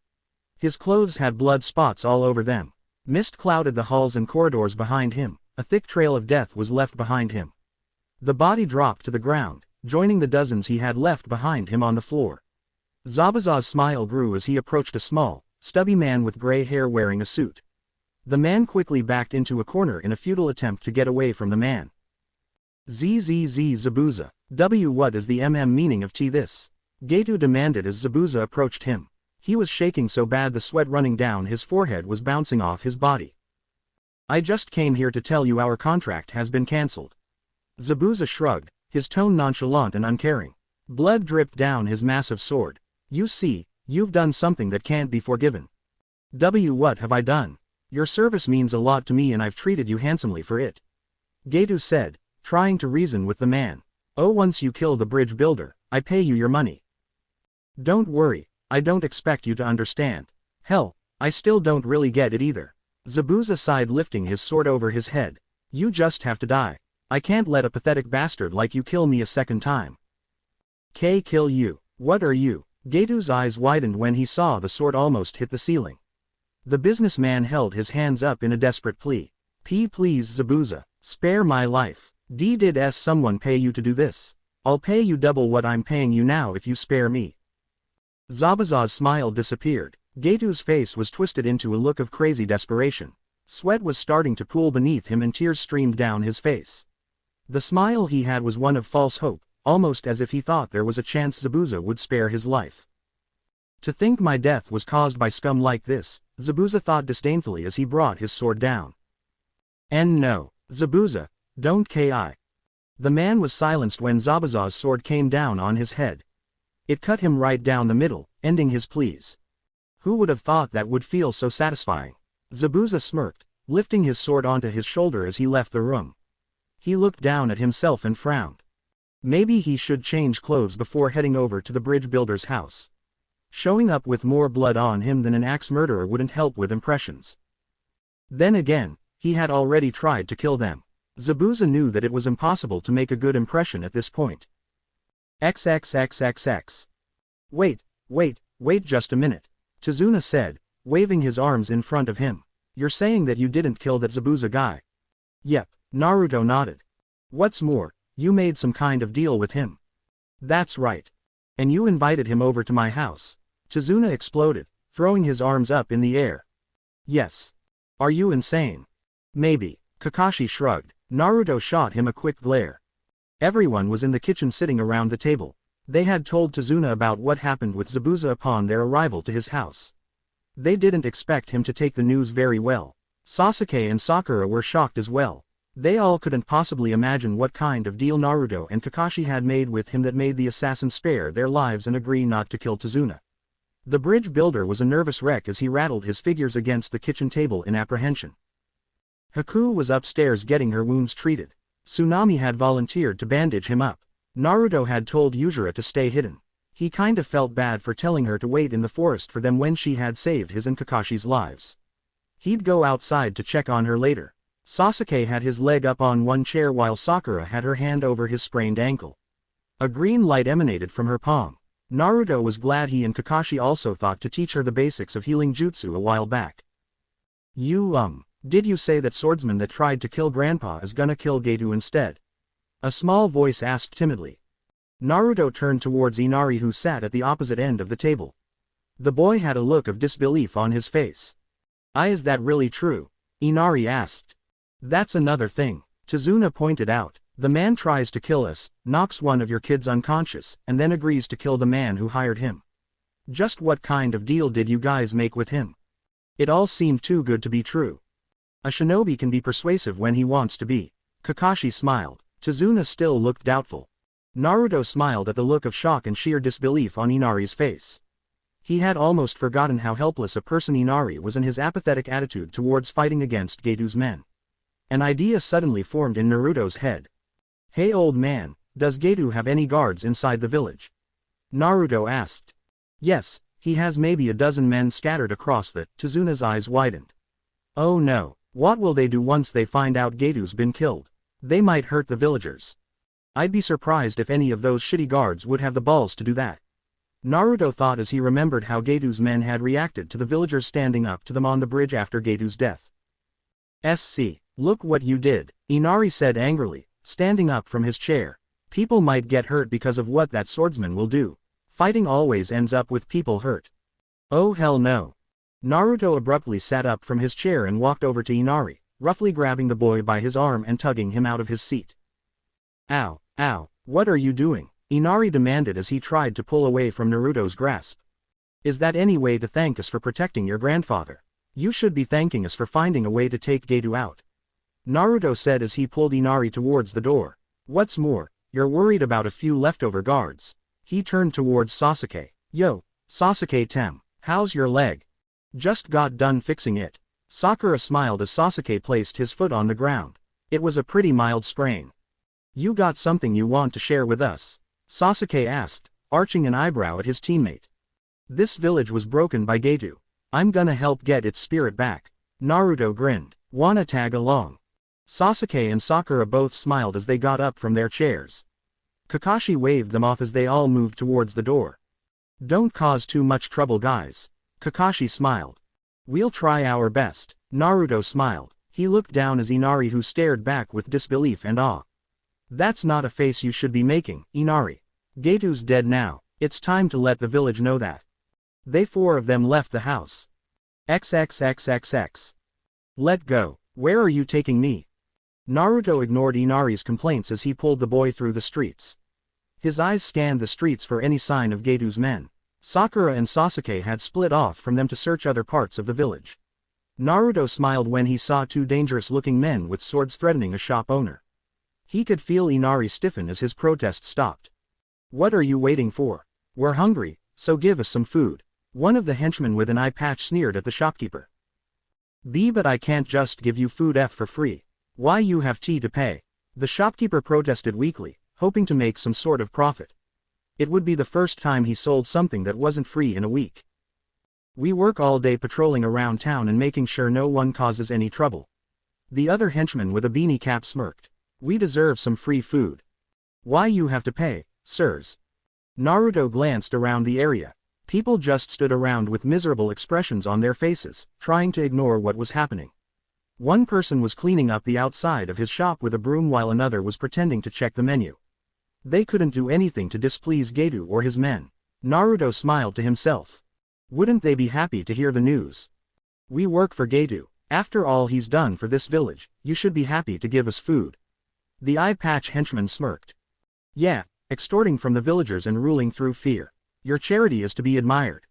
His clothes had blood spots all over them. Mist clouded the halls and corridors behind him, a thick trail of death was left behind him. The body dropped to the ground, joining the dozens he had left behind him on the floor. Zabuza's smile grew as he approached a small, stubby man with gray hair wearing a suit. The man quickly backed into a corner in a futile attempt to get away from the man. ZZZ Zabuza. What is the meaning of this? Getu demanded as Zabuza approached him. He was shaking so bad the sweat running down his forehead was bouncing off his body. I just came here to tell you our contract has been cancelled. Zabuza shrugged, his tone nonchalant and uncaring. Blood dripped down his massive sword. You see, you've done something that can't be forgiven. What have I done? Your service means a lot to me and I've treated you handsomely for it. Getu said, trying to reason with the man. Oh, once you kill the bridge builder, I pay you your money. Don't worry, I don't expect you to understand. Hell, I still don't really get it either. Zabuza sighed, lifting his sword over his head. You just have to die. I can't let a pathetic bastard like you kill me a second time. Kill you? What are you? Getu's eyes widened when he saw the sword almost hit the ceiling. The businessman held his hands up in a desperate plea. Please Zabuza, spare my life. Did someone pay you to do this? I'll pay you double what I'm paying you now if you spare me. Zabuza's smile disappeared. Getu's face was twisted into a look of crazy desperation. Sweat was starting to pool beneath him and tears streamed down his face. The smile he had was one of false hope, almost as if he thought there was a chance Zabuza would spare his life. To think my death was caused by scum like this, Zabuza thought disdainfully as he brought his sword down. And no, Zabuza, don't ki. The man was silenced when Zabuza's sword came down on his head. It cut him right down the middle, ending his pleas. Who would have thought that would feel so satisfying? Zabuza smirked, lifting his sword onto his shoulder as he left the room. He looked down at himself and frowned. Maybe he should change clothes before heading over to the bridge builder's house. Showing up with more blood on him than an axe murderer wouldn't help with impressions. Then again, he had already tried to kill them. Zabuza knew that it was impossible to make a good impression at this point. XXXXX. Wait just a minute. Tizuna said, waving his arms in front of him. You're saying that you didn't kill that Zabuza guy? Yep, Naruto nodded. What's more, you made some kind of deal with him. That's right. And you invited him over to my house. Tizuna exploded, throwing his arms up in the air. Yes. Are you insane? Maybe. Kakashi shrugged. Naruto shot him a quick glare. Everyone was in the kitchen sitting around the table. They had told Tizuna about what happened with Zabuza upon their arrival to his house. They didn't expect him to take the news very well. Sasuke and Sakura were shocked as well. They all couldn't possibly imagine what kind of deal Naruto and Kakashi had made with him that made the assassin spare their lives and agree not to kill Tizuna. The bridge builder was a nervous wreck as he rattled his figures against the kitchen table in apprehension. Haku was upstairs getting her wounds treated. Tsunami had volunteered to bandage him up. Naruto had told Yuzura to stay hidden. He kinda felt bad for telling her to wait in the forest for them when she had saved his and Kakashi's lives. He'd go outside to check on her later. Sasuke had his leg up on one chair while Sakura had her hand over his sprained ankle. A green light emanated from her palm. Naruto was glad he and Kakashi also thought to teach her the basics of healing jutsu a while back. Did you say that swordsman that tried to kill Grandpa is gonna kill Getu instead? A small voice asked timidly. Naruto turned towards Inari who sat at the opposite end of the table. The boy had a look of disbelief on his face. Is that really true? Inari asked. That's another thing, Tizuna pointed out. The man tries to kill us, knocks one of your kids unconscious, and then agrees to kill the man who hired him. Just what kind of deal did you guys make with him? It all seemed too good to be true. A shinobi can be persuasive when he wants to be. Kakashi smiled. Tizuna still looked doubtful. Naruto smiled at the look of shock and sheer disbelief on Inari's face. He had almost forgotten how helpless a person Inari was in his apathetic attitude towards fighting against Getu's men. An idea suddenly formed in Naruto's head. Hey old man, does Getu have any guards inside the village? Naruto asked. Yes, he has maybe a dozen men scattered across the. Tizuna's eyes widened. Oh no, what will they do once they find out Getu's been killed? They might hurt the villagers. I'd be surprised if any of those shitty guards would have the balls to do that. Naruto thought as he remembered how Getu's men had reacted to the villagers standing up to them on the bridge after Getu's death. Look what you did, Inari said angrily, standing up from his chair. People might get hurt because of what that swordsman will do. Fighting always ends up with people hurt. Oh hell no. Naruto abruptly sat up from his chair and walked over to Inari, roughly grabbing the boy by his arm and tugging him out of his seat. Ow, ow, what are you doing? Inari demanded as he tried to pull away from Naruto's grasp. Is that any way to thank us for protecting your grandfather? You should be thanking us for finding a way to take Geto out. Naruto said as he pulled Inari towards the door. What's more, you're worried about a few leftover guards. He turned towards Sasuke. Yo, Sasuke-tem, how's your leg? Just got done fixing it. Sakura smiled as Sasuke placed his foot on the ground. It was a pretty mild sprain. You got something you want to share with us? Sasuke asked, arching an eyebrow at his teammate. This village was broken by Geto. I'm gonna help get its spirit back. Naruto grinned. Wanna tag along? Sasuke and Sakura both smiled as they got up from their chairs. Kakashi waved them off as they all moved towards the door. Don't cause too much trouble, guys. Kakashi smiled. We'll try our best. Naruto smiled. He looked down as Inari, who stared back with disbelief and awe. That's not a face you should be making, Inari. Geto's dead now. It's time to let the village know that. They four of them left the house. XXXXX. Let go. Where are you taking me? Naruto ignored Inari's complaints as he pulled the boy through the streets. His eyes scanned the streets for any sign of Geto's men. Sakura and Sasuke had split off from them to search other parts of the village. Naruto smiled when he saw two dangerous-looking men with swords threatening a shop owner. He could feel Inari stiffen as his protest stopped. What are you waiting for? We're hungry, so give us some food. One of the henchmen with an eye patch sneered at the shopkeeper. But I can't just give you food for free. Why, you have tea to pay. The shopkeeper protested weakly, hoping to make some sort of profit. It would be the first time he sold something that wasn't free in a week. We work all day patrolling around town and making sure no one causes any trouble. The other henchman with a beanie cap smirked. We deserve some free food. Why you have to pay, sirs? Naruto glanced around the area. People just stood around with miserable expressions on their faces, trying to ignore what was happening. One person was cleaning up the outside of his shop with a broom while another was pretending to check the menu. They couldn't do anything to displease Geto or his men. Naruto smiled to himself. Wouldn't they be happy to hear the news? We work for Geto. After all he's done for this village, you should be happy to give us food. The eye patch henchman smirked. Yeah, extorting from the villagers and ruling through fear. Your charity is to be admired.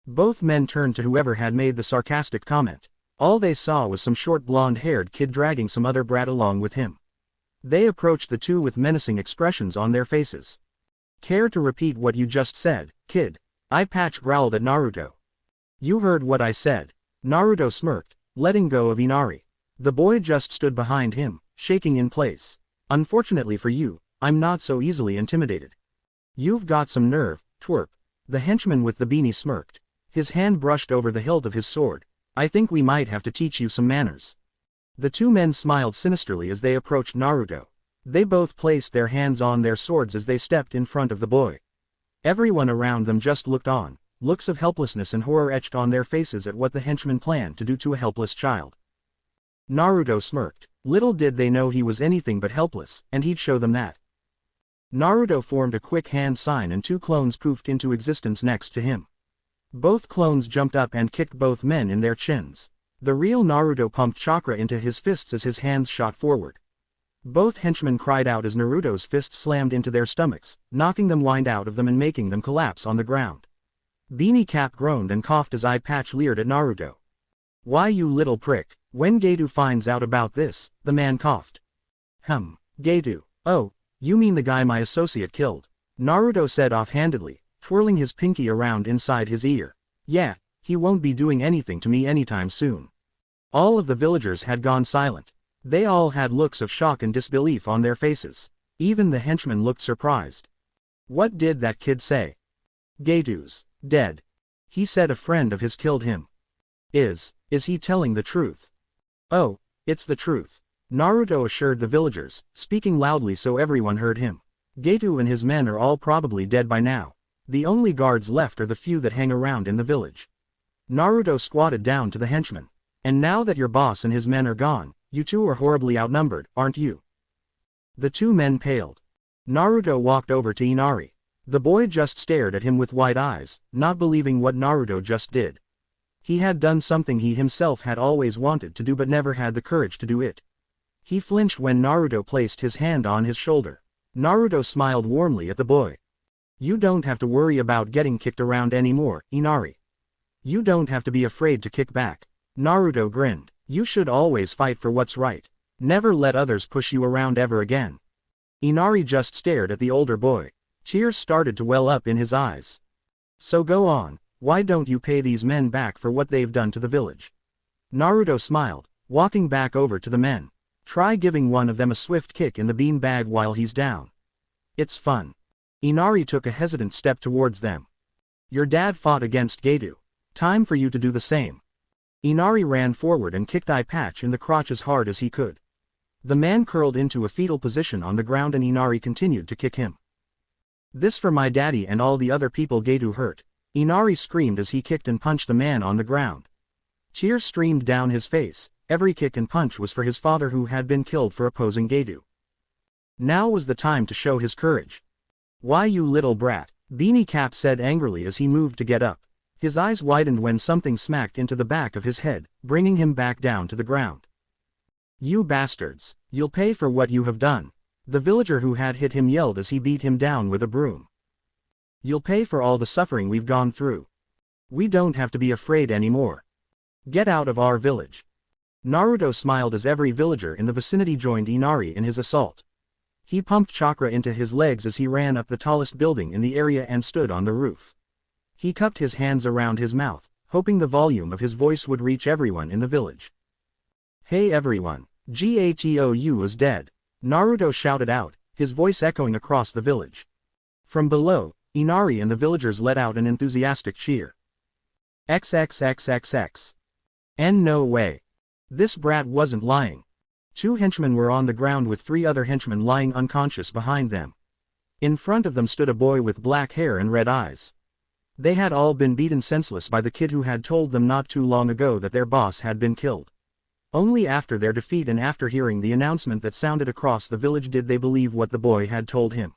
Both men turned to whoever had made the sarcastic comment. All they saw was some short blonde-haired kid dragging some other brat along with him. They approached the two with menacing expressions on their faces. Care to repeat what you just said, kid? Eye patch growled at Naruto. You heard what I said. Naruto smirked, letting go of Inari. The boy just stood behind him, shaking in place. Unfortunately for you, I'm not so easily intimidated. You've got some nerve, twerp. The henchman with the beanie smirked. His hand brushed over the hilt of his sword. I think we might have to teach you some manners. The two men smiled sinisterly as they approached Naruto. They both placed their hands on their swords as they stepped in front of the boy. Everyone around them just looked on, looks of helplessness and horror etched on their faces at what the henchman planned to do to a helpless child. Naruto smirked. Little did they know he was anything but helpless, and he'd show them that. Naruto formed a quick hand sign and two clones poofed into existence next to him. Both clones jumped up and kicked both men in their chins. The real Naruto pumped chakra into his fists as his hands shot forward. Both henchmen cried out as Naruto's fists slammed into their stomachs, knocking them wind out of them and making them collapse on the ground. Beanie Cap groaned and coughed as Eye Patch leered at Naruto. Why, you little prick, when Geto finds out about this, the man coughed. Geto. Oh, you mean the guy my associate killed? Naruto said offhandedly, twirling his pinky around inside his ear. Yeah, he won't be doing anything to me anytime soon. All of the villagers had gone silent. They all had looks of shock and disbelief on their faces. Even the henchmen looked surprised. What did that kid say? Geto's dead. He said a friend of his killed him. Is he telling the truth? Oh, it's the truth. Naruto assured the villagers, speaking loudly so everyone heard him. Geto and his men are all probably dead by now. The only guards left are the few that hang around in the village. Naruto squatted down to the henchman. And now that your boss and his men are gone, You two are horribly outnumbered, aren't you? The two men paled. Naruto walked over to Inari. The boy just stared at him with wide eyes, not believing what Naruto just did. He had done something he himself had always wanted to do but never had the courage to do it. He flinched when Naruto placed his hand on his shoulder. Naruto smiled warmly at the boy. You don't have to worry about getting kicked around anymore, Inari. You don't have to be afraid to kick back. Naruto grinned. You should always fight for what's right. Never let others push you around ever again. Inari just stared at the older boy. Tears started to well up in his eyes. So go on, why don't you pay these men back for what they've done to the village? Naruto smiled, walking back over to the men. Try giving one of them a swift kick in the bean bag while he's down. It's fun. Inari took a hesitant step towards them. Your dad fought against Gedu. Time for you to do the same. Inari ran forward and kicked Eye Patch in the crotch as hard as he could. The man curled into a fetal position on the ground and Inari continued to kick him. This for my daddy and all the other people Gedu hurt. Inari screamed as he kicked and punched the man on the ground. Tears streamed down his face. Every kick and punch was for his father who had been killed for opposing Gedu. Now was the time to show his courage. Why you little brat, Beanie Cap said angrily as he moved to get up. His eyes widened when something smacked into the back of his head, bringing him back down to the ground. You bastards, you'll pay for what you have done. The villager who had hit him yelled as he beat him down with a broom. You'll pay for all the suffering we've gone through. We don't have to be afraid anymore. Get out of our village. Naruto smiled as every villager in the vicinity joined Inari in his assault. He pumped chakra into his legs as he ran up the tallest building in the area and stood on the roof. He cupped his hands around his mouth, hoping the volume of his voice would reach everyone in the village. Hey everyone, Gatou is dead. Naruto shouted out, his voice echoing across the village. From below, Inari and the villagers let out an enthusiastic cheer. XXXXX. And no way. This brat wasn't lying. 2 henchmen were on the ground with 3 other henchmen lying unconscious behind them. In front of them stood a boy with black hair and red eyes. They had all been beaten senseless by the kid who had told them not too long ago that their boss had been killed. Only after their defeat and after hearing the announcement that sounded across the village did they believe what the boy had told him.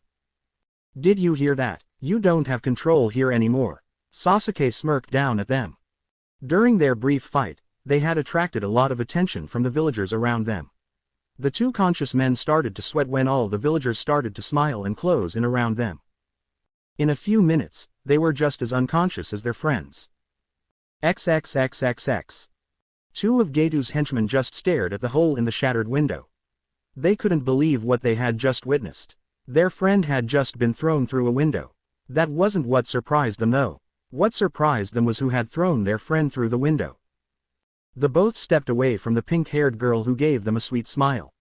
Did you hear that? You don't have control here anymore. Sasuke smirked down at them. During their brief fight, they had attracted a lot of attention from the villagers around them. The 2 conscious men started to sweat when all the villagers started to smile and close in around them. In a few minutes, they were just as unconscious as their friends. XXXXX. 2 of Getu's henchmen just stared at the hole in the shattered window. They couldn't believe what they had just witnessed. Their friend had just been thrown through a window. That wasn't what surprised them though. What surprised them was who had thrown their friend through the window. The both stepped away from the pink-haired girl who gave them a sweet smile.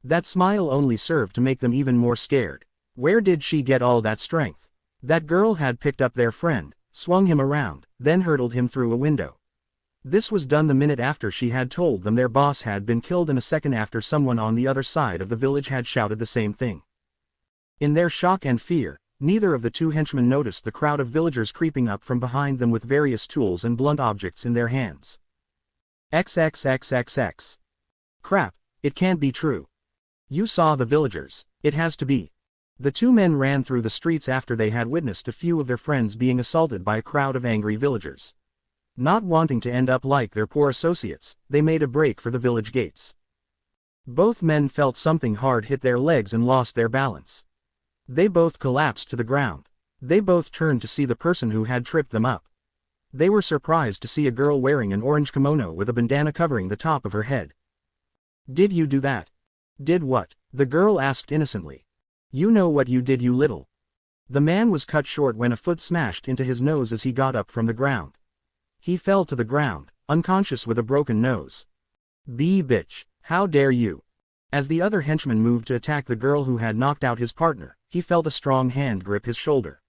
That smile only served to make them even more scared. Where did she get all that strength? That girl had picked up their friend, swung him around, then hurtled him through a window. This was done the minute after she had told them their boss had been killed and a second after someone on the other side of the village had shouted the same thing. In their shock and fear, neither of the 2 henchmen noticed the crowd of villagers creeping up from behind them with various tools and blunt objects in their hands. XXXXX. Crap, it can't be true. You saw the villagers, it has to be. The 2 men ran through the streets after they had witnessed a few of their friends being assaulted by a crowd of angry villagers. Not wanting to end up like their poor associates, they made a break for the village gates. Both men felt something hard hit their legs and lost their balance. They both collapsed to the ground. They both turned to see the person who had tripped them up. They were surprised to see a girl wearing an orange kimono with a bandana covering the top of her head. Did you do that? Did what? The girl asked innocently. You know what you did, you little. The man was cut short when a foot smashed into his nose as he got up from the ground. He fell to the ground, unconscious with a broken nose. Bitch, how dare you? As the other henchman moved to attack the girl who had knocked out his partner, he felt a strong hand grip his shoulder.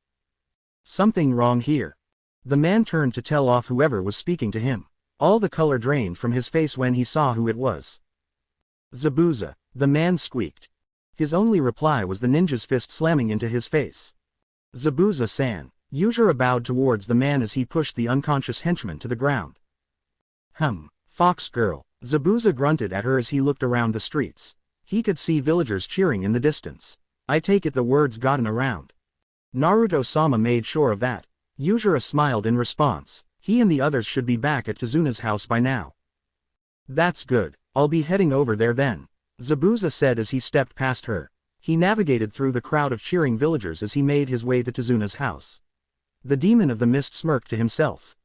Something wrong here. The man turned to tell off whoever was speaking to him. All the color drained from his face when he saw who it was. Zabuza, the man squeaked. His only reply was the ninja's fist slamming into his face. Zabuza-san. Yujiro bowed towards the man as he pushed the unconscious henchman to the ground. Fox girl. Zabuza grunted at her as he looked around the streets. He could see villagers cheering in the distance. I take it the word's gotten around. Naruto-sama made sure of that. Yujiro smiled in response. He and the others should be back at Tazuna's house by now. That's good. I'll be heading over there then, Zabuza said as he stepped past her. He navigated through the crowd of cheering villagers as he made his way to Tazuna's house. The demon of the mist smirked to himself.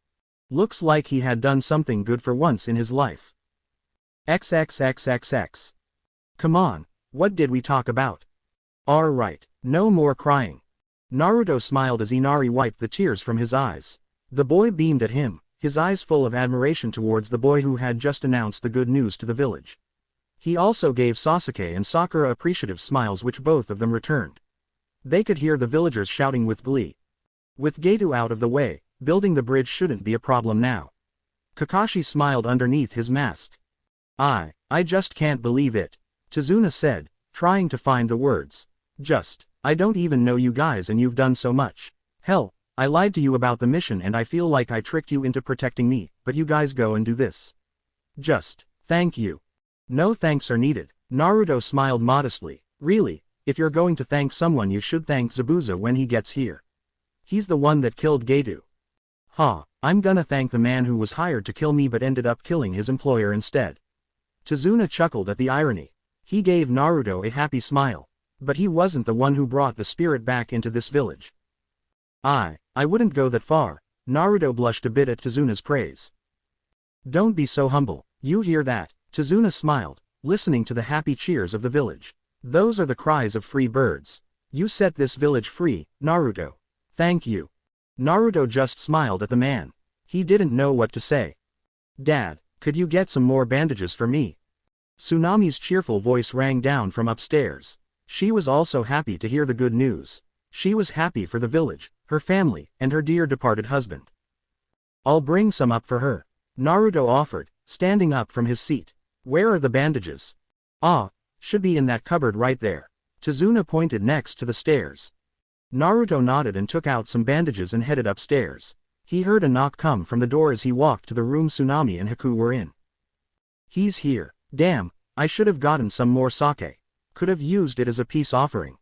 Looks like he had done something good for once in his life. XXXXX. Come on, what did we talk about? Alright, no more crying. Naruto smiled as Inari wiped the tears from his eyes. The boy beamed at him, his eyes full of admiration towards the boy who had just announced the good news to the village. He also gave Sasuke and Sakura appreciative smiles which both of them returned. They could hear the villagers shouting with glee. With Gato out of the way, building the bridge shouldn't be a problem now. Kakashi smiled underneath his mask. I just can't believe it, Tazuna said, trying to find the words. I don't even know you guys and you've done so much. Hell, I lied to you about the mission and I feel like I tricked you into protecting me, but you guys go and do this. Thank you. No thanks are needed, Naruto smiled modestly. Really, if you're going to thank someone you should thank Zabuza when he gets here. He's the one that killed Gato. I'm gonna thank the man who was hired to kill me but ended up killing his employer instead. Tazuna chuckled at the irony. He gave Naruto a happy smile. But he wasn't the one who brought the spirit back into this village. I wouldn't go that far, Naruto blushed a bit at Tazuna's praise. Don't be so humble, you hear that, Tazuna smiled, listening to the happy cheers of the village. Those are the cries of free birds. You set this village free, Naruto. Thank you. Naruto just smiled at the man. He didn't know what to say. Dad, could you get some more bandages for me? Tsunami's cheerful voice rang down from upstairs. She was also happy to hear the good news. She was happy for the village, her family, and her dear departed husband. I'll bring some up for her, Naruto offered, standing up from his seat. Where are the bandages? Should be in that cupboard right there. Tazuna pointed next to the stairs. Naruto nodded and took out some bandages and headed upstairs. He heard a knock come from the door as he walked to the room Tsunami and Haku were in. He's here. Damn, I should have gotten some more sake. Could have used it as a peace offering.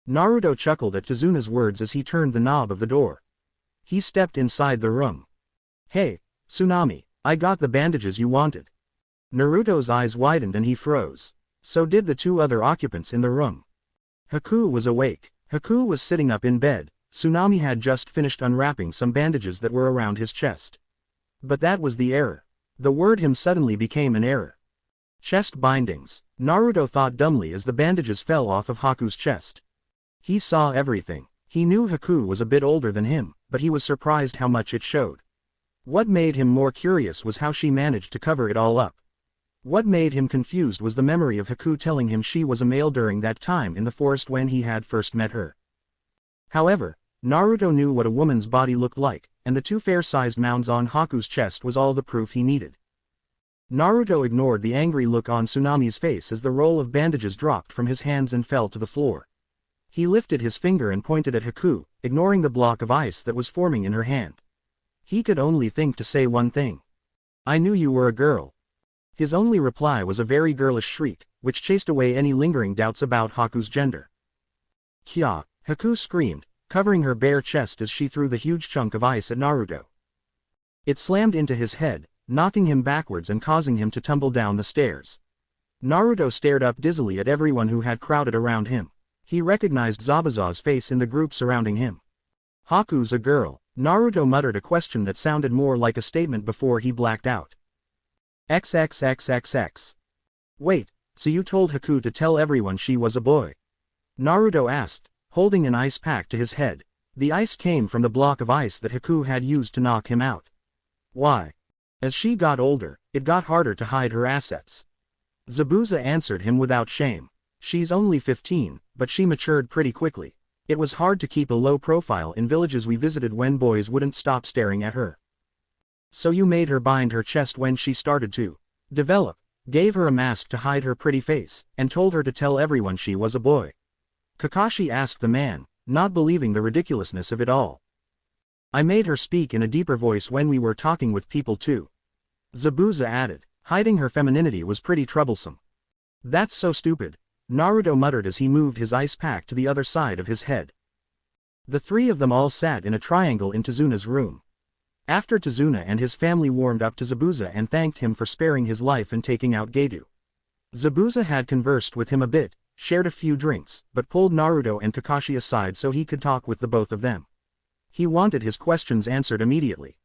Naruto chuckled at Tazuna's words as he turned the knob of the door. He stepped inside the room. Hey, Tsunami, I got the bandages you wanted. Naruto's eyes widened and he froze. So did the two other occupants in the room. Haku was awake. Haku was sitting up in bed. Tsunami had just finished unwrapping some bandages that were around his chest. But that was the error. The word him suddenly became an error. Chest bindings, Naruto thought dumbly as the bandages fell off of Haku's chest. He saw everything. He knew Haku was a bit older than him, but he was surprised how much it showed. What made him more curious was how she managed to cover it all up. What made him confused was the memory of Haku telling him she was a male during that time in the forest when he had first met her. However, Naruto knew what a woman's body looked like, and the two fair-sized mounds on Haku's chest was all the proof he needed. Naruto ignored the angry look on Tsunami's face as the roll of bandages dropped from his hands and fell to the floor. He lifted his finger and pointed at Haku, ignoring the block of ice that was forming in her hand. He could only think to say one thing. I knew you were a girl. His only reply was a very girlish shriek, which chased away any lingering doubts about Haku's gender. Kya, Haku screamed, covering her bare chest as she threw the huge chunk of ice at Naruto. It slammed into his head, knocking him backwards and causing him to tumble down the stairs. Naruto stared up dizzily at everyone who had crowded around him. He recognized Zabuza's face in the group surrounding him. Haku's a girl, Naruto muttered a question that sounded more like a statement before he blacked out. XXXXX. Wait, so you told Haku to tell everyone she was a boy? Naruto asked, holding an ice pack to his head. The ice came from the block of ice that Haku had used to knock him out. Why? As she got older, it got harder to hide her assets. Zabuza answered him without shame. She's only 15, but she matured pretty quickly. It was hard to keep a low profile in villages we visited when boys wouldn't stop staring at her. So you made her bind her chest when she started to develop, gave her a mask to hide her pretty face, and told her to tell everyone she was a boy. Kakashi asked the man, not believing the ridiculousness of it all. I made her speak in a deeper voice when we were talking with people too. Zabuza added, Hiding her femininity was pretty troublesome. That's so stupid, Naruto muttered as he moved his ice pack to the other side of his head. The three of them all sat in a triangle in Tezuna's room. After Tezuna and his family warmed up to Zabuza and thanked him for sparing his life and taking out Gedu. Zabuza had conversed with him a bit, shared a few drinks, but pulled Naruto and Kakashi aside so he could talk with the both of them. He wanted his questions answered immediately.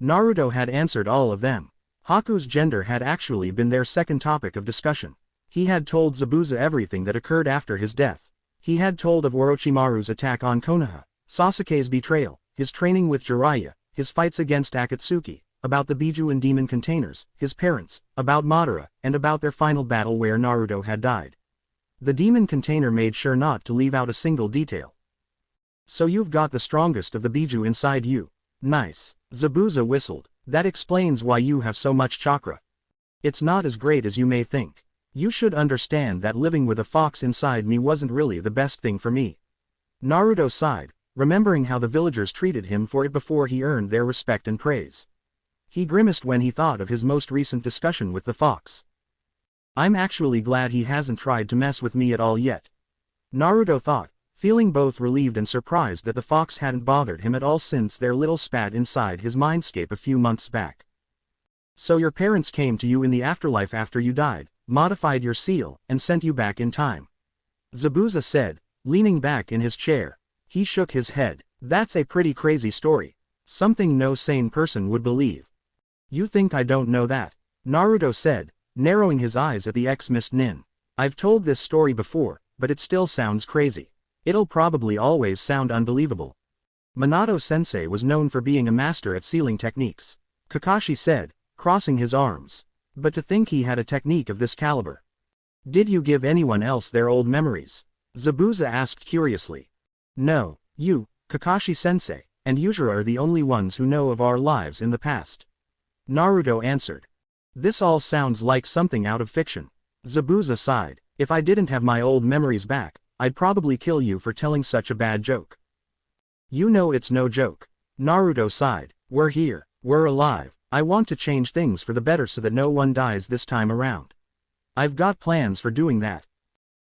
Naruto had answered all of them. Haku's gender had actually been their second topic of discussion. He had told Zabuza everything that occurred after his death. He had told of Orochimaru's attack on Konoha, Sasuke's betrayal, his training with Jiraiya, his fights against Akatsuki, about the Biju and demon containers, his parents, about Madara, and about their final battle where Naruto had died. The demon container made sure not to leave out a single detail. So you've got the strongest of the Biju inside you. Nice. Zabuza whistled. That explains why you have so much chakra. It's not as great as you may think. You should understand that living with a fox inside me wasn't really the best thing for me. Naruto sighed, remembering how the villagers treated him for it before he earned their respect and praise. He grimaced when he thought of his most recent discussion with the fox. I'm actually glad he hasn't tried to mess with me at all yet. Naruto thought, feeling both relieved and surprised that the fox hadn't bothered him at all since their little spat inside his mindscape a few months back. So your parents came to you in the afterlife after you died, modified your seal, and sent you back in time. Zabuza said, leaning back in his chair. He shook his head. That's a pretty crazy story. Something no sane person would believe. You think I don't know that? Naruto said, narrowing his eyes at the ex-Mist Nin. I've told this story before, but it still sounds crazy. It'll probably always sound unbelievable. Minato-sensei was known for being a master at sealing techniques. Kakashi said, crossing his arms. But to think he had a technique of this caliber. Did you give anyone else their old memories? Zabuza asked curiously. No, you, Kakashi-sensei, and Yujiro are the only ones who know of our lives in the past. Naruto answered. This all sounds like something out of fiction. Zabuza sighed. If I didn't have my old memories back, I'd probably kill you for telling such a bad joke. You know it's no joke. Naruto sighed. We're here. We're alive. I want to change things for the better so that no one dies this time around. I've got plans for doing that.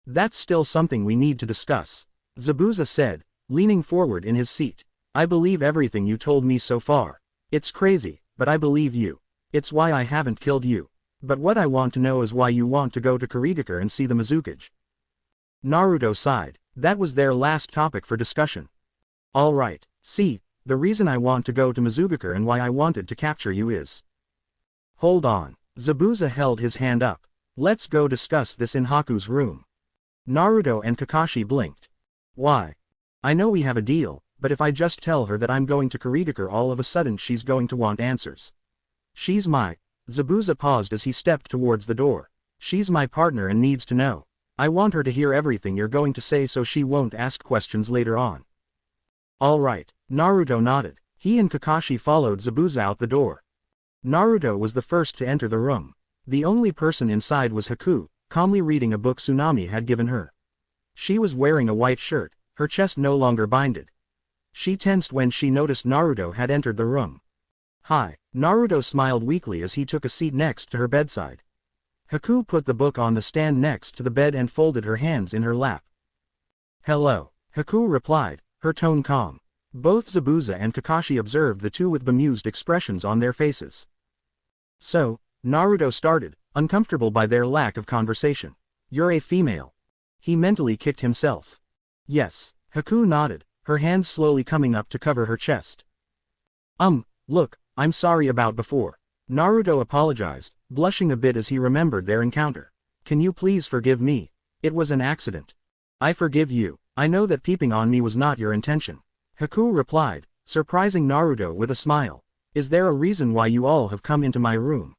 That's still something we need to discuss. Zabuza said, leaning forward in his seat. I believe everything you told me so far. It's crazy, but I believe you. It's why I haven't killed you. But what I want to know is why you want to go to Kurigakure and see the Mizukage. Naruto sighed. That was their last topic for discussion. Alright, see, the reason I want to go to Mizukage and why I wanted to capture you is. Hold on. Zabuza held his hand up. Let's go discuss this in Haku's room. Naruto and Kakashi blinked. Why? I know we have a deal, but if I just tell her that I'm going to Kurigakure all of a sudden she's going to want answers. She's my. Zabuza paused as he stepped towards the door. She's my partner and needs to know. I want her to hear everything you're going to say so she won't ask questions later on. Alright, Naruto nodded. He and Kakashi followed Zabuza out the door. Naruto was the first to enter the room. The only person inside was Haku, calmly reading a book Tsunami had given her. She was wearing a white shirt, her chest no longer binded. She tensed when she noticed Naruto had entered the room. Hi, Naruto smiled weakly as he took a seat next to her bedside. Haku put the book on the stand next to the bed and folded her hands in her lap. Hello, Haku replied, her tone calm. Both Zabuza and Kakashi observed the two with bemused expressions on their faces. So, Naruto started, uncomfortable by their lack of conversation. You're a female. He mentally kicked himself. Yes, Haku nodded, her hands slowly coming up to cover her chest. Look, I'm sorry about before. Naruto apologized, blushing a bit as he remembered their encounter. Can you please forgive me? It was an accident. I forgive you. I know that peeping on me was not your intention. Haku replied, surprising Naruto with a smile. Is there a reason why you all have come into my room?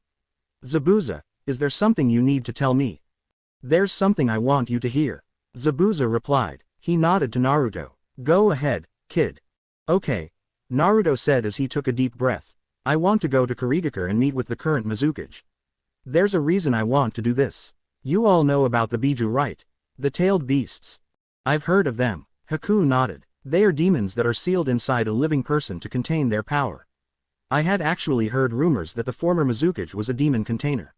Zabuza, is there something you need to tell me? There's something I want you to hear. Zabuza replied. He nodded to Naruto. Go ahead, kid. Okay. Naruto said as he took a deep breath. I want to go to Kurigakure and meet with the current Mizukage. There's a reason I want to do this. You all know about the Biju, right? The tailed beasts. I've heard of them. Haku nodded. They are demons that are sealed inside a living person to contain their power. I had actually heard rumors that the former Mizukage was a demon container.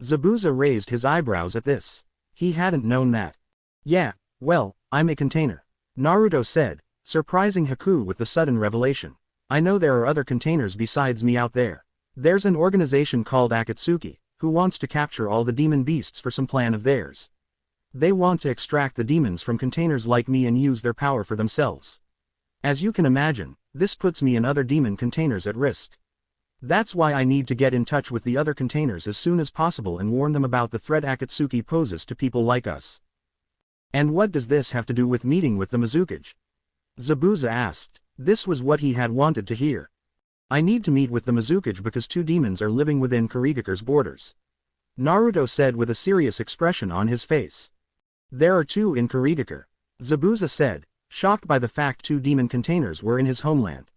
Zabuza raised his eyebrows at this. He hadn't known that. Yeah, well, I'm a container. Naruto said, surprising Haku with the sudden revelation. I know there are other containers besides me out there. There's an organization called Akatsuki, who wants to capture all the demon beasts for some plan of theirs. They want to extract the demons from containers like me and use their power for themselves. As you can imagine, this puts me and other demon containers at risk. That's why I need to get in touch with the other containers as soon as possible and warn them about the threat Akatsuki poses to people like us. And what does this have to do with meeting with the Mizukage? Zabuza asked. This was what he had wanted to hear. I need to meet with the Mizukage because 2 demons are living within Kurigakure's borders. Naruto said with a serious expression on his face. There are 2 in Kurigakure. Zabuza said, shocked by the fact 2 demon containers were in his homeland.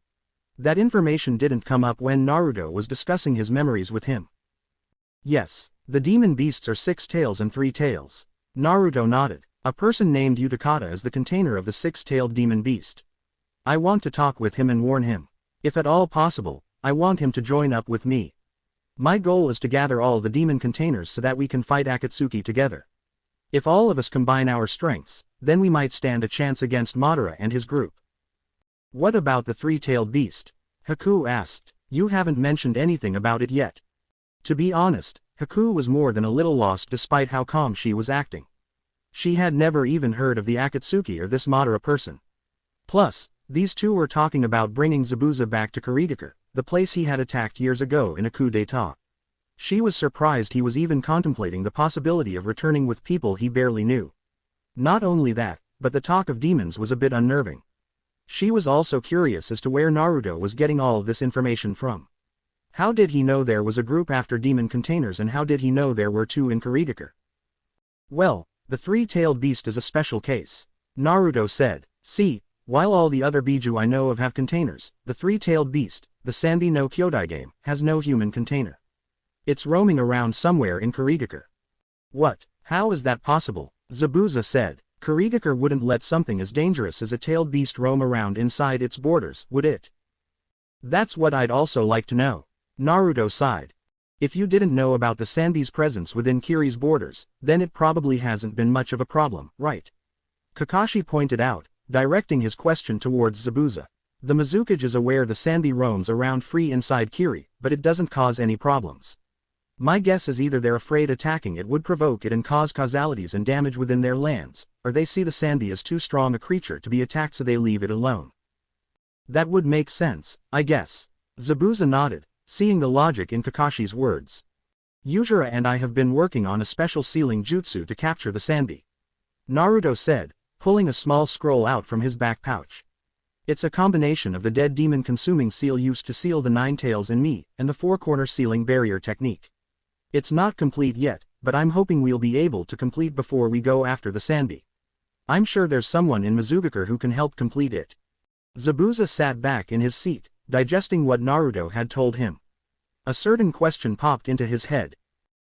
That information didn't come up when Naruto was discussing his memories with him. Yes, the demon beasts are 6 tails and 3 tails. Naruto nodded. A person named Utakata is the container of the 6-tailed demon beast. I want to talk with him and warn him. If at all possible, I want him to join up with me. My goal is to gather all the demon containers so that we can fight Akatsuki together. If all of us combine our strengths, then we might stand a chance against Madara and his group. What about the 3-tailed beast? Haku asked. You haven't mentioned anything about it yet. To be honest, Haku was more than a little lost despite how calm she was acting. She had never even heard of the Akatsuki or this Madara person. Plus, these 2 were talking about bringing Zabuza back to Kurigakure, the place he had attacked years ago in a coup d'état. She was surprised he was even contemplating the possibility of returning with people he barely knew. Not only that, but the talk of demons was a bit unnerving. She was also curious as to where Naruto was getting all of this information from. How did he know there was a group after demon containers and how did he know there were 2 in Kurigakure? Well, the 3-tailed beast is a special case. Naruto said, see, while all the other Biju I know of have containers, the 3-tailed beast, the Sanbi no Kyodai game, has no human container. It's roaming around somewhere in Kurigakure. What? How is that possible? Zabuza said. Kurigakure wouldn't let something as dangerous as a tailed beast roam around inside its borders, would it? That's what I'd also like to know. Naruto sighed. If you didn't know about the Sanbi's presence within Kiri's borders, then it probably hasn't been much of a problem, right? Kakashi pointed out, directing his question towards Zabuza. The Mizukage is aware the Sanbi roams around free inside Kiri, but it doesn't cause any problems. My guess is either they're afraid attacking it would provoke it and cause causalities and damage within their lands, or they see the Sanbi as too strong a creature to be attacked so they leave it alone. That would make sense, I guess. Zabuza nodded, seeing the logic in Kakashi's words. Yujiro and I have been working on a special sealing jutsu to capture the Sanbi. Naruto said, pulling a small scroll out from his back pouch. It's a combination of the dead demon consuming seal used to seal the 9 tails in me, and the 4-corner sealing barrier technique. It's not complete yet, but I'm hoping we'll be able to complete before we go after the Sanbi. I'm sure there's someone in Mizukage who can help complete it. Zabuza sat back in his seat, digesting what Naruto had told him. A certain question popped into his head.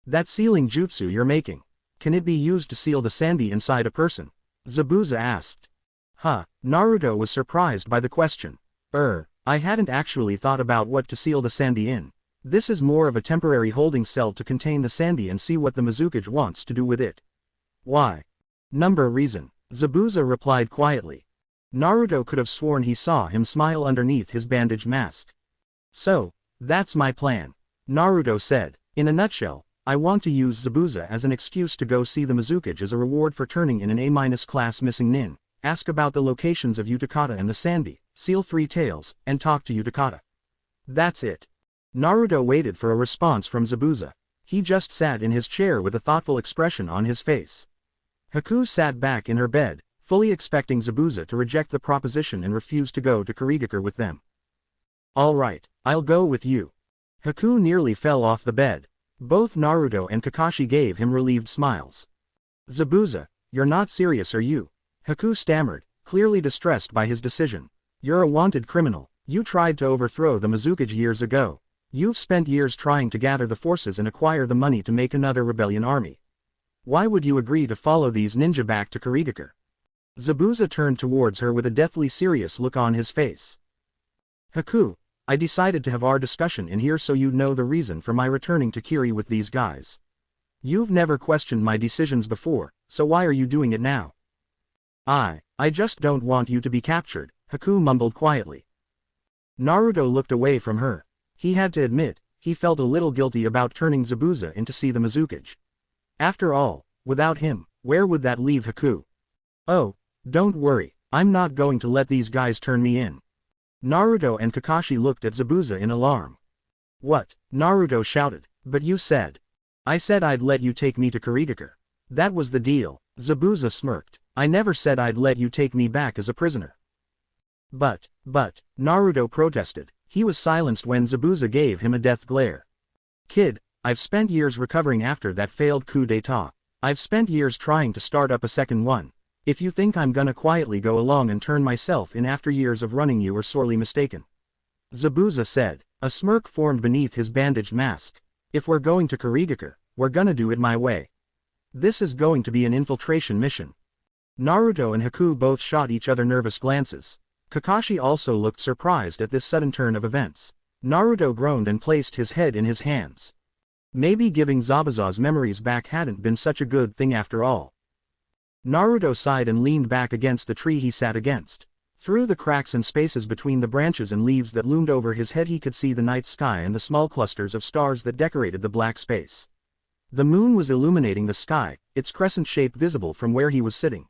That sealing jutsu you're making, can it be used to seal the Sanbi inside a person? Zabuza asked. Naruto was surprised by the question. I hadn't actually thought about what to seal the Sanbi in. This is more of a temporary holding cell to contain the Sanbi and see what the Mizukage wants to do with it. Why? Reason. Zabuza replied quietly. Naruto could have sworn he saw him smile underneath his bandaged mask. So, that's my plan. Naruto said. In a nutshell, I want to use Zabuza as an excuse to go see the Mizukage as a reward for turning in an A- class missing nin, ask about the locations of Utakata and the Sanbi, seal 3 tails, and talk to Utakata. That's it. Naruto waited for a response from Zabuza. He just sat in his chair with a thoughtful expression on his face. Haku sat back in her bed, fully expecting Zabuza to reject the proposition and refuse to go to Kurigakure with them. All right, I'll go with you. Haku nearly fell off the bed. Both Naruto and Kakashi gave him relieved smiles. Zabuza, you're not serious, are you? Haku stammered, clearly distressed by his decision. You're a wanted criminal. You tried to overthrow the Mizukage years ago. You've spent years trying to gather the forces and acquire the money to make another rebellion army. Why would you agree to follow these ninja back to Kurigakure? Zabuza turned towards her with a deathly serious look on his face. Haku, I decided to have our discussion in here so you'd know the reason for my returning to Kiri with these guys. You've never questioned my decisions before, so why are you doing it now? I just don't want you to be captured, Haku mumbled quietly. Naruto looked away from her. He had to admit, he felt a little guilty about turning Zabuza in to see the Mizukage. After all, without him, where would that leave Haku? Oh, don't worry, I'm not going to let these guys turn me in. Naruto and Kakashi looked at Zabuza in alarm. What? Naruto shouted. But you said. I said I'd let you take me to Kurigakure. That was the deal. Zabuza smirked. I never said I'd let you take me back as a prisoner. But, Naruto protested. He was silenced when Zabuza gave him a death glare. Kid, I've spent years recovering after that failed coup d'etat. I've spent years trying to start up a second one. If you think I'm gonna quietly go along and turn myself in after years of running, you are sorely mistaken. Zabuza said. A smirk formed beneath his bandaged mask. If we're going to Kurigakure, we're gonna do it my way. This is going to be an infiltration mission. Naruto and Haku both shot each other nervous glances. Kakashi also looked surprised at this sudden turn of events. Naruto groaned and placed his head in his hands. Maybe giving Zabuza's memories back hadn't been such a good thing after all. Naruto sighed and leaned back against the tree he sat against. Through the cracks and spaces between the branches and leaves that loomed over his head he could see the night sky and the small clusters of stars that decorated the black space. The moon was illuminating the sky, its crescent shape visible from where he was sitting.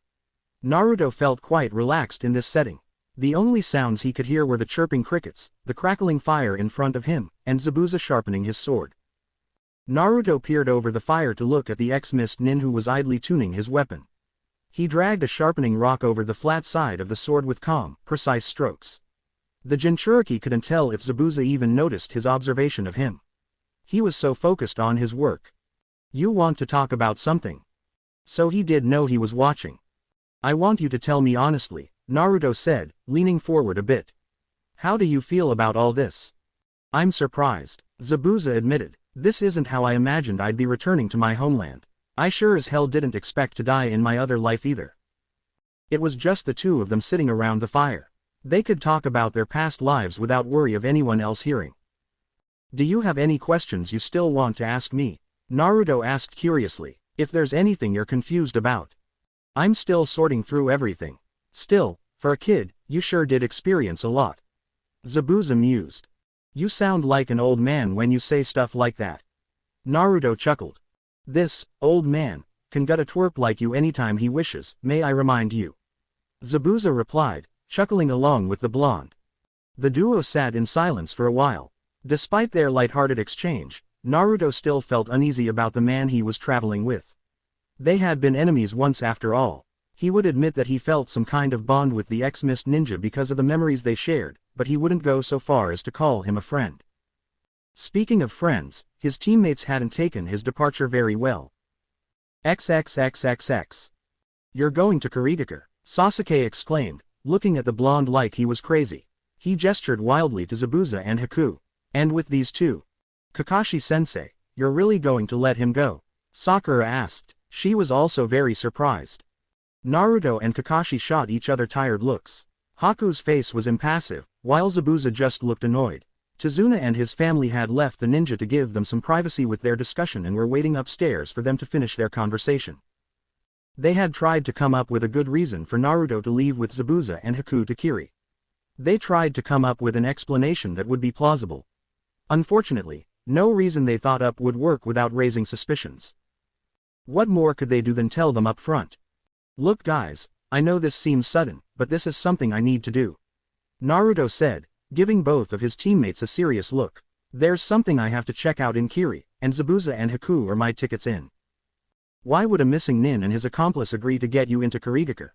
Naruto felt quite relaxed in this setting. The only sounds he could hear were the chirping crickets, the crackling fire in front of him, and Zabuza sharpening his sword. Naruto peered over the fire to look at the ex-mist nin who was idly tuning his weapon. He dragged a sharpening rock over the flat side of the sword with calm, precise strokes. The Jinchuriki couldn't tell if Zabuza even noticed his observation of him. He was so focused on his work. You want to talk about something? So he did know he was watching. I want you to tell me honestly, Naruto said, leaning forward a bit. How do you feel about all this? I'm surprised, Zabuza admitted. This isn't how I imagined I'd be returning to my homeland. I sure as hell didn't expect to die in my other life either. It was just the two of them sitting around the fire. They could talk about their past lives without worry of anyone else hearing. Do you have any questions you still want to ask me? Naruto asked curiously. If there's anything you're confused about. I'm still sorting through everything. Still, for a kid, you sure did experience a lot. Zabuza mused. You sound like an old man when you say stuff like that. Naruto chuckled. This old man can gut a twerp like you anytime he wishes, may I remind you. Zabuza replied, chuckling along with the blonde. The duo sat in silence for a while. Despite their light-hearted exchange, Naruto still felt uneasy about the man he was traveling with. They had been enemies once after all. He would admit that he felt some kind of bond with the ex-mist ninja because of the memories they shared, but he wouldn't go so far as to call him a friend. Speaking of friends, his teammates hadn't taken his departure very well. XXXXX. You're going to Kurigakure, Sasuke exclaimed, looking at the blonde like he was crazy. He gestured wildly to Zabuza and Haku. And with these two? Kakashi-sensei, you're really going to let him go? Sakura asked. She was also very surprised. Naruto and Kakashi shot each other tired looks. Haku's face was impassive, while Zabuza just looked annoyed. Tazuna and his family had left the ninja to give them some privacy with their discussion and were waiting upstairs for them to finish their conversation. They had tried to come up with a good reason for Naruto to leave with Zabuza and Haku to Kiri. They tried to come up with an explanation that would be plausible. Unfortunately, no reason they thought up would work without raising suspicions. What more could they do than tell them up front? Look guys, I know this seems sudden, but this is something I need to do. Naruto said, giving both of his teammates a serious look. There's something I have to check out in Kiri, and Zabuza and Haku are my tickets in. Why would a missing nin and his accomplice agree to get you into Kurigakure?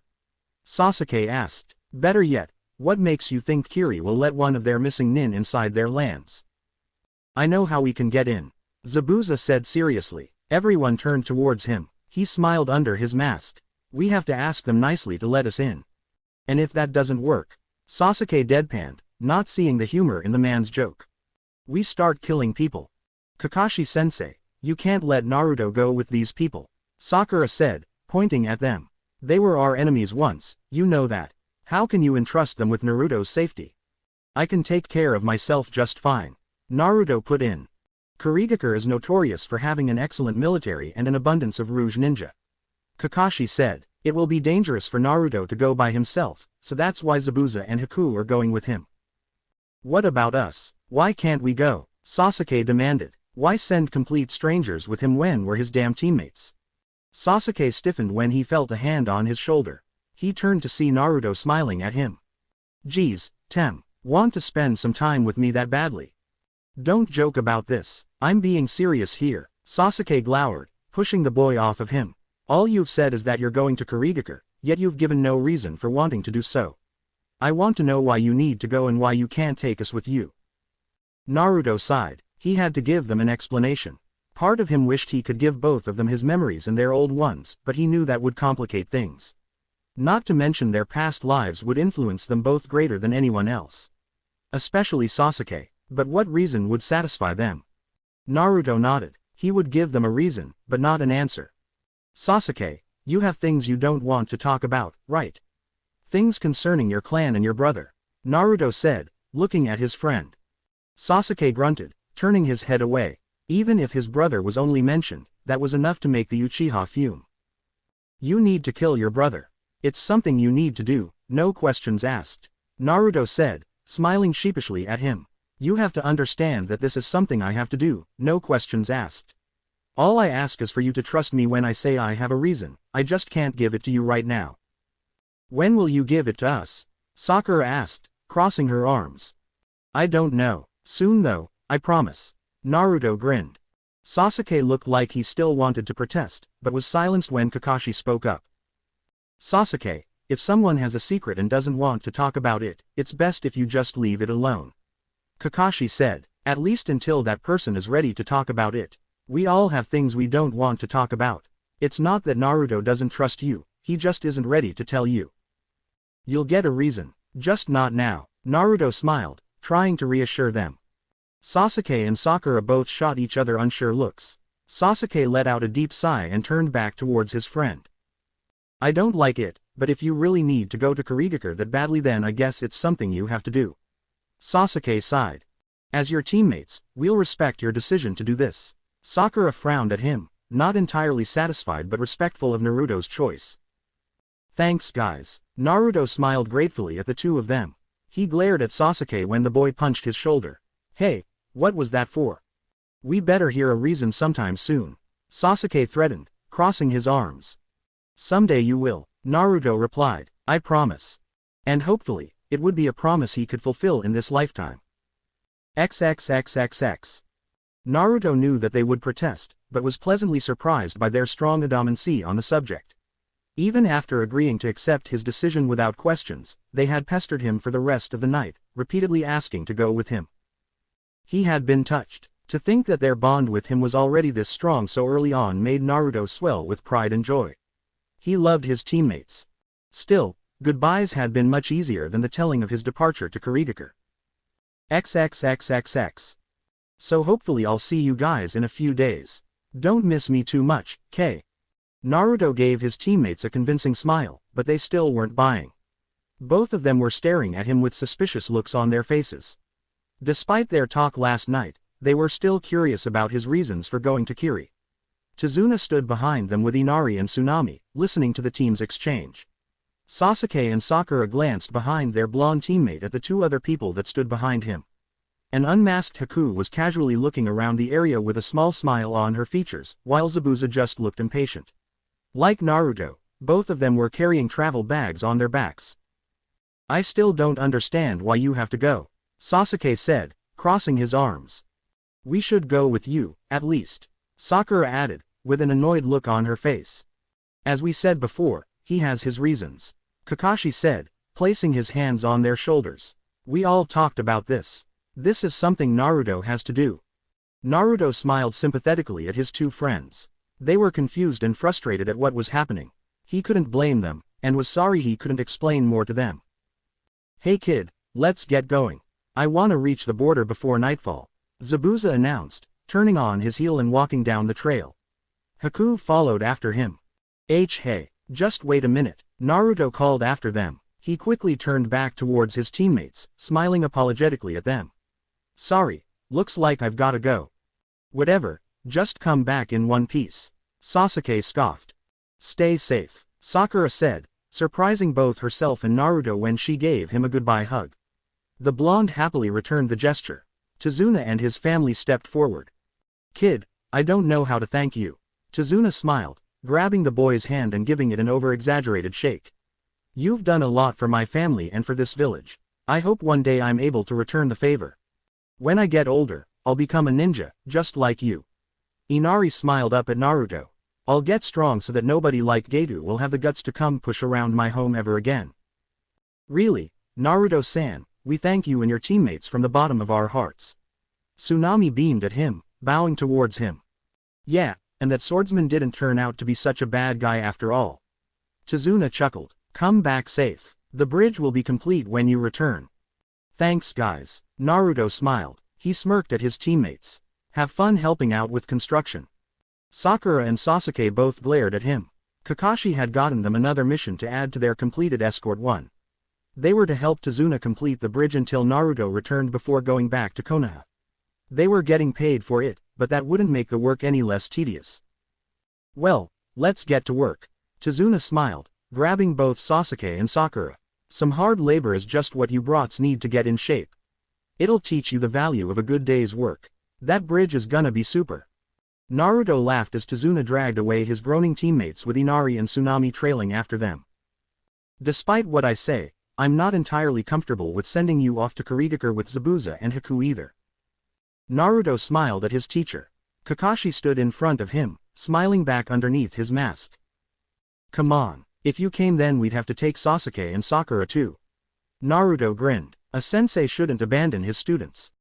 Sasuke asked. Better yet, what makes you think Kiri will let one of their missing nin inside their lands? I know how we can get in. Zabuza said seriously. Everyone turned towards him. He smiled under his mask. We have to ask them nicely to let us in. And if that doesn't work? Sasuke deadpanned, not seeing the humor in the man's joke. We start killing people. Kakashi-sensei, you can't let Naruto go with these people. Sakura said, pointing at them. They were our enemies once, you know that. How can you entrust them with Naruto's safety? I can take care of myself just fine. Naruto put in. Kurigakure is notorious for having an excellent military and an abundance of rouge ninja. Kakashi said, it will be dangerous for Naruto to go by himself, so that's why Zabuza and Haku are going with him. What about us? Why can't we go? Sasuke demanded. Why send complete strangers with him when we're his damn teammates? Sasuke stiffened when he felt a hand on his shoulder. He turned to see Naruto smiling at him. Geez, Tem, want to spend some time with me that badly? Don't joke about this. I'm being serious here. Sasuke glowered, pushing the boy off of him. All you've said is that you're going to Kurigakure, yet you've given no reason for wanting to do so. I want to know why you need to go and why you can't take us with you. Naruto sighed. He had to give them an explanation. Part of him wished he could give both of them his memories and their old ones, but he knew that would complicate things. Not to mention their past lives would influence them both greater than anyone else. Especially Sasuke, but what reason would satisfy them? Naruto nodded. He would give them a reason, but not an answer. Sasuke, you have things you don't want to talk about, right? Things concerning your clan and your brother. Naruto said, looking at his friend. Sasuke grunted, turning his head away. Even if his brother was only mentioned, that was enough to make the Uchiha fume. You need to kill your brother. It's something you need to do, no questions asked. Naruto said, smiling sheepishly at him. You have to understand that this is something I have to do, no questions asked. All I ask is for you to trust me when I say I have a reason, I just can't give it to you right now. When will you give it to us? Sakura asked, crossing her arms. I don't know. Soon though, I promise. Naruto grinned. Sasuke looked like he still wanted to protest, but was silenced when Kakashi spoke up. Sasuke, if someone has a secret and doesn't want to talk about it, it's best if you just leave it alone. Kakashi said, at least until that person is ready to talk about it. We all have things we don't want to talk about. It's not that Naruto doesn't trust you, he just isn't ready to tell you. You'll get a reason, just not now. Naruto smiled, trying to reassure them. Sasuke and Sakura both shot each other unsure looks. Sasuke let out a deep sigh and turned back towards his friend. I don't like it, but if you really need to go to Kurigakure that badly then I guess it's something you have to do. Sasuke sighed. As your teammates, we'll respect your decision to do this. Sakura frowned at him, not entirely satisfied but respectful of Naruto's choice. Thanks guys. Naruto smiled gratefully at the two of them. He glared at Sasuke when the boy punched his shoulder. Hey, what was that for? We better hear a reason sometime soon. Sasuke threatened, crossing his arms. Someday you will, Naruto replied, I promise. And hopefully, it would be a promise he could fulfill in this lifetime. XXXXX. Naruto knew that they would protest, but was pleasantly surprised by their strong adamancy on the subject. Even after agreeing to accept his decision without questions, they had pestered him for the rest of the night, repeatedly asking to go with him. He had been touched. To think that their bond with him was already this strong so early on made Naruto swell with pride and joy. He loved his teammates. Still, goodbyes had been much easier than the telling of his departure to Kurigakure. XXXXX. So hopefully I'll see you guys in a few days. Don't miss me too much, K. Naruto gave his teammates a convincing smile, but they still weren't buying. Both of them were staring at him with suspicious looks on their faces. Despite their talk last night, they were still curious about his reasons for going to Kiri. Tazuna stood behind them with Inari and Tsunami, listening to the team's exchange. Sasuke and Sakura glanced behind their blonde teammate at the two other people that stood behind him. An unmasked Haku was casually looking around the area with a small smile on her features, while Zabuza just looked impatient. Like Naruto, both of them were carrying travel bags on their backs. I still don't understand why you have to go, Sasuke said, crossing his arms. We should go with you, at least, Sakura added, with an annoyed look on her face. As we said before, he has his reasons, Kakashi said, placing his hands on their shoulders. We all talked about this. This is something Naruto has to do. Naruto smiled sympathetically at his two friends. They were confused and frustrated at what was happening. He couldn't blame them, and was sorry he couldn't explain more to them. Hey kid, let's get going. I wanna reach the border before nightfall, Zabuza announced, turning on his heel and walking down the trail. Haku followed after him. Hey, just wait a minute, Naruto called after them. He quickly turned back towards his teammates, smiling apologetically at them. Sorry, looks like I've gotta go. Whatever, just come back in one piece. Sasuke scoffed. Stay safe, Sakura said, surprising both herself and Naruto when she gave him a goodbye hug. The blonde happily returned the gesture. Tazuna and his family stepped forward. Kid, I don't know how to thank you. Tazuna smiled, grabbing the boy's hand and giving it an over-exaggerated shake. You've done a lot for my family and for this village. I hope one day I'm able to return the favor. When I get older, I'll become a ninja, just like you. Inari smiled up at Naruto. I'll get strong so that nobody like Gato will have the guts to come push around my home ever again. Really, Naruto-san, we thank you and your teammates from the bottom of our hearts. Tsunami beamed at him, bowing towards him. Yeah, and that swordsman didn't turn out to be such a bad guy after all. Tazuna chuckled. Come back safe. The bridge will be complete when you return. Thanks guys. Naruto smiled. He smirked at his teammates. Have fun helping out with construction. Sakura and Sasuke both glared at him. Kakashi had gotten them another mission to add to their completed escort 1. They were to help Tazuna complete the bridge until Naruto returned before going back to Konoha. They were getting paid for it, but that wouldn't make the work any less tedious. Well, let's get to work. Tazuna smiled, grabbing both Sasuke and Sakura. Some hard labor is just what you brats need to get in shape. It'll teach you the value of a good day's work. That bridge is gonna be super. Naruto laughed as Tazuna dragged away his groaning teammates with Inari and Tsunami trailing after them. Despite what I say, I'm not entirely comfortable with sending you off to Kurigakure with Zabuza and Haku either. Naruto smiled at his teacher. Kakashi stood in front of him, smiling back underneath his mask. Come on, if you came then we'd have to take Sasuke and Sakura too. Naruto grinned. A sensei shouldn't abandon his students.